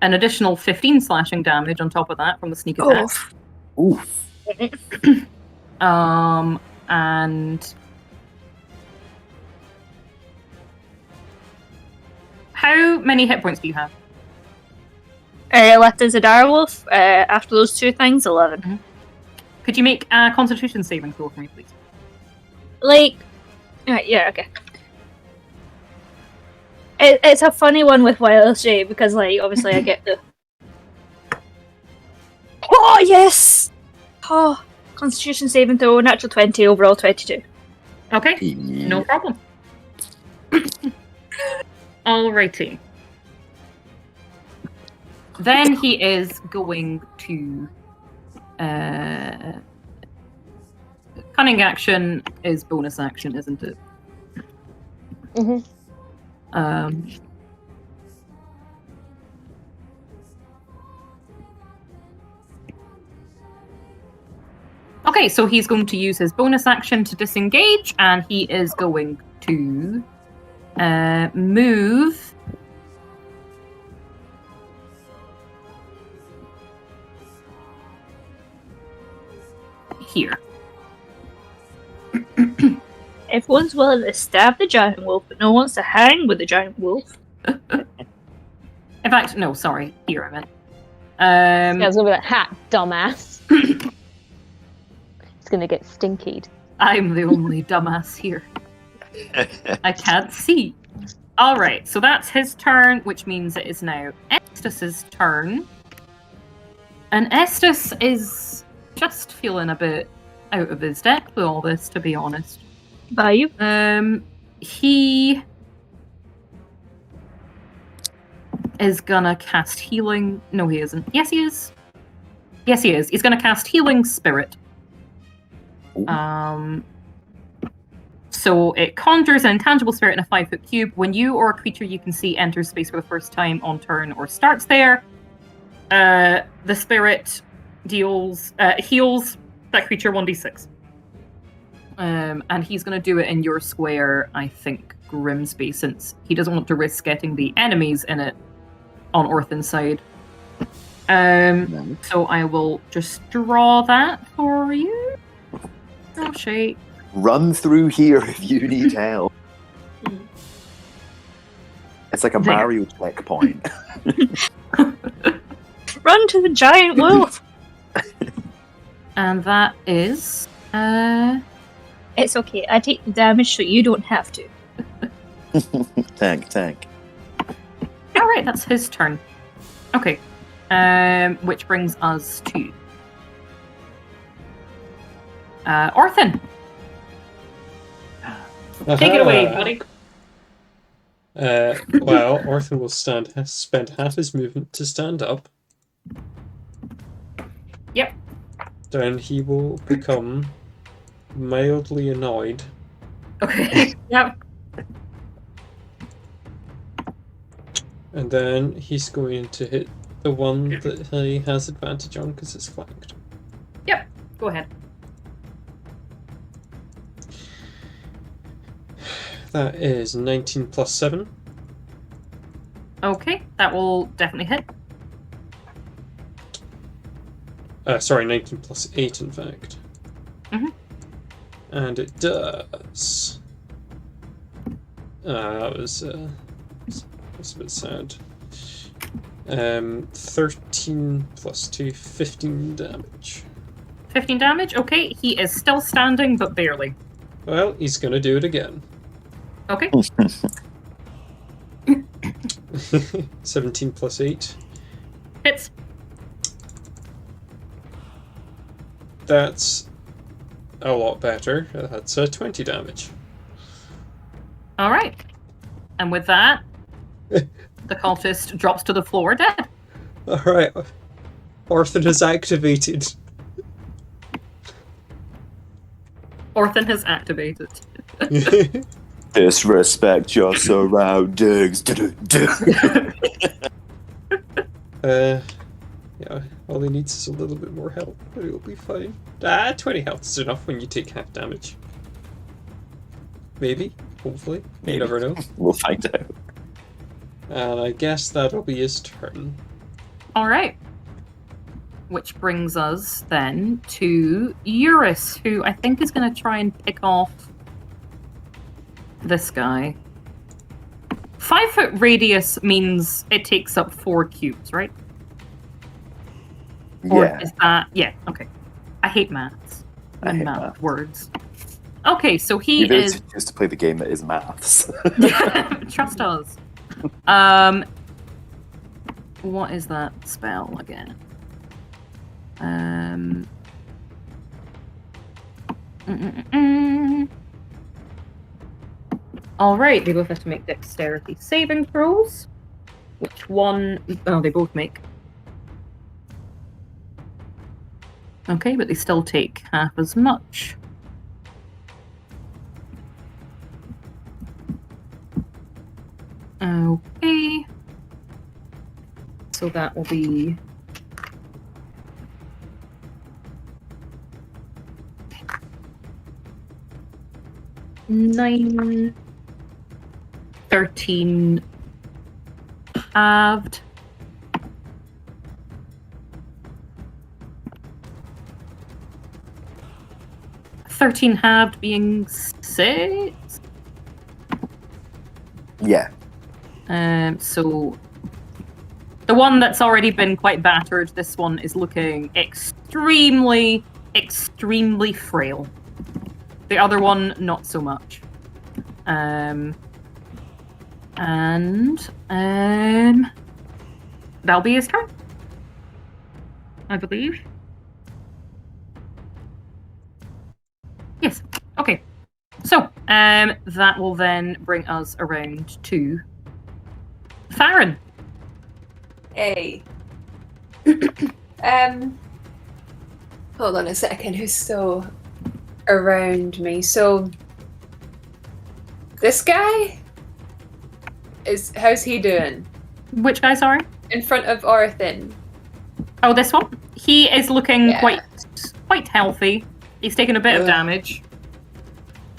additional 15 slashing damage on top of that from the sneak attack. Oof. And how many hit points do you have? Left as a direwolf. After those two things, 11. Could you make a Constitution saving throw for me, please? Like, yeah, okay. It's a funny one with Wild Shape because, like, obviously I get the. Oh yes! Oh, Constitution saving throw, natural 20, overall 22. Okay, no problem. Alrighty. Then he is going to... Cunning action is bonus action, isn't it? Mm-hmm. Okay, so he's going to use his bonus action to disengage, and he is going to move here. Everyone's willing to stab the giant wolf, but no one wants to hang with the giant wolf. In fact, no, sorry. Here, I meant. I was gonna be like, ha, dumbass. It's gonna get stinkied. I'm the only dumbass here. I can't see. Alright, so that's his turn, which means it is now Estus's turn. And Estus is just feeling a bit out of his depth with all this, to be honest. By you? He is gonna cast healing. No, he isn't. Yes, he is. Yes, he is. He's gonna cast Healing Spirit. So it conjures an intangible spirit in a 5-foot cube. When you or a creature you can see enters space for the first time on turn or starts there, the spirit heals that creature 1d6. And he's going to do it in your square, I think, Grimsby, since he doesn't want to risk getting the enemies in it on Orthan's side. So I will just draw that for you. Oh, shit. Run through here if you need help. It's like a Mario checkpoint. Run to the giant wolf! And that is... It's okay, I take the damage so you don't have to. Tank. Alright, that's his turn. Okay. Which brings us to... Orthan! Take it away, buddy. Well, Orthan will spend half his movement to stand up. Yep. Then he will become mildly annoyed. Okay. Yep. And then he's going to hit the one that he has advantage on because it's flanked. Yep. Go ahead. That is 19 plus 7. Okay, that will definitely hit. Sorry, 19 plus 8, in fact. Mhm. And it does. That's a bit sad. 13 plus 2, 15 damage. 15 damage. Okay, he is still standing, but barely. Well, he's gonna do it again. Okay. 17 plus 8. Hits. That's a lot better. That's 20 damage. All right. And with that, the cultist drops to the floor dead. Alright. Orphan is activated. Orphan has activated. Disrespect your surroundings. Yeah, all he needs is a little bit more health, but it'll be fine. 20 health is enough when you take half damage. Maybe, hopefully. Maybe. You never know. We'll find out. And I guess that'll be his turn. All right. Which brings us then to Eurus, who I think is going to try and pick off this guy. 5 foot radius means it takes up 4 cubes, right? Or Yeah. is that... Yeah, okay. I hate maths. I hate Math math. words. Okay, so he You really is... choose to play the game that is maths. Trust us. What is that spell again? All right, they both have to make dexterity saving throws. Which one? Oh, they both make. Okay, but they still take half as much. Okay. So that will be... Nine, 13 halved. $13 halved being 6. Yeah. So the one that's already been quite battered, this one is looking extremely, extremely frail. The other one, not so much. That'll be his turn, I believe. Yes. Okay. So, that will then bring us around to Farron. Hey. Hold on a second. Who's still around me? So, this guy how's he doing? Which guy, sorry? In front of Orthin. Oh, this one? He is looking Yeah. quite healthy. He's taken a bit of Ugh. damage.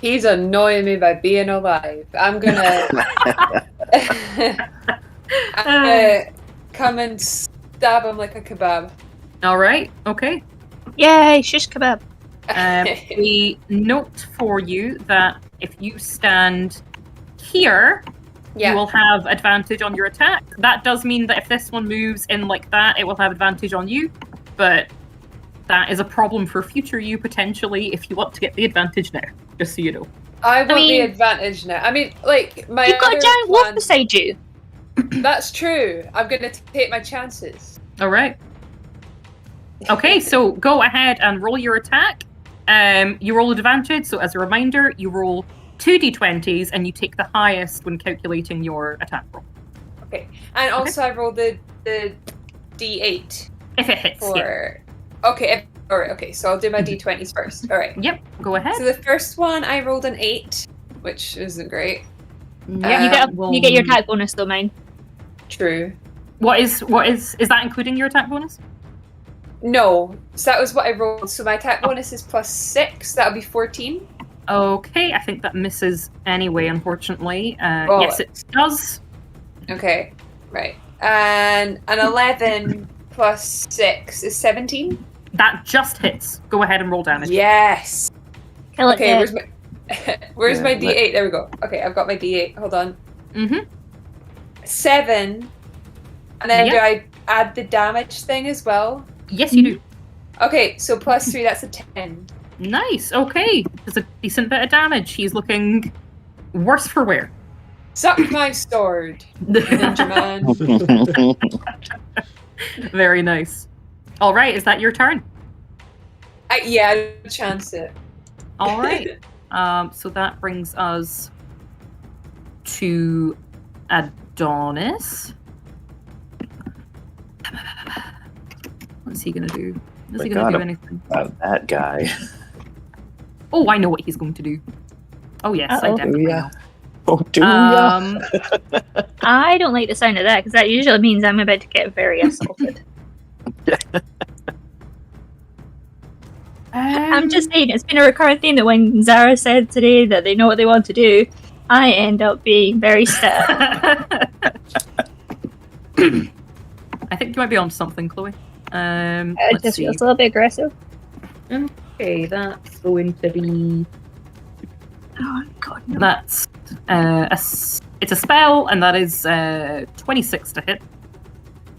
He's annoying me by being alive. I'm gonna come and stab him like a kebab. All right. Okay. Yay, shish kebab. We note for you that if you stand here, Yeah. you will have advantage on your attack. That does mean that if this one moves in like that, it will have advantage on you. But that is a problem for future you, potentially, if you want to get the advantage now. Just so you know. I want the mean- advantage now. I mean, like, my You've got a other giant wolf plan- beside you. That's true. I'm gonna take my chances. All right. Okay, so go ahead and roll your attack. You roll advantage, so as a reminder, you roll 2d20s and you take the highest when calculating your attack roll. Okay. And also I rolled the D8 If it hits, yeah. for... Okay, alright, okay, so I'll do my D20s first. Alright. Yep, go ahead. So the first one I rolled an 8, which isn't great. Yeah, You get your attack bonus though, mine. True. What is that including your attack bonus? No, so that was what I rolled. So my attack bonus is +6, that'll be 14. Okay, I think that misses anyway, unfortunately. Yes, Bollocks. it does. Okay, right. And an 11 plus 6 is 17? That just hits. Go ahead and roll damage. Yes! Kill it Okay, dead. where's my... where's Yeah, my D8? There we go. Okay, I've got my D8. Hold on. Mm-hmm. 7. And then Yep. do I add the damage thing as well? Yes, you do. Okay, so plus 3, that's a 10. Nice. Okay, there's a decent bit of damage. He's looking worse for wear. Suck my sword, ninja man. Very nice. All right, is that your turn? Yeah, I chance it. All right. So that brings us to Adonis. What's he gonna do? Is he gonna do anything? That guy. Oh, I know what he's going to do. Oh yes, I Uh-oh. definitely know. Oh, do ya? I don't like the sound of that because that usually means I'm about to get very assaulted. I'm just saying, it's been a recurrent theme that when Zara said today that they know what they want to do, I end up being very sad. I think you might be on something, Chloe. It Let's just see. feels a little bit aggressive. Okay, that's going to be. Oh god, no. That's it's a spell, and that is 26 to hit.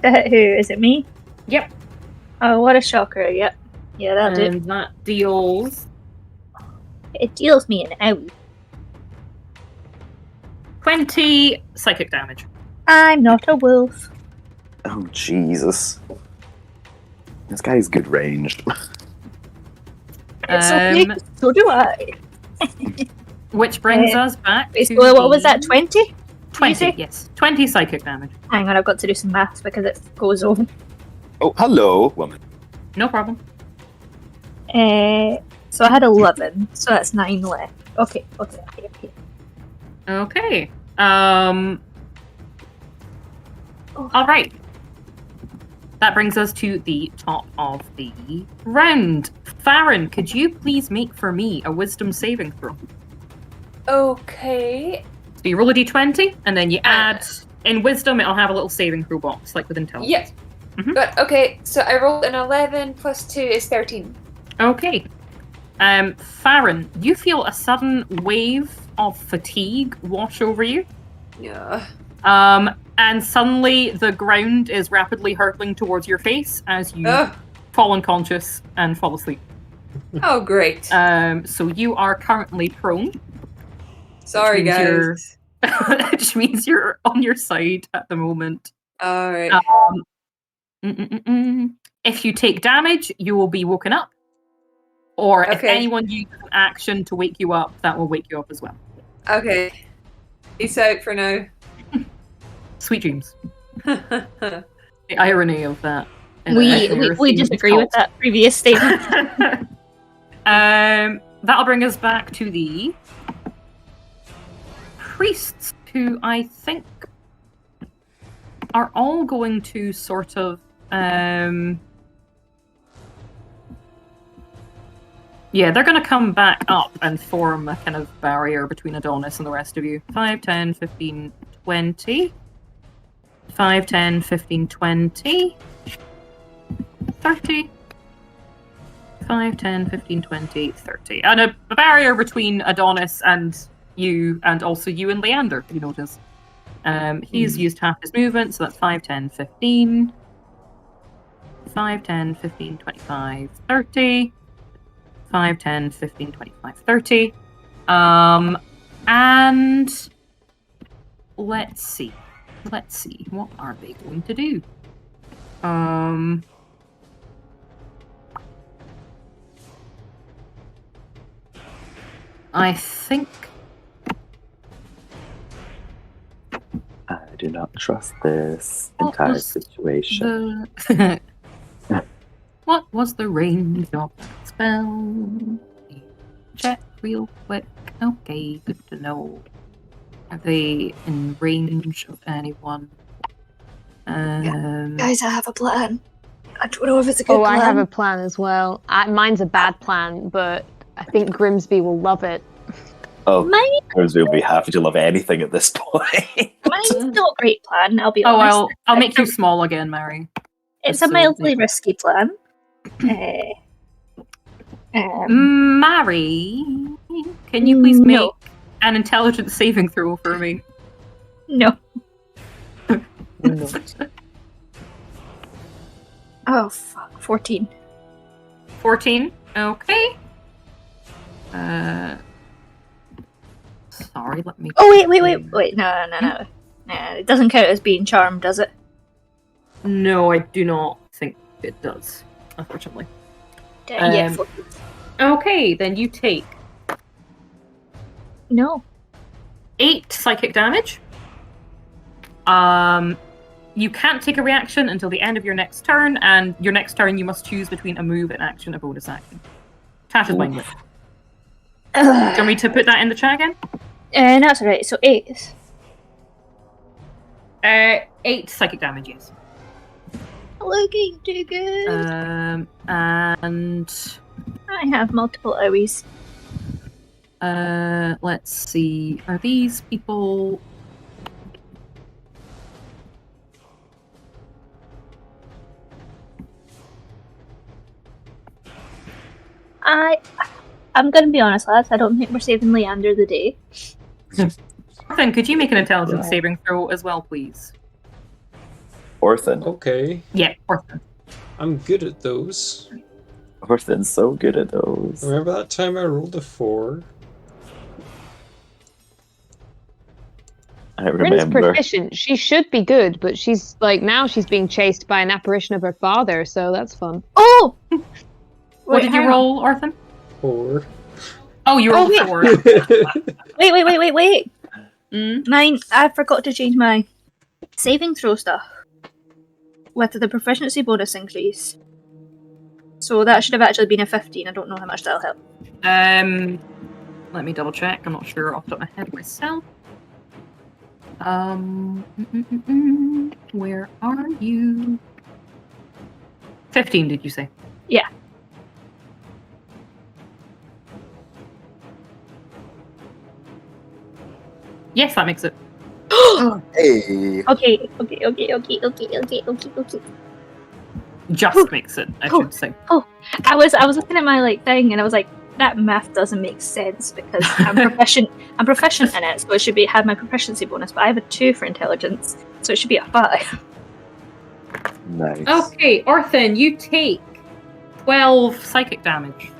To hit who? Is it me? Yep. Oh, what a shocker! Yep. Yeah, that'll do. And that deals It deals me an owie. 20 psychic damage. I'm not a wolf. Oh, Jesus. This guy's good range. It's okay, so do I. Which brings us back Wait, to so what was the- that, 20? 20, yes. 20 psychic damage. Hang on, I've got to do some maths because it goes over. Oh, hello, woman. No problem. So I had 11, so that's 9 left. Okay. Okay. All right. That brings us to the top of the round. Farron, could you please make for me a wisdom saving throw? Okay. So you roll a d20, and then you add... In wisdom, it'll have a little saving throw box, like with intelligence. Yes. Mhm. But okay, so I rolled an 11 plus 2 is 13. Okay. Farron, you feel a sudden wave of fatigue wash over you. Yeah. And suddenly the ground is rapidly hurtling towards your face as you Ugh. fall unconscious and fall asleep. Oh, great. So you are currently prone, Sorry, means you're- guys. which means you're on your side at the moment. All right. If you take damage, you will be woken up. Or if Okay. anyone uses an action to wake you up, that will wake you up as well. Okay. Peace out for now. Sweet dreams. The irony of that. We disagree with that previous statement. That'll bring us back to the priests, who I think are all going to sort of yeah, they're going to come back up and form a kind of barrier between Adonis and the rest of you. 5, 10, 15, 20. 5, 10, 15, 20. 30. 5, 10, 15, 20, 30. And a barrier between Adonis and you, and also you and Leander, you notice. He's used half his movement, so that's 5, 10, 15. 5, 10, 15, 25, 30. 5, 10, 15, 25, 30. And let's see. What are they going to do? I think I do not trust this What entire was situation. what was the range of that spell? Check real quick. Okay, good to know. Are they in range of anyone? Guys, I have a plan. I don't know if it's a I have a plan as well. Mine's a bad plan, but I think Grimsby will love it. Oh, Mine, presumably happy to love anything at this point. mine's not a great plan, I'll be Oh, honest. I'll make you small again, Mary. It's just a so mildly they- risky plan. Mary, can you please make No. an intelligence saving throw for me? No. No. Oh, fuck. 14. 14. Okay. Sorry, let me. Oh, wait. No. It doesn't count as being charmed, does it? No, I do not think it does, unfortunately. Yeah, Um, 14. Okay, then you take No. 8 psychic damage. You can't take a reaction until the end of your next turn, and your next turn you must choose between a move, an action, a bonus action. Tasha's mind whip. Do you want me to put that in the chat again? No, it's alright. So 8. 8 psychic damage, yes. Looking too good. And I have multiple owies. let's see. Are these people? I'm gonna be honest, lads. I don't think we're saving Leander the day. Orphan, could you make an intelligence saving throw as well, please? Orphan. Okay, Yeah, Orphan. I'm good at those. Orphan's so good at those. Remember that time I rolled a 4? I Bryn's remember. proficient. She should be good, but she's like now she's being chased by an apparition of her father, so that's fun. Oh! What did you hang on. roll, Orphan? 4. Oh, you rolled 4. Wait. Mm. Mine, I forgot to change my saving throw stuff with the proficiency bonus increase. So that should have actually been a 15. I don't know how much that'll help. Let me double check. I'm not sure off the top of my head myself. Where are you? 15, did you say? Yeah. Yes, that makes it. Hey. Okay. Just makes it, I should say. I was looking at my thing and I was like, that math doesn't make sense because I'm proficient in it, so it should have my proficiency bonus, but I have a 2 for intelligence, so it should be a 5. Nice. Okay, Orphan, you take 12 psychic damage.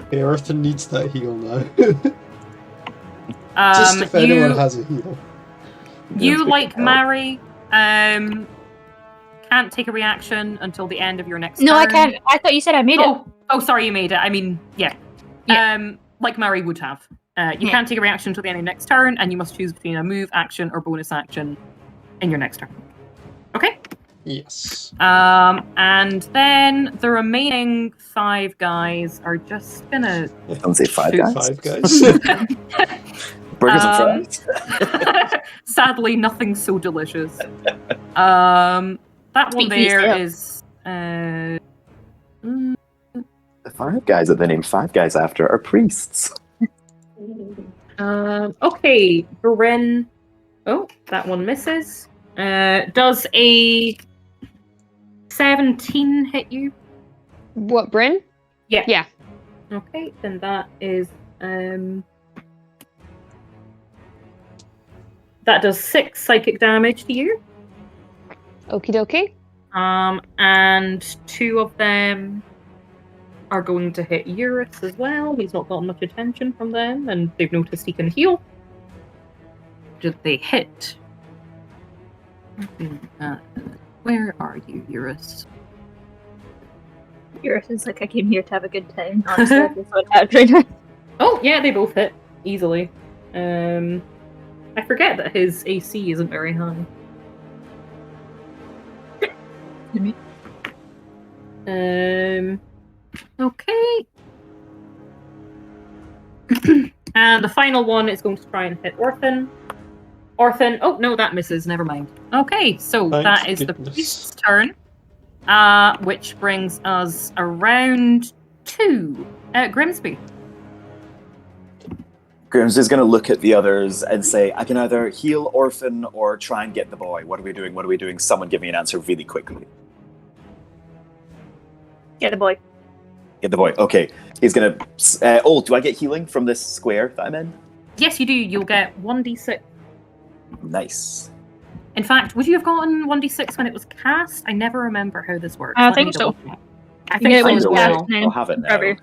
Okay, Arthur needs that heal now. Just if you, anyone has a heal. You, like Mary, can't take a reaction until the end of your next No, turn. I can't. I thought you said I made it. Oh, sorry, you made it. I mean, yeah. Like Mary would have. You can't take a reaction until the end of your next turn, and you must choose between a move, action, or bonus action in your next turn. Okay? Yes. And then the remaining 5 guys are just gonna... Don't say 5 guys. 5 guys. Burgers and fries. Sadly, nothing so delicious. That one Speak for there yourself. is... The 5 guys that they named 5 guys after are priests. Okay, Bryn. Oh, that one misses. Does a 17 hit you? What, Bryn? Yeah. Yeah. Okay, then that is that does 6 psychic damage to you. Okie dokie. And 2 of them are going to hit Eurus as well. He's not got much attention from them, and they've noticed he can heal. Did they hit? Where are you, Eurus? Eurus is like, I came here to have a good time. Honestly, I just went out right now. Oh, yeah, they both hit easily. I forget that his AC isn't very high. Okay. And the final one is going to try and hit Orphan. Orphan. Oh, no, that misses. Never mind. Okay, so Thank that is the goodness. priest's turn. Which brings us around to Grimsby. Grims is going to look at the others and say, I can either heal Orphan or try and get the boy. What are we doing? What are we doing? Someone give me an answer really quickly. Get the boy. Get the boy. Okay. He's going to... do I get healing from this square that I'm in? Yes, you do. You'll get 1d6. Nice. In fact, would you have gotten 1d6 when it was cast? I never remember how this works. I Let me think so. double check. I think Yeah, so it as was well. cast, and then I'll have it now. every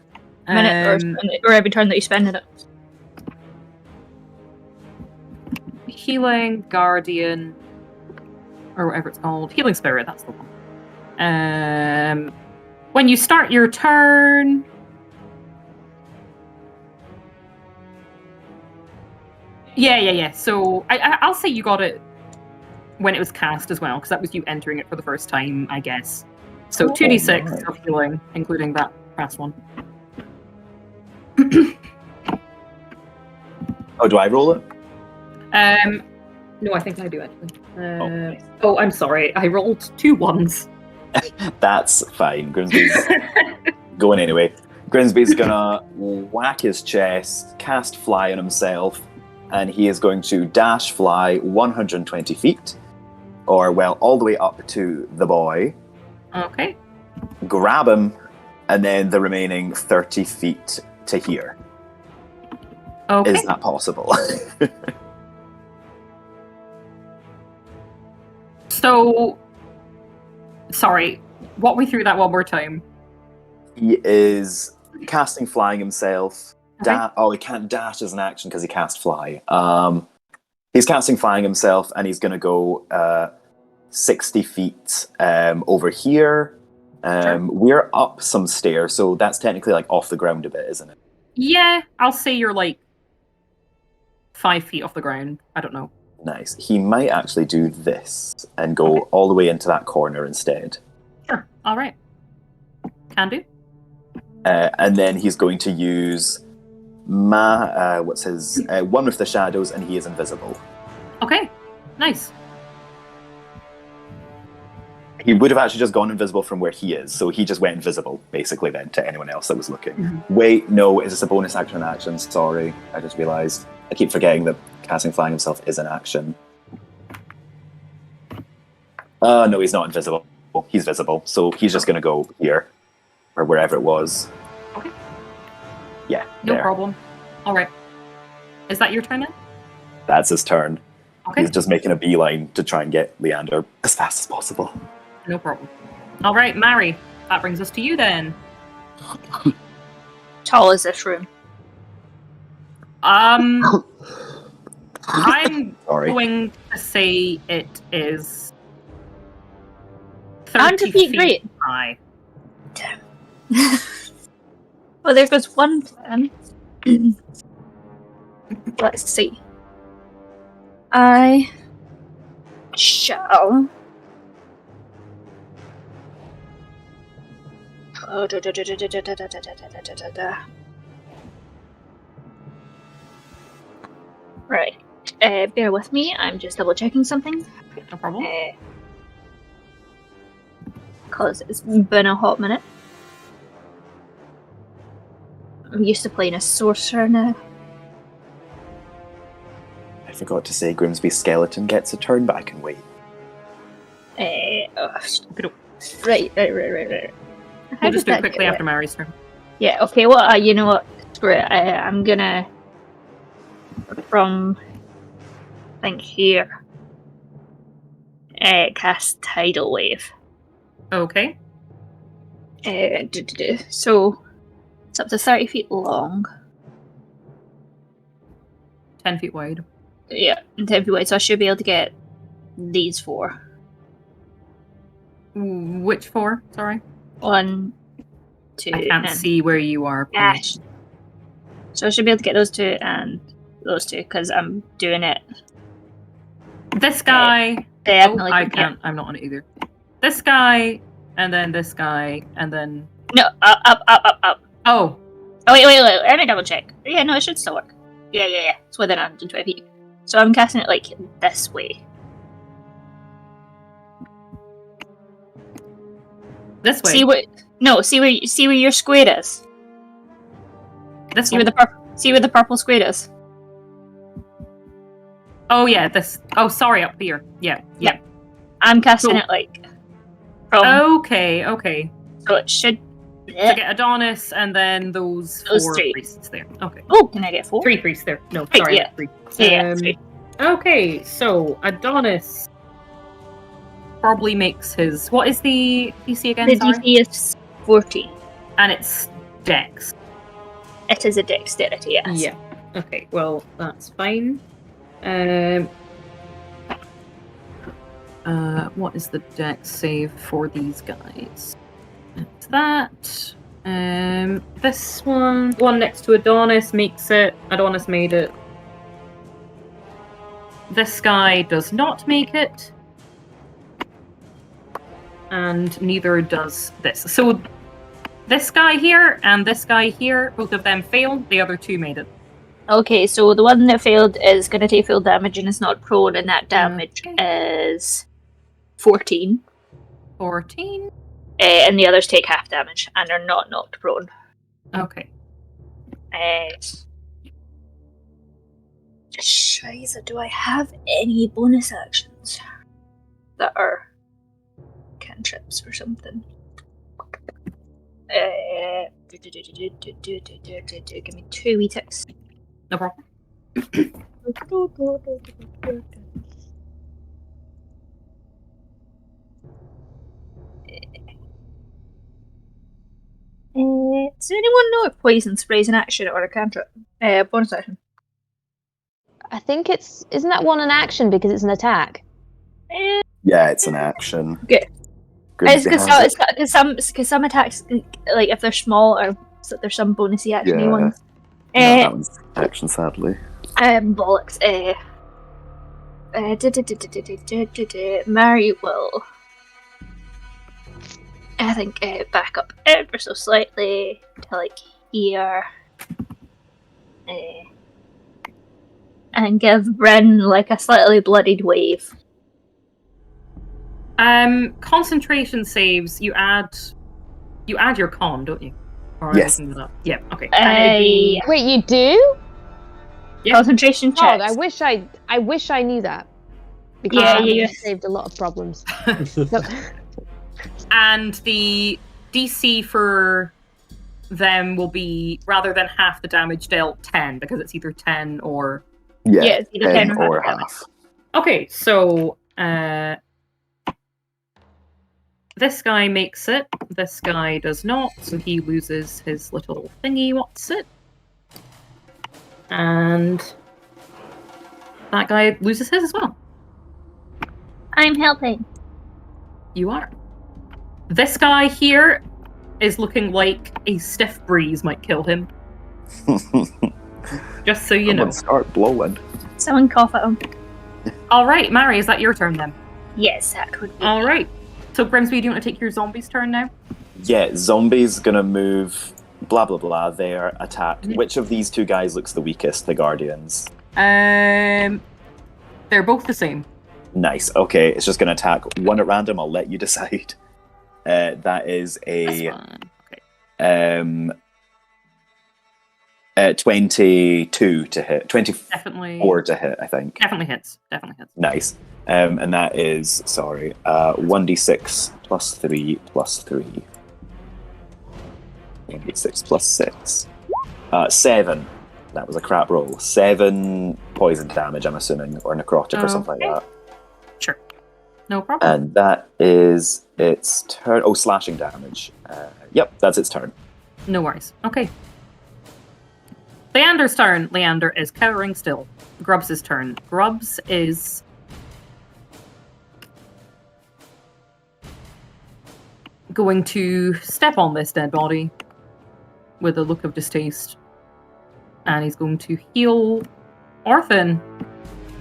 minute or every turn that you spend in it. Healing Guardian, or whatever it's called. Healing Spirit, that's the one. When you start your turn... Yeah. So I'll say you got it when it was cast as well, because that was you entering it for the first time, I guess. So 2d6 nice. of healing, including that past one. Oh, do I roll it? No, I think I do actually. nice. Oh, I'm sorry. I rolled 2 1s. That's fine. Grimsby's going anyway. Grimsby's gonna whack his chest, cast fly on himself, and he is going to dash fly 120 feet, or well, all the way up to the boy, Okay. grab him, and then the remaining 30 feet to here. Okay. Is that possible? So, sorry. Walk me through that one more time. He is casting flying himself. Okay. He can't dash as an action because he cast fly. He's casting flying himself, and he's going to go 60 feet over here. Sure. We're up some stairs, so that's technically like off the ground a bit, isn't it? Yeah, I'll say you're like 5 feet off the ground. I don't know. Nice. He might actually do this and go all the way into that corner instead. Sure. All right. Can do. And then he's going to use one with the shadows, and he is invisible. Okay. Nice. He would have actually just gone invisible from where he is, so he just went invisible, basically, then, to anyone else that was looking. Mm-hmm. Wait, no, is this a bonus action and action? Sorry, I just realised. I keep forgetting that casting flying himself is an action. No, he's not invisible. He's visible, so he's just going to go here, or wherever it was. Okay. Yeah, No there. problem. All right. Is that your turn then? That's his turn. Okay. He's just making a beeline to try and get Leander as fast as possible. No problem. All right, Mary. That brings us to you then. Tall is this room? I'm Sorry. going to say it is 100 30 feet, great. high. Well, there goes one plan. Let's see. I shall. Right. Bear with me. I'm just double checking something. No problem. Because it's been a hot minute. I'm used to playing a sorcerer now. I forgot to say Grimsby's skeleton gets a turn, but I can wait. Right. How We'll did just do it that quickly get after Mary's turn. Yeah, okay, well, you know what? Screw it. I'm gonna... From... I think here. Cast Tidal Wave. Okay. So, it's up to 30 feet long. 10 feet wide. Yeah, and 10 feet wide, so I should be able to get these 4. Which 4? Sorry. 1, 2, I can't and see where you are. dash. So I should be able to get those 2 and those 2, because I'm doing it This guy. diagonally. I can't. I'm not on it either. This guy, and then this guy, and then... No, up. Oh. Oh, wait, let me double check. Yeah, no, it should still work. Yeah, it's within 120 feet. So I'm casting it, like, this way. This way. See where your square is? This See one. where the purple square is? Oh yeah, this. Oh, sorry, up here. Yeah. I'm casting So- it like from. Okay. So it should. To get Adonis and then those Those 4 three. priests there. Okay. Oh, can I get 4? 3 priests there. No, Three, sorry, yeah. not 3. Yeah, 3. Okay, so Adonis probably makes his. What is the DC again? The Sorry? DC is 14. And it's Dex. It is a dexterity, yes. Yeah. Okay, well, that's fine. What is the Dex save for these guys? It's that. This one next to Adonis makes it. Adonis made it. This guy does not make it. And neither does this. So this guy here and this guy here, both of them failed. The other 2 made it. Okay, so the one that failed is going to take full damage and is not prone, and that damage is 14. 14. And the others take half damage and are not knocked prone. Okay. Scheiße, do I have any bonus actions that are cantrips or something? Give me 2 wee ticks. No problem. Does anyone know if poison sprays an action or a cantrip? Bonus action. I think isn't that one an action because it's an attack? Yeah, it's an action. Okay. Good Because some attacks, like if they're small, or there's some bonusy actiony Yeah. ones. No, that one's action, sadly. Bollocks. Mary will, I think, back up ever so slightly to like here, and give Bryn like a slightly bloodied wave. Concentration saves. You add your con, don't you? Or Yes. am I making that up? Yeah. Okay. And it'd be- Wait, you do? Yeah. Concentration God, checks. I wish I knew that. Because Yeah, that would yeah. have saved a lot of problems. And the DC for them will be, rather than half the damage dealt, 10, because it's either 10 or... Yeah, Yeah, it's either 10 10 or half. half. Okay, so this guy makes it. This guy does not, so he loses his little thingy. What's it? And that guy loses his as well. I'm helping. You are. This guy here is looking like a stiff breeze might kill him. Just so you know. Someone start blowing. Someone cough at him. All right, Mary, is that your turn then? Yes, that could be. All right. So Grimsby, do you want to take your zombie's turn now? Yeah, zombies gonna move. Blah blah blah. They're attacked. Mhm. Which of these 2 guys looks the weakest? The guardians. They're both the same. Nice. Okay, it's just gonna attack one at random. I'll let you decide. That is That's a fine. Okay. 22 to hit. 24 Definitely. to hit, I think. Definitely hits. Definitely hits. Nice. And that is 1d6 plus 3 plus 3. 1d6 plus 6. 7. That was a crap roll. 7 poison damage, I'm assuming, or necrotic or something like that. Sure. No problem. And that is its turn. Oh, slashing damage. Yep, that's its turn. No worries. Okay. Leander's turn. Leander is cowering still. Grubbs' turn. Grubbs is... going to step on this dead body with a look of distaste. And he's going to heal Orphan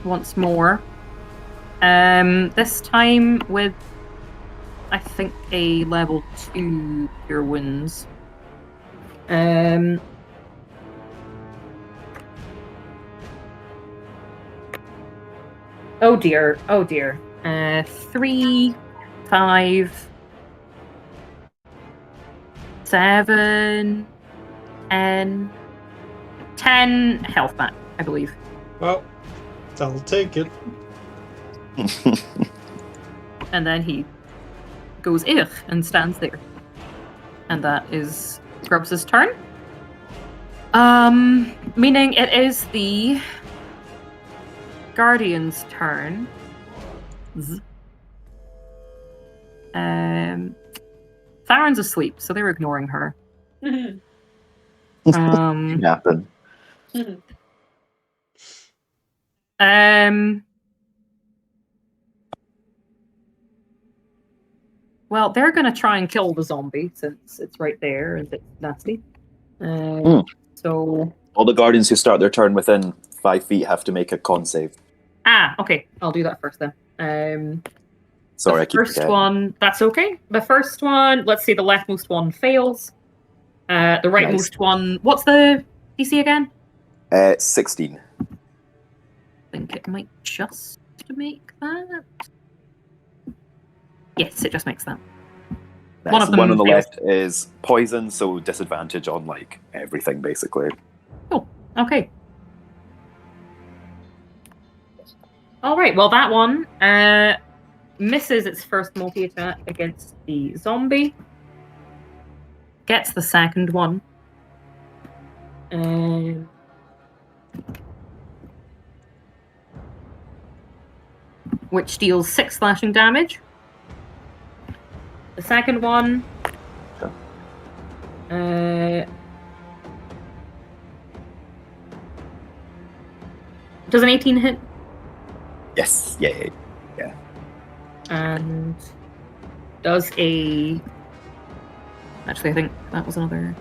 once more. This time with, I think, a level 2 cure wounds. Oh dear, oh dear. 3, 5, 7, and 10 health back, I believe. Well, I'll take it. And then he goes "Ugh" and stands there. And that is Grubs' turn. Meaning it is the Guardian's turn. Farron's asleep, so they're ignoring her. Happen. Well, they're going to try and kill the zombie since it's right there and it's nasty. So All the guardians who start their turn within 5 feet have to make a con save. Okay, I'll do that first then. Sorry, I the keep first forgetting. one, that's okay. The first one, let's see, the leftmost one fails. The rightmost one, what's the DC again? 16. I think it might just make that. Yes, it just makes that. Nice. One of them One on the fails. left is poison, so disadvantage on like everything basically. Cool. Okay. All right. Well, that one misses its first multi-attack against the zombie. Gets the second one. Which deals 6 slashing damage. The second one does an 18 hit? Yes, yeah. And does a... Actually, I think that was another...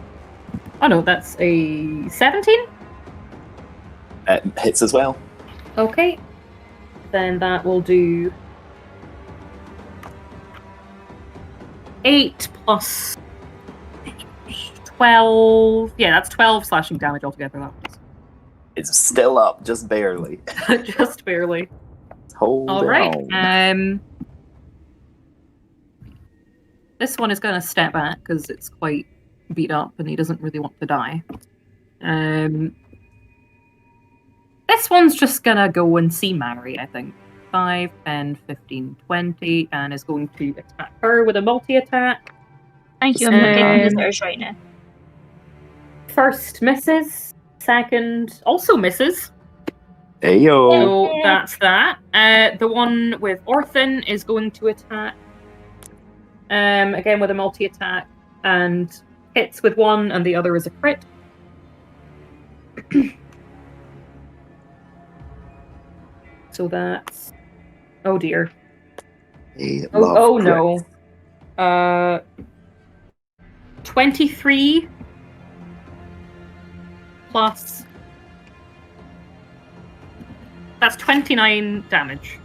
Oh no, that's a 17? Hits as well. Okay. Then that will do 8 plus 12. Yeah, that's 12 slashing damage altogether. That was. It's still up, just barely. Just barely. Hold All right. on. This one is going to step back because it's quite beat up and he doesn't really want to die. This one's just going to go and see Mary, I think. 5, 10, 15, 20, and is going to attack her with a multi-attack. Thank you, I'm looking at visitors right now. First misses. Second also misses. Ayo. So that's that. The one with Orphan is going to attack. Again with a multi-attack. And hits with one, and the other is a crit. So that's... Oh dear. Oh no. 23 plus... That's 29 damage.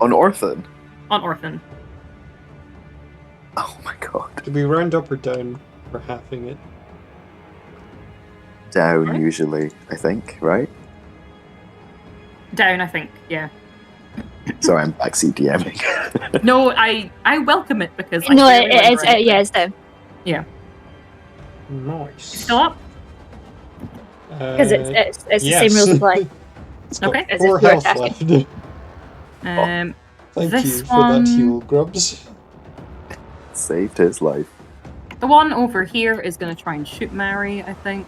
On Orphan? On Orphan. Oh my god. Do we round up or down for halving it? Down, Right. usually, I think, right? Down, I think, yeah. Sorry, I'm backseat DMing. No, I welcome it because I No, barely remember it's anything. yeah, it's down. Yeah. Nice. Still up? Because it's yes. the same rules apply. It's got Okay. As 4 if you're health attacking. left. Thank This you for that one- heal, Grubs. Saved his life. The one over here is going to try and shoot Mary, I think.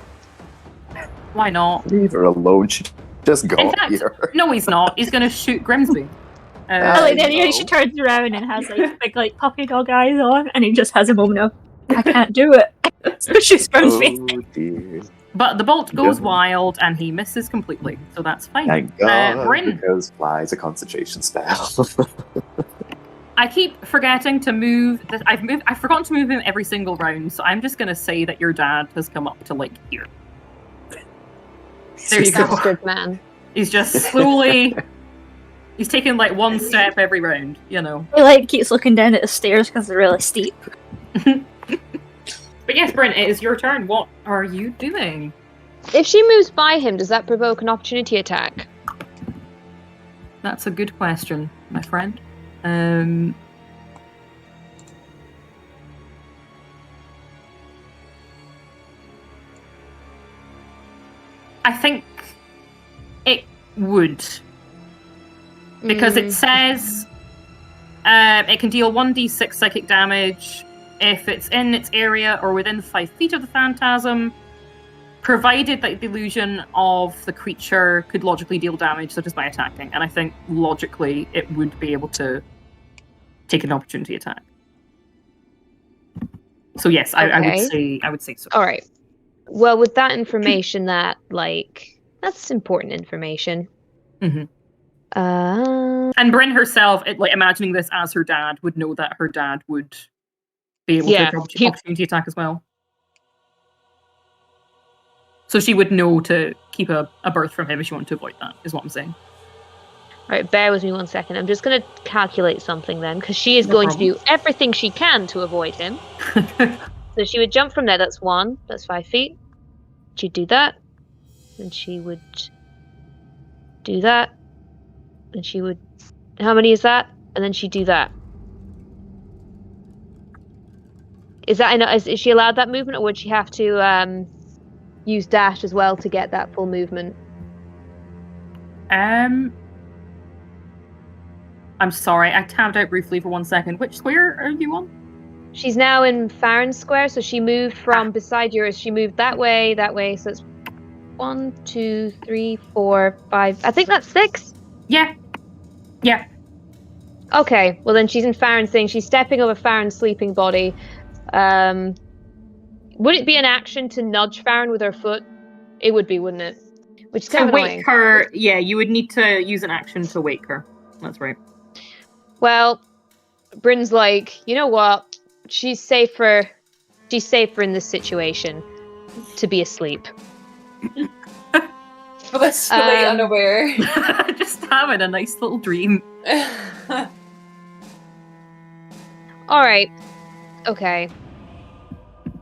Why not? Leave her alone. She just In got fact, here. no, he's not. He's going to shoot Grimsby. Oh, like, then know. she turns around and has like big like puppy dog eyes on, and he just has a moment of, I can't do it. So she spurns me. Oh dear. But the bolt goes Yeah. wild and he misses completely, so that's fine. Thank God, Bryn, because fly's a concentration spell. I keep forgetting to move. I've forgotten to move him every single round, so I'm just going to say that your dad has come up to like here. There you go. Bastard man. He's just slowly. He's taking like one step every round, you know. He like keeps looking down at the stairs because they're really steep. But yes, Bryn, it is your turn. What are you doing? If she moves by him, does that provoke an opportunity attack? That's a good question, my friend. I think It would. Because it says it can deal 1d6 psychic damage if it's in its area or within 5 feet of the phantasm, provided that the illusion of the creature could logically deal damage, such as by attacking. And I think logically it would be able to take an opportunity attack. So yes, I would say so. All right. Well, with that information, that's important information. Mm-hmm. And Bryn herself, imagining this as her dad, would know that her dad would be able to opportunity attack as well. So she would know to keep a berth from him if she wanted to avoid that, is what I'm saying. All right, bear with me 1 second. I'm just going to calculate something then, because she is going to do everything she can to avoid him. So she would jump from there. That's 1. That's 5 feet. She'd do that. And she would do that. And she would... How many is that? And then she'd do that. Is that enough? Is she allowed that movement, or would she have to use dash as well to get that full movement? I'm sorry, I tabbed out briefly for 1 second. Which square are you on? She's now in Farron's square, so she moved from beside yours. She moved that way, so it's 1, 2, 3, 4, 5. I think that's 6. Yeah. Okay, well then she's in Farron's thing. She's stepping over Farron's sleeping body. Would it be an action to nudge Farron with her foot? It would be, wouldn't it? Which is kind of annoying. Wake her, yeah, you would need to use an action to wake her. That's right. Well, Bryn's like, you know what? She's safer in this situation to be asleep. Blissfully unaware. Just having a nice little dream. All right. Okay.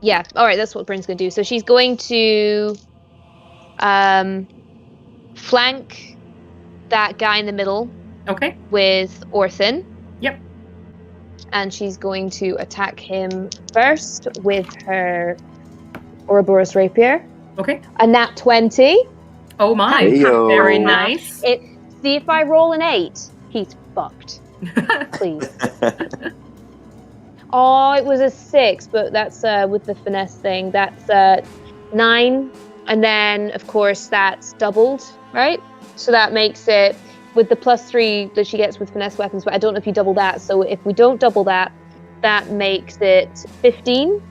Yeah. All right. That's what Bryn's going to do. So she's going to flank that guy in the middle. Okay. With Orthin. Yep. And she's going to attack him first with her Ouroboros rapier. Okay. A nat 20. Oh my. Hey-o. Very nice. See if I roll an 8, he's fucked. Please. Oh, it was a 6, but that's with the finesse thing. That's 9. And then, of course, that's doubled, right? So that makes it, with the +3 that she gets with finesse weapons, but I don't know if you double that. So if we don't double that, that makes it 15.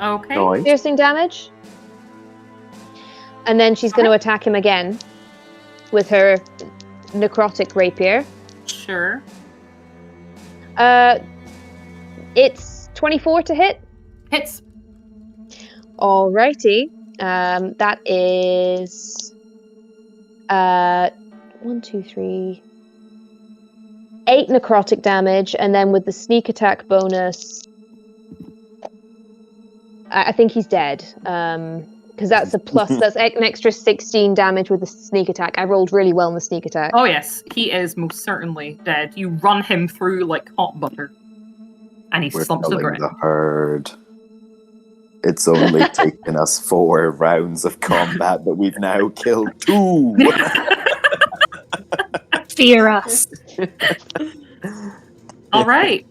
Okay. Nice. Piercing damage. And then she's going to attack him again with her necrotic rapier. Sure. It's 24 to hit. Hits. Alrighty. That is 1, 2, 3, 8 necrotic damage, and then with the sneak attack bonus, I think he's dead. Because that's a plus. That's an extra 16 damage with the sneak attack. I rolled really well in the sneak attack. Oh yes, he is most certainly dead. You run him through like hot butter, and he slumps to the killing ground. the herd. It's only taken us 4 rounds of combat, but we've now killed 2. Fear us. All right.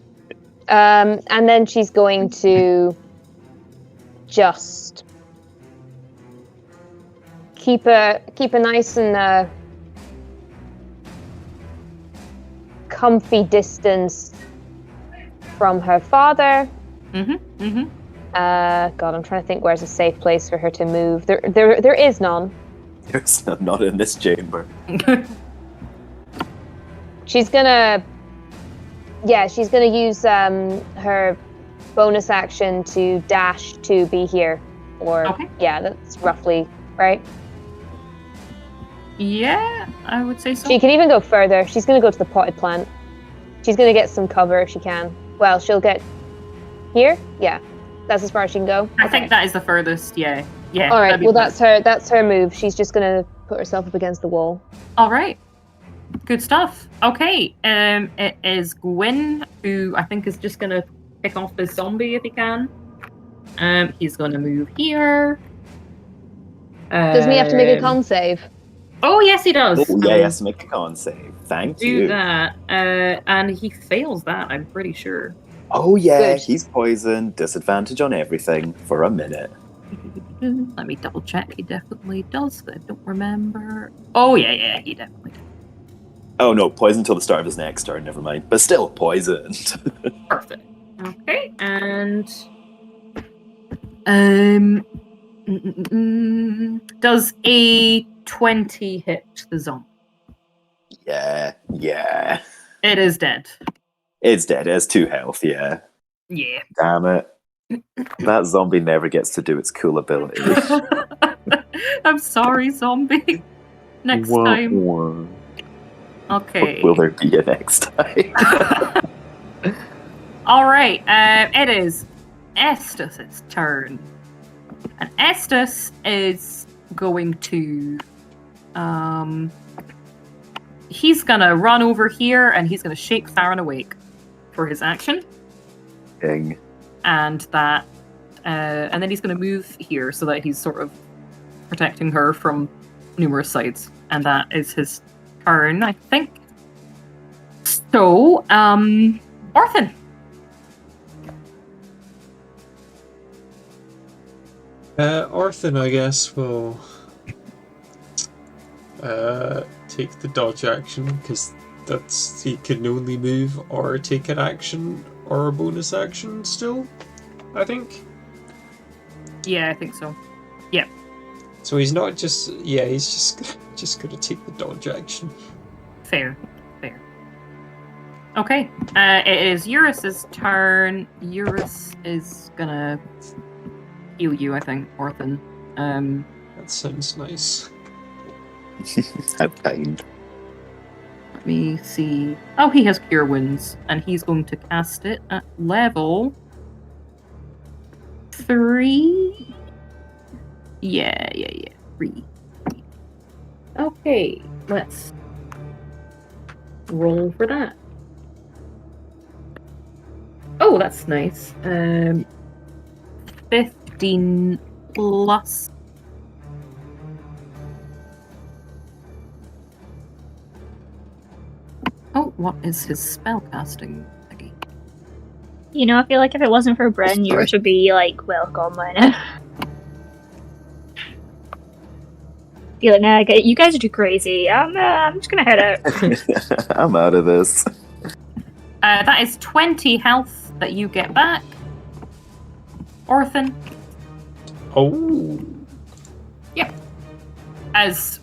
And then she's going to just keep a nice and comfy distance from her father. God, I'm trying to think where's a safe place for her to move. There is none. There's not in this chamber. She's gonna use her bonus action to dash to be here. Yeah, that's roughly right. Yeah, I would say so. She can even go further. She's gonna go to the potted plant. She's gonna get some cover if she can. Well, she'll get here. Yeah, that's as far as she can go. I think that is the furthest. Yeah. All right. Well, that's her move. She's just gonna put herself up against the wall. All right. Good stuff. Okay. It is Gwyn, who I think is just gonna pick off this zombie if he can. He's gonna move here. Doesn't he have to make a con save? Oh, yes, he does. Oh, yeah, he has to make a con save. Thank Do you. that. And he fails that, I'm pretty sure. Oh, yeah, Good. he's poisoned. Disadvantage on everything for a minute. Let me double check. He definitely does, but I don't remember. Oh, yeah, he definitely does. Oh, no, poison until the start of his next turn. Never mind. But still poisoned. Perfect. Okay, and um, does a 20 hit the zombie? Yeah. It is dead. It's dead. It has 2 health, yeah. Yeah. Damn it. That zombie never gets to do its cool ability. I'm sorry, zombie. Next Wah, time. wah. Okay. Will there be a next time? All right. It is Estes' turn, and Estes is going to. He's gonna run over here, and he's gonna shake Farron awake for his action, Ding. and then he's gonna move here so that he's sort of protecting her from numerous sides, and that is his turn, I think. So, Orphan. Orphan, I guess, will take the dodge action, because that's he can only move or take an action or a bonus action still, I think. Yeah, I think so. So he's not just he's just gonna take the dodge action. Fair. Okay, it is Eurus's turn. Eurus is gonna heal you, I think, Orphan. That sounds nice. How kind. Let me see. Oh, he has Cure Wounds, and he's going to cast it at level 3. Yeah. 3. Okay, let's roll for that. Oh, that's nice. 15 plus. Oh, what is his spellcasting thingy? You know, I feel like if it wasn't for Bryn, yours would be like, well, gone by now. Feel like, nah, you guys are too crazy. I'm just gonna head out. I'm out of this. That is 20 health that you get back. Orphan. Oh. Yep. As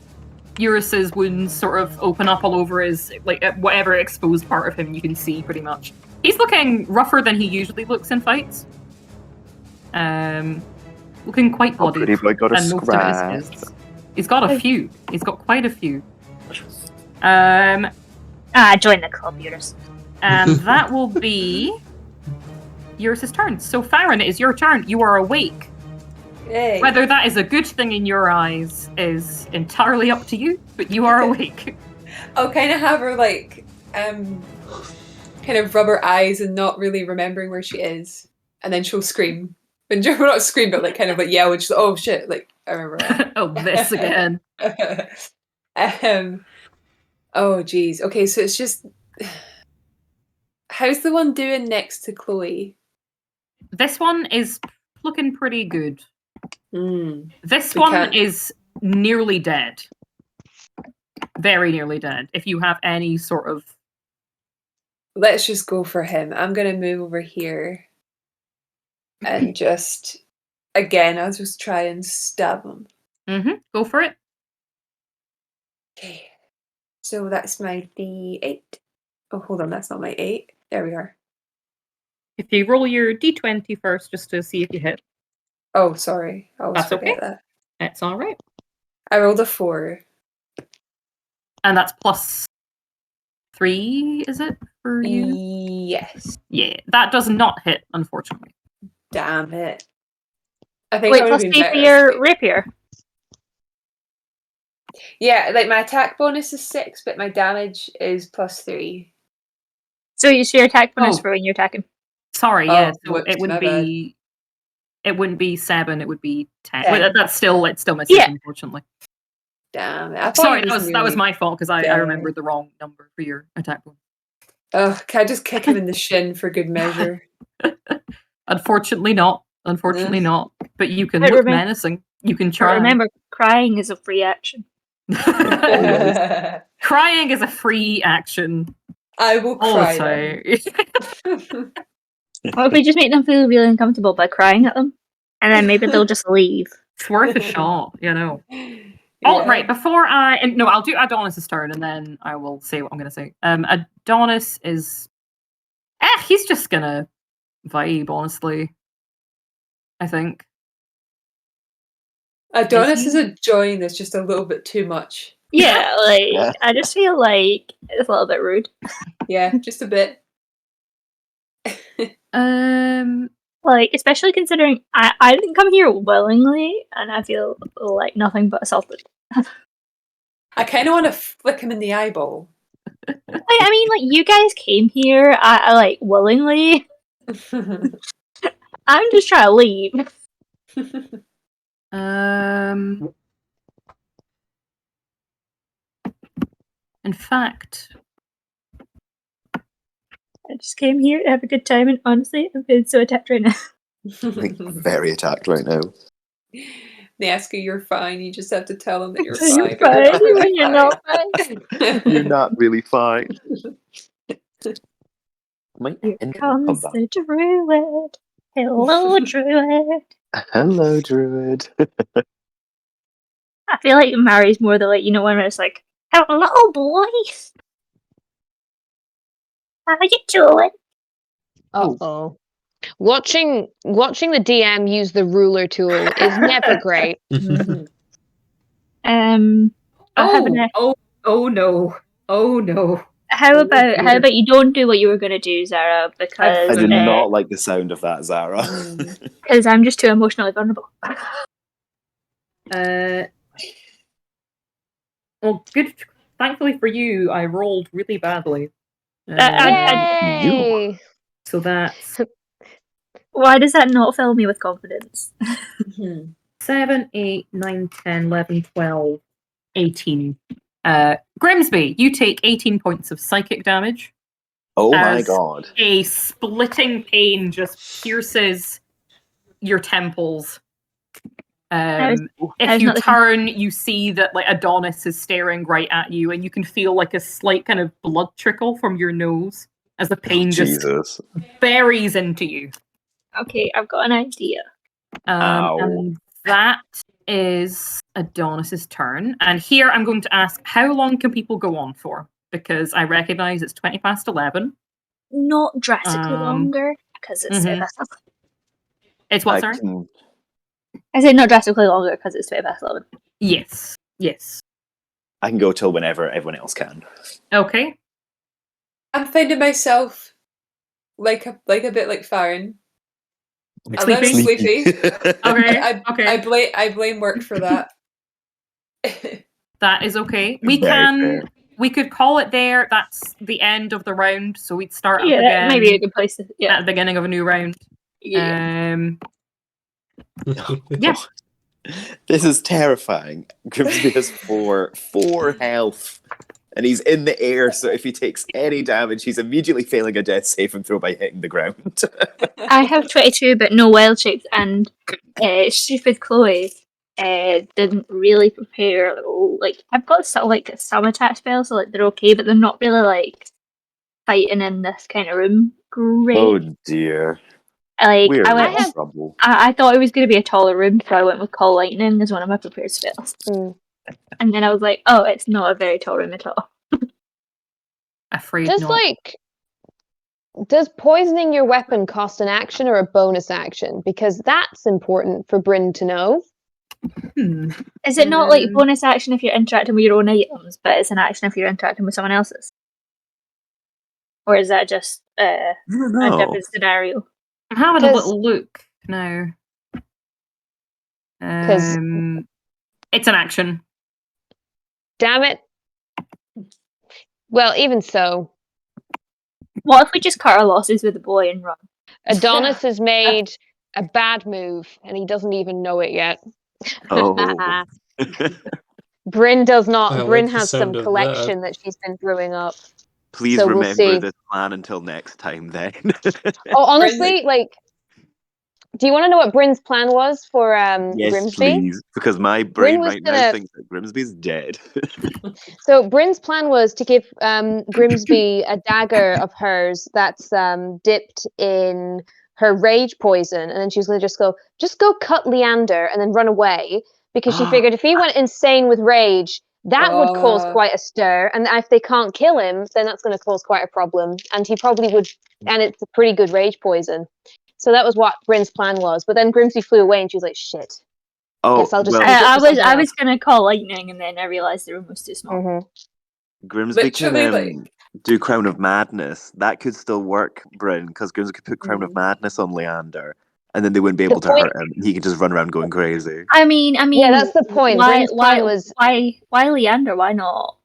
Eurus's wounds sort of open up all over his, like, whatever exposed part of him you can see, pretty much. He's looking rougher than he usually looks in fights. Looking quite bloody. Pretty boy got a and most of scratch. it is. He's got a few. He's got quite a few. Join the club, Eurus. And that will be Eurus's turn. So Farron, it is your turn. You are awake. Yay. Whether that is a good thing in your eyes is entirely up to you, but you are awake. I'll kind of have her like kind of rub her eyes and not really remembering where she is, and then she'll scream. And well, not scream, but like kind of like yell, and she's like, "Oh shit!" Like I remember. That. Oh, this again. Oh geez. Okay, so it's just how's the one doing next to Chloe? This one is looking pretty good. This We one can't- is nearly dead. Very nearly dead. If you have any sort of... Let's just go for him. I'm gonna move over here and just again, I'll just try and stab him. Go for it. Okay. So that's my D8. Oh, hold on, that's not my 8. There we are. If you roll your d20 first, just to see if you hit. Oh, sorry. I always That's forget okay. that. It's all right. I rolled a 4. And that's plus 3, is it, for you? Yes. Yeah, that does not hit, unfortunately. Damn it. I think Wait, I would have plus been 3 better. for your rapier. Yeah, like my attack bonus is 6, but my damage is plus 3. So you share attack bonus Oh. for when you're attacking. Sorry, Oh, yeah. So whoops, it wouldn't my bad. be. It wouldn't be 7. It would be 10. 10. Well, that's still it's still missing, Yeah. unfortunately. Damn it. I thought Sorry, he that was nearly my fault because I dead. remembered the wrong number for your attack bonus. Oh, can I just kick him in the shin for good measure? Unfortunately not. Unfortunately not. But you can But look remem- menacing. You can But try. remember, crying is a free action. Crying is a free action. I will cry Also. then. What if we just make them feel really uncomfortable by crying at them? And then maybe they'll just leave. It's worth a shot, you know. Yeah. Oh, right. Before no, I'll do Adonis' turn and then I will say what I'm going to say. Adonis is. He's just going to vibe, honestly. I think. Adonis is enjoying this just a little bit too much. Yeah, like, Yeah. I just feel like it's a little bit rude. Yeah, just a bit. Like, especially considering I didn't come here willingly, and I feel like nothing but assaulted. I kind of want to flick him in the eyeball. Like, I mean, like, you guys came here, I like, willingly. I'm just trying to leave. In fact, I just came here to have a good time, and honestly, I'm feeling so attacked right now. Like, very attacked right now. They ask you, you're fine. You just have to tell them that you're So you're fine. but fine really when you're not fine. You're not really fine. Might Here end up comes back. the druid. Hello, druid. Hello, Druid. I feel like Mary's more the, like, you know, when it's like, hello, boys. How you doing? Uh-oh. Watching the DM use the ruler tool is never great. I have an, oh no. Oh no. how about you don't do what you were gonna do, Zara, I because do not like the sound of that, Zara. I'm just too emotionally vulnerable. Well, good. Thankfully for you, I rolled really badly. Yay! So that's Why does that not fill me with confidence? 7, 8, 9, 10, 11, 12, 18. Grimsby, you take 18 points of psychic damage. Oh my as god. A splitting pain just pierces your temples. If you turn, you see that like Adonis is staring right at you, and you can feel like a slight kind of blood trickle from your nose as the pain just buries into you. Okay, I've got an idea. And that is Adonis's turn. And here I'm going to ask, how long can people go on for? Because I recognise it's 20 past 11. Not drastically longer, because it's It's what, sorry? I said not drastically longer because it's 20 past 11. Yes. I can go till whenever everyone else can. Okay. I'm finding myself like a bit like Farron. A little sleepy. Okay. I blame work for that. That is okay. We could call it there. That's the end of the round, so we'd start up again. Maybe a good place to at the beginning of a new round. Yeah. Yeah. This is terrifying. Grimsby has four health, and he's in the air, so if he takes any damage, he's immediately failing a death saving throw by hitting the ground. I have 22, but no wild shapes, and stupid Chloe didn't really prepare. Like, I've got some attack spells, so like they're okay, but they're not really like fighting in this kind of room. Great. Oh dear. Like, We're in trouble. I thought it was going to be a taller room, so I went with Call Lightning as one of my prepared spells. And then I was like, oh, it's not a very tall room at all. Afraid not. Does poisoning your weapon cost an action or a bonus action? Because that's important for Bryn to know. Is it not like bonus action if you're interacting with your own items, but it's an action if you're interacting with someone else's? Or is that just a different scenario? I'm having a little look now. It's an action. Damn it. Well, even so. What if we just cut our losses with the boy and run? Adonis has made a bad move, and he doesn't even know it yet. Oh. Bryn does not. I Bryn like the has some sound of collection that she's been brewing up. Please So we'll remember see. this plan until next time, then. Oh, honestly, like, do you want to know what Bryn's plan was for Yes, Grimsby? please, because my Bryn brain was right now thinks that Grimsby's dead. So Bryn's plan was to give Grimsby a dagger of hers that's dipped in her rage poison, and then she was going to just go cut Leander and then run away, because she figured if he went insane with rage, that would cause quite a stir, and if they can't kill him, then that's going to cause quite a problem, and he probably would, and it's a pretty good rage poison. So that was what Bryn's plan was, but then Grimsby flew away, and she was like, "Shit." Oh, Guess I'll just well, use it for I was something I else. was gonna call lightning, and then I realized the room was too small. Mhm. Grimsby Literally, can do Crown of Madness. That could still work, Bryn, because Grimsby could put Crown of Madness on Leander, and then they wouldn't be able to hurt him. He could just run around going crazy. I mean, Yeah, that's the point. Bryn's plan was why Leander? Why not?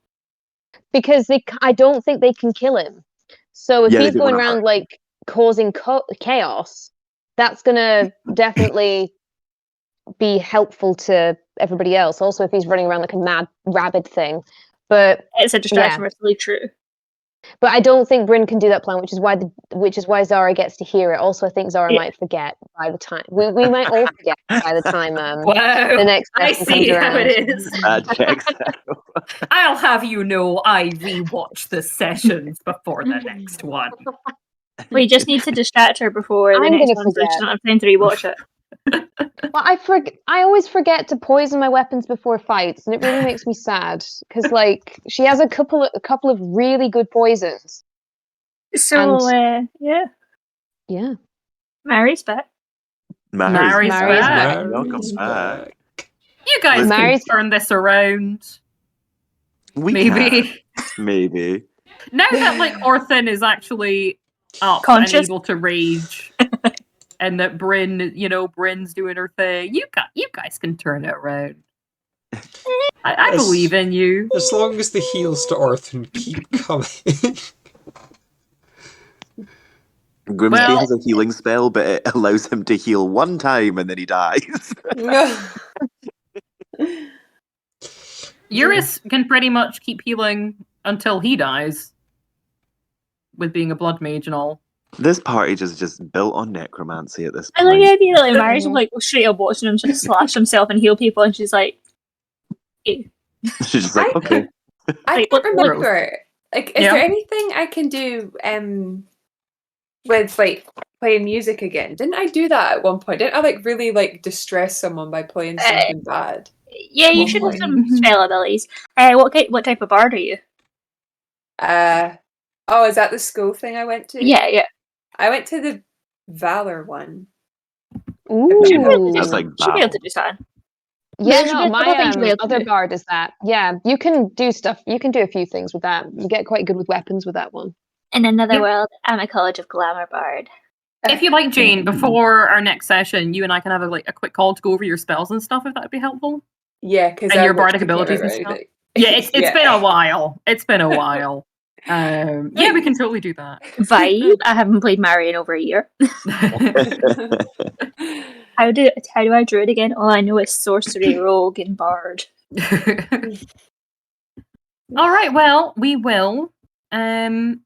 because I don't think they can kill him. So if Yeah, they he's don't going wanna hurt around like causing chaos, that's gonna definitely be helpful to everybody else. Also, if he's running around like a mad rabid thing, but It's a distraction. It's really true. But I don't think Bryn can do that plan, which is why Zara gets to hear it. Also, I think Zara might forget by the time we might all forget by the time Wow, the next I session see comes how around. it is. That checks out. I'll have you know I rewatch the sessions before the next one. We just need to distract her before the I'm next gonna one, so she forget. doesn't have time to rewatch it. Well, I always forget to poison my weapons before fights, and it really makes me sad because, like, she has a couple of really good poisons. So yeah, Mary's back. Mary's back. Welcome back. You guys Mary's- can turn this around. We Maybe. can. Maybe. Now that like Orthan is actually up Conscious. and able to rage, and that Bryn's doing her thing, you guys can turn it around. I believe in you. As long as the heals to Orthan keep coming. Grimsby has a healing spell, but it allows him to heal one time and then he dies. Eurus can pretty much keep healing until he dies, with being a blood mage and all. This party just built on necromancy at this I point. like the idea that like Mary's like straight up watching him just slash himself and heal people, and she's like, ew. She's just like, okay. I Like, can't what- remember. Like, is Yeah. there anything I can do with like playing music again? Didn't I do that at one point? Didn't I like really like distress someone by playing something bad? Yeah, you should have some spell abilities. What type of bard are you? Oh, is that the school thing I went to? Yeah. I went to the Valor one. Ooh. That's like Should be able to do something. Yeah, There's no, a couple my things to be able to other do. bard is that. Yeah, you can do stuff. You can do a few things with that. You get quite good with weapons with that one. In another Yeah. world, I'm a College of Glamour bard. If you like, Jane, before our next session, you and I can have a quick call to go over your spells and stuff, if that would be helpful. Yeah, because And your bardic abilities and stuff. Yeah, it's been a while. It's been a while. Yeah, we can totally do that. Vibe. I haven't played Mary in over a year. How do I do it again? All I know is sorcery, rogue, and bard. All right, well, we will end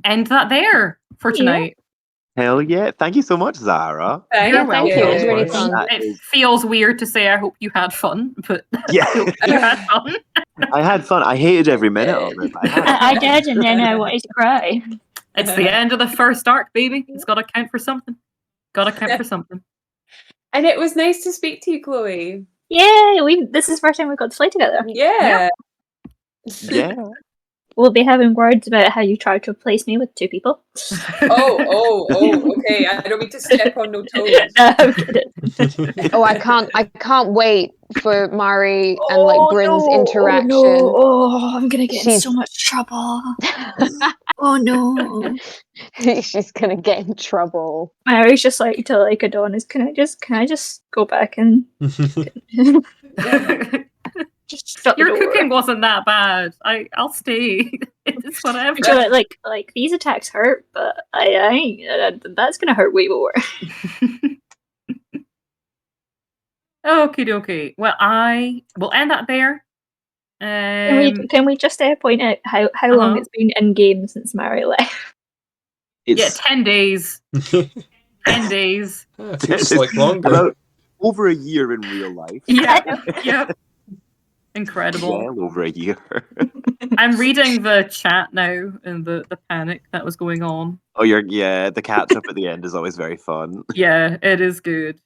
that there for Yeah. tonight. Hell yeah. Thank you so much, Zara. Thank you. It was really Of fun. course. It feels weird to say I hope you had fun, but Yeah. I hope you had fun. I had fun. I hated every minute of it. But I had I did, and then I wanted to cry. It's the end of the first arc, baby. It's got to count for something. Got to count for something. And it was nice to speak to you, Chloe. Yeah, this is the first time we got to play together. Yeah. Yeah. We'll be having words about how you tried to replace me with 2 people. Okay. I don't mean to step on no toes. No, I'm kidding. Oh, I can't wait for Mari and like Bryn's interaction. Oh, I'm gonna get in She's- so much trouble. Oh no. She's gonna get in trouble. Mary's just like to like Adonis, can I just go back and just shut Your the door? cooking wasn't that bad. I'll stay. It's whatever. So, like these attacks hurt, but that's gonna hurt way more. Okie dokie. Well, I will end that there. Can we just point out how long Uh-huh. it's been in game since Mary left? Yeah, It's 10 days. 10 days. It feels like longer. about over a year in real life. Yeah. Yep. Incredible. Well over a year. I'm reading the chat now and the panic that was going on. Oh, the catch up at the end is always very fun. Yeah, it is good.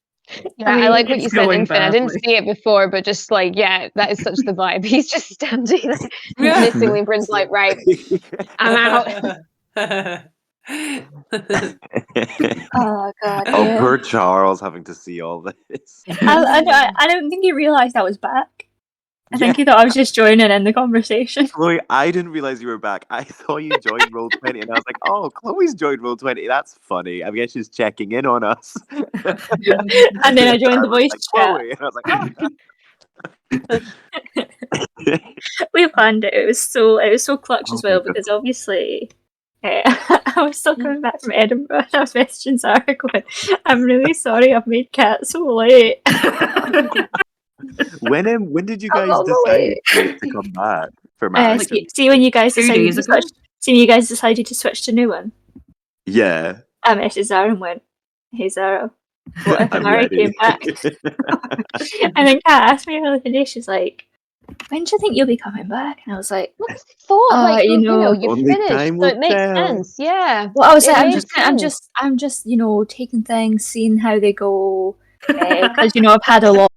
Yeah, I like what it's you said, going Infin. I didn't badly. see it before, but just like, yeah, that is such the vibe. He's just standing there, Yeah. menacingly. Bryn's like, right, I'm out. Oh god, Oh, yeah. poor Charles having to see all this. I don't think he realised I was back. I think he thought I was just joining in the conversation. Chloe, I didn't realize you were back. I saw you join Roll20 and I was like, oh, Chloe's joined Roll20. That's funny. I guess she's checking in on us. And then I joined the voice like, chat. Chloe. And I was like, We planned it. It was so clutch as Oh my well God. because obviously I was still coming back from Edinburgh and I was messaging Sarah going, I'm really sorry I've made Kat so late. when did you I'm guys on the way. decide to come back for Marathon? See when you guys 2 decided days to ago? switch. See when you guys decided to switch to Nuwen. Yeah. I messaged Zara and went, "Hey Zara, what if I'm Mary ready. came back?" And then Kat asked me earlier today. She's like, "When do you think you'll be coming back?" And I was like, What's the thought? Like, you know, you're only finished, time so will it makes tell. sense. Yeah. "Well, I was It like, made sense. I'm just, taking things, seeing how they go, because I've had a lot."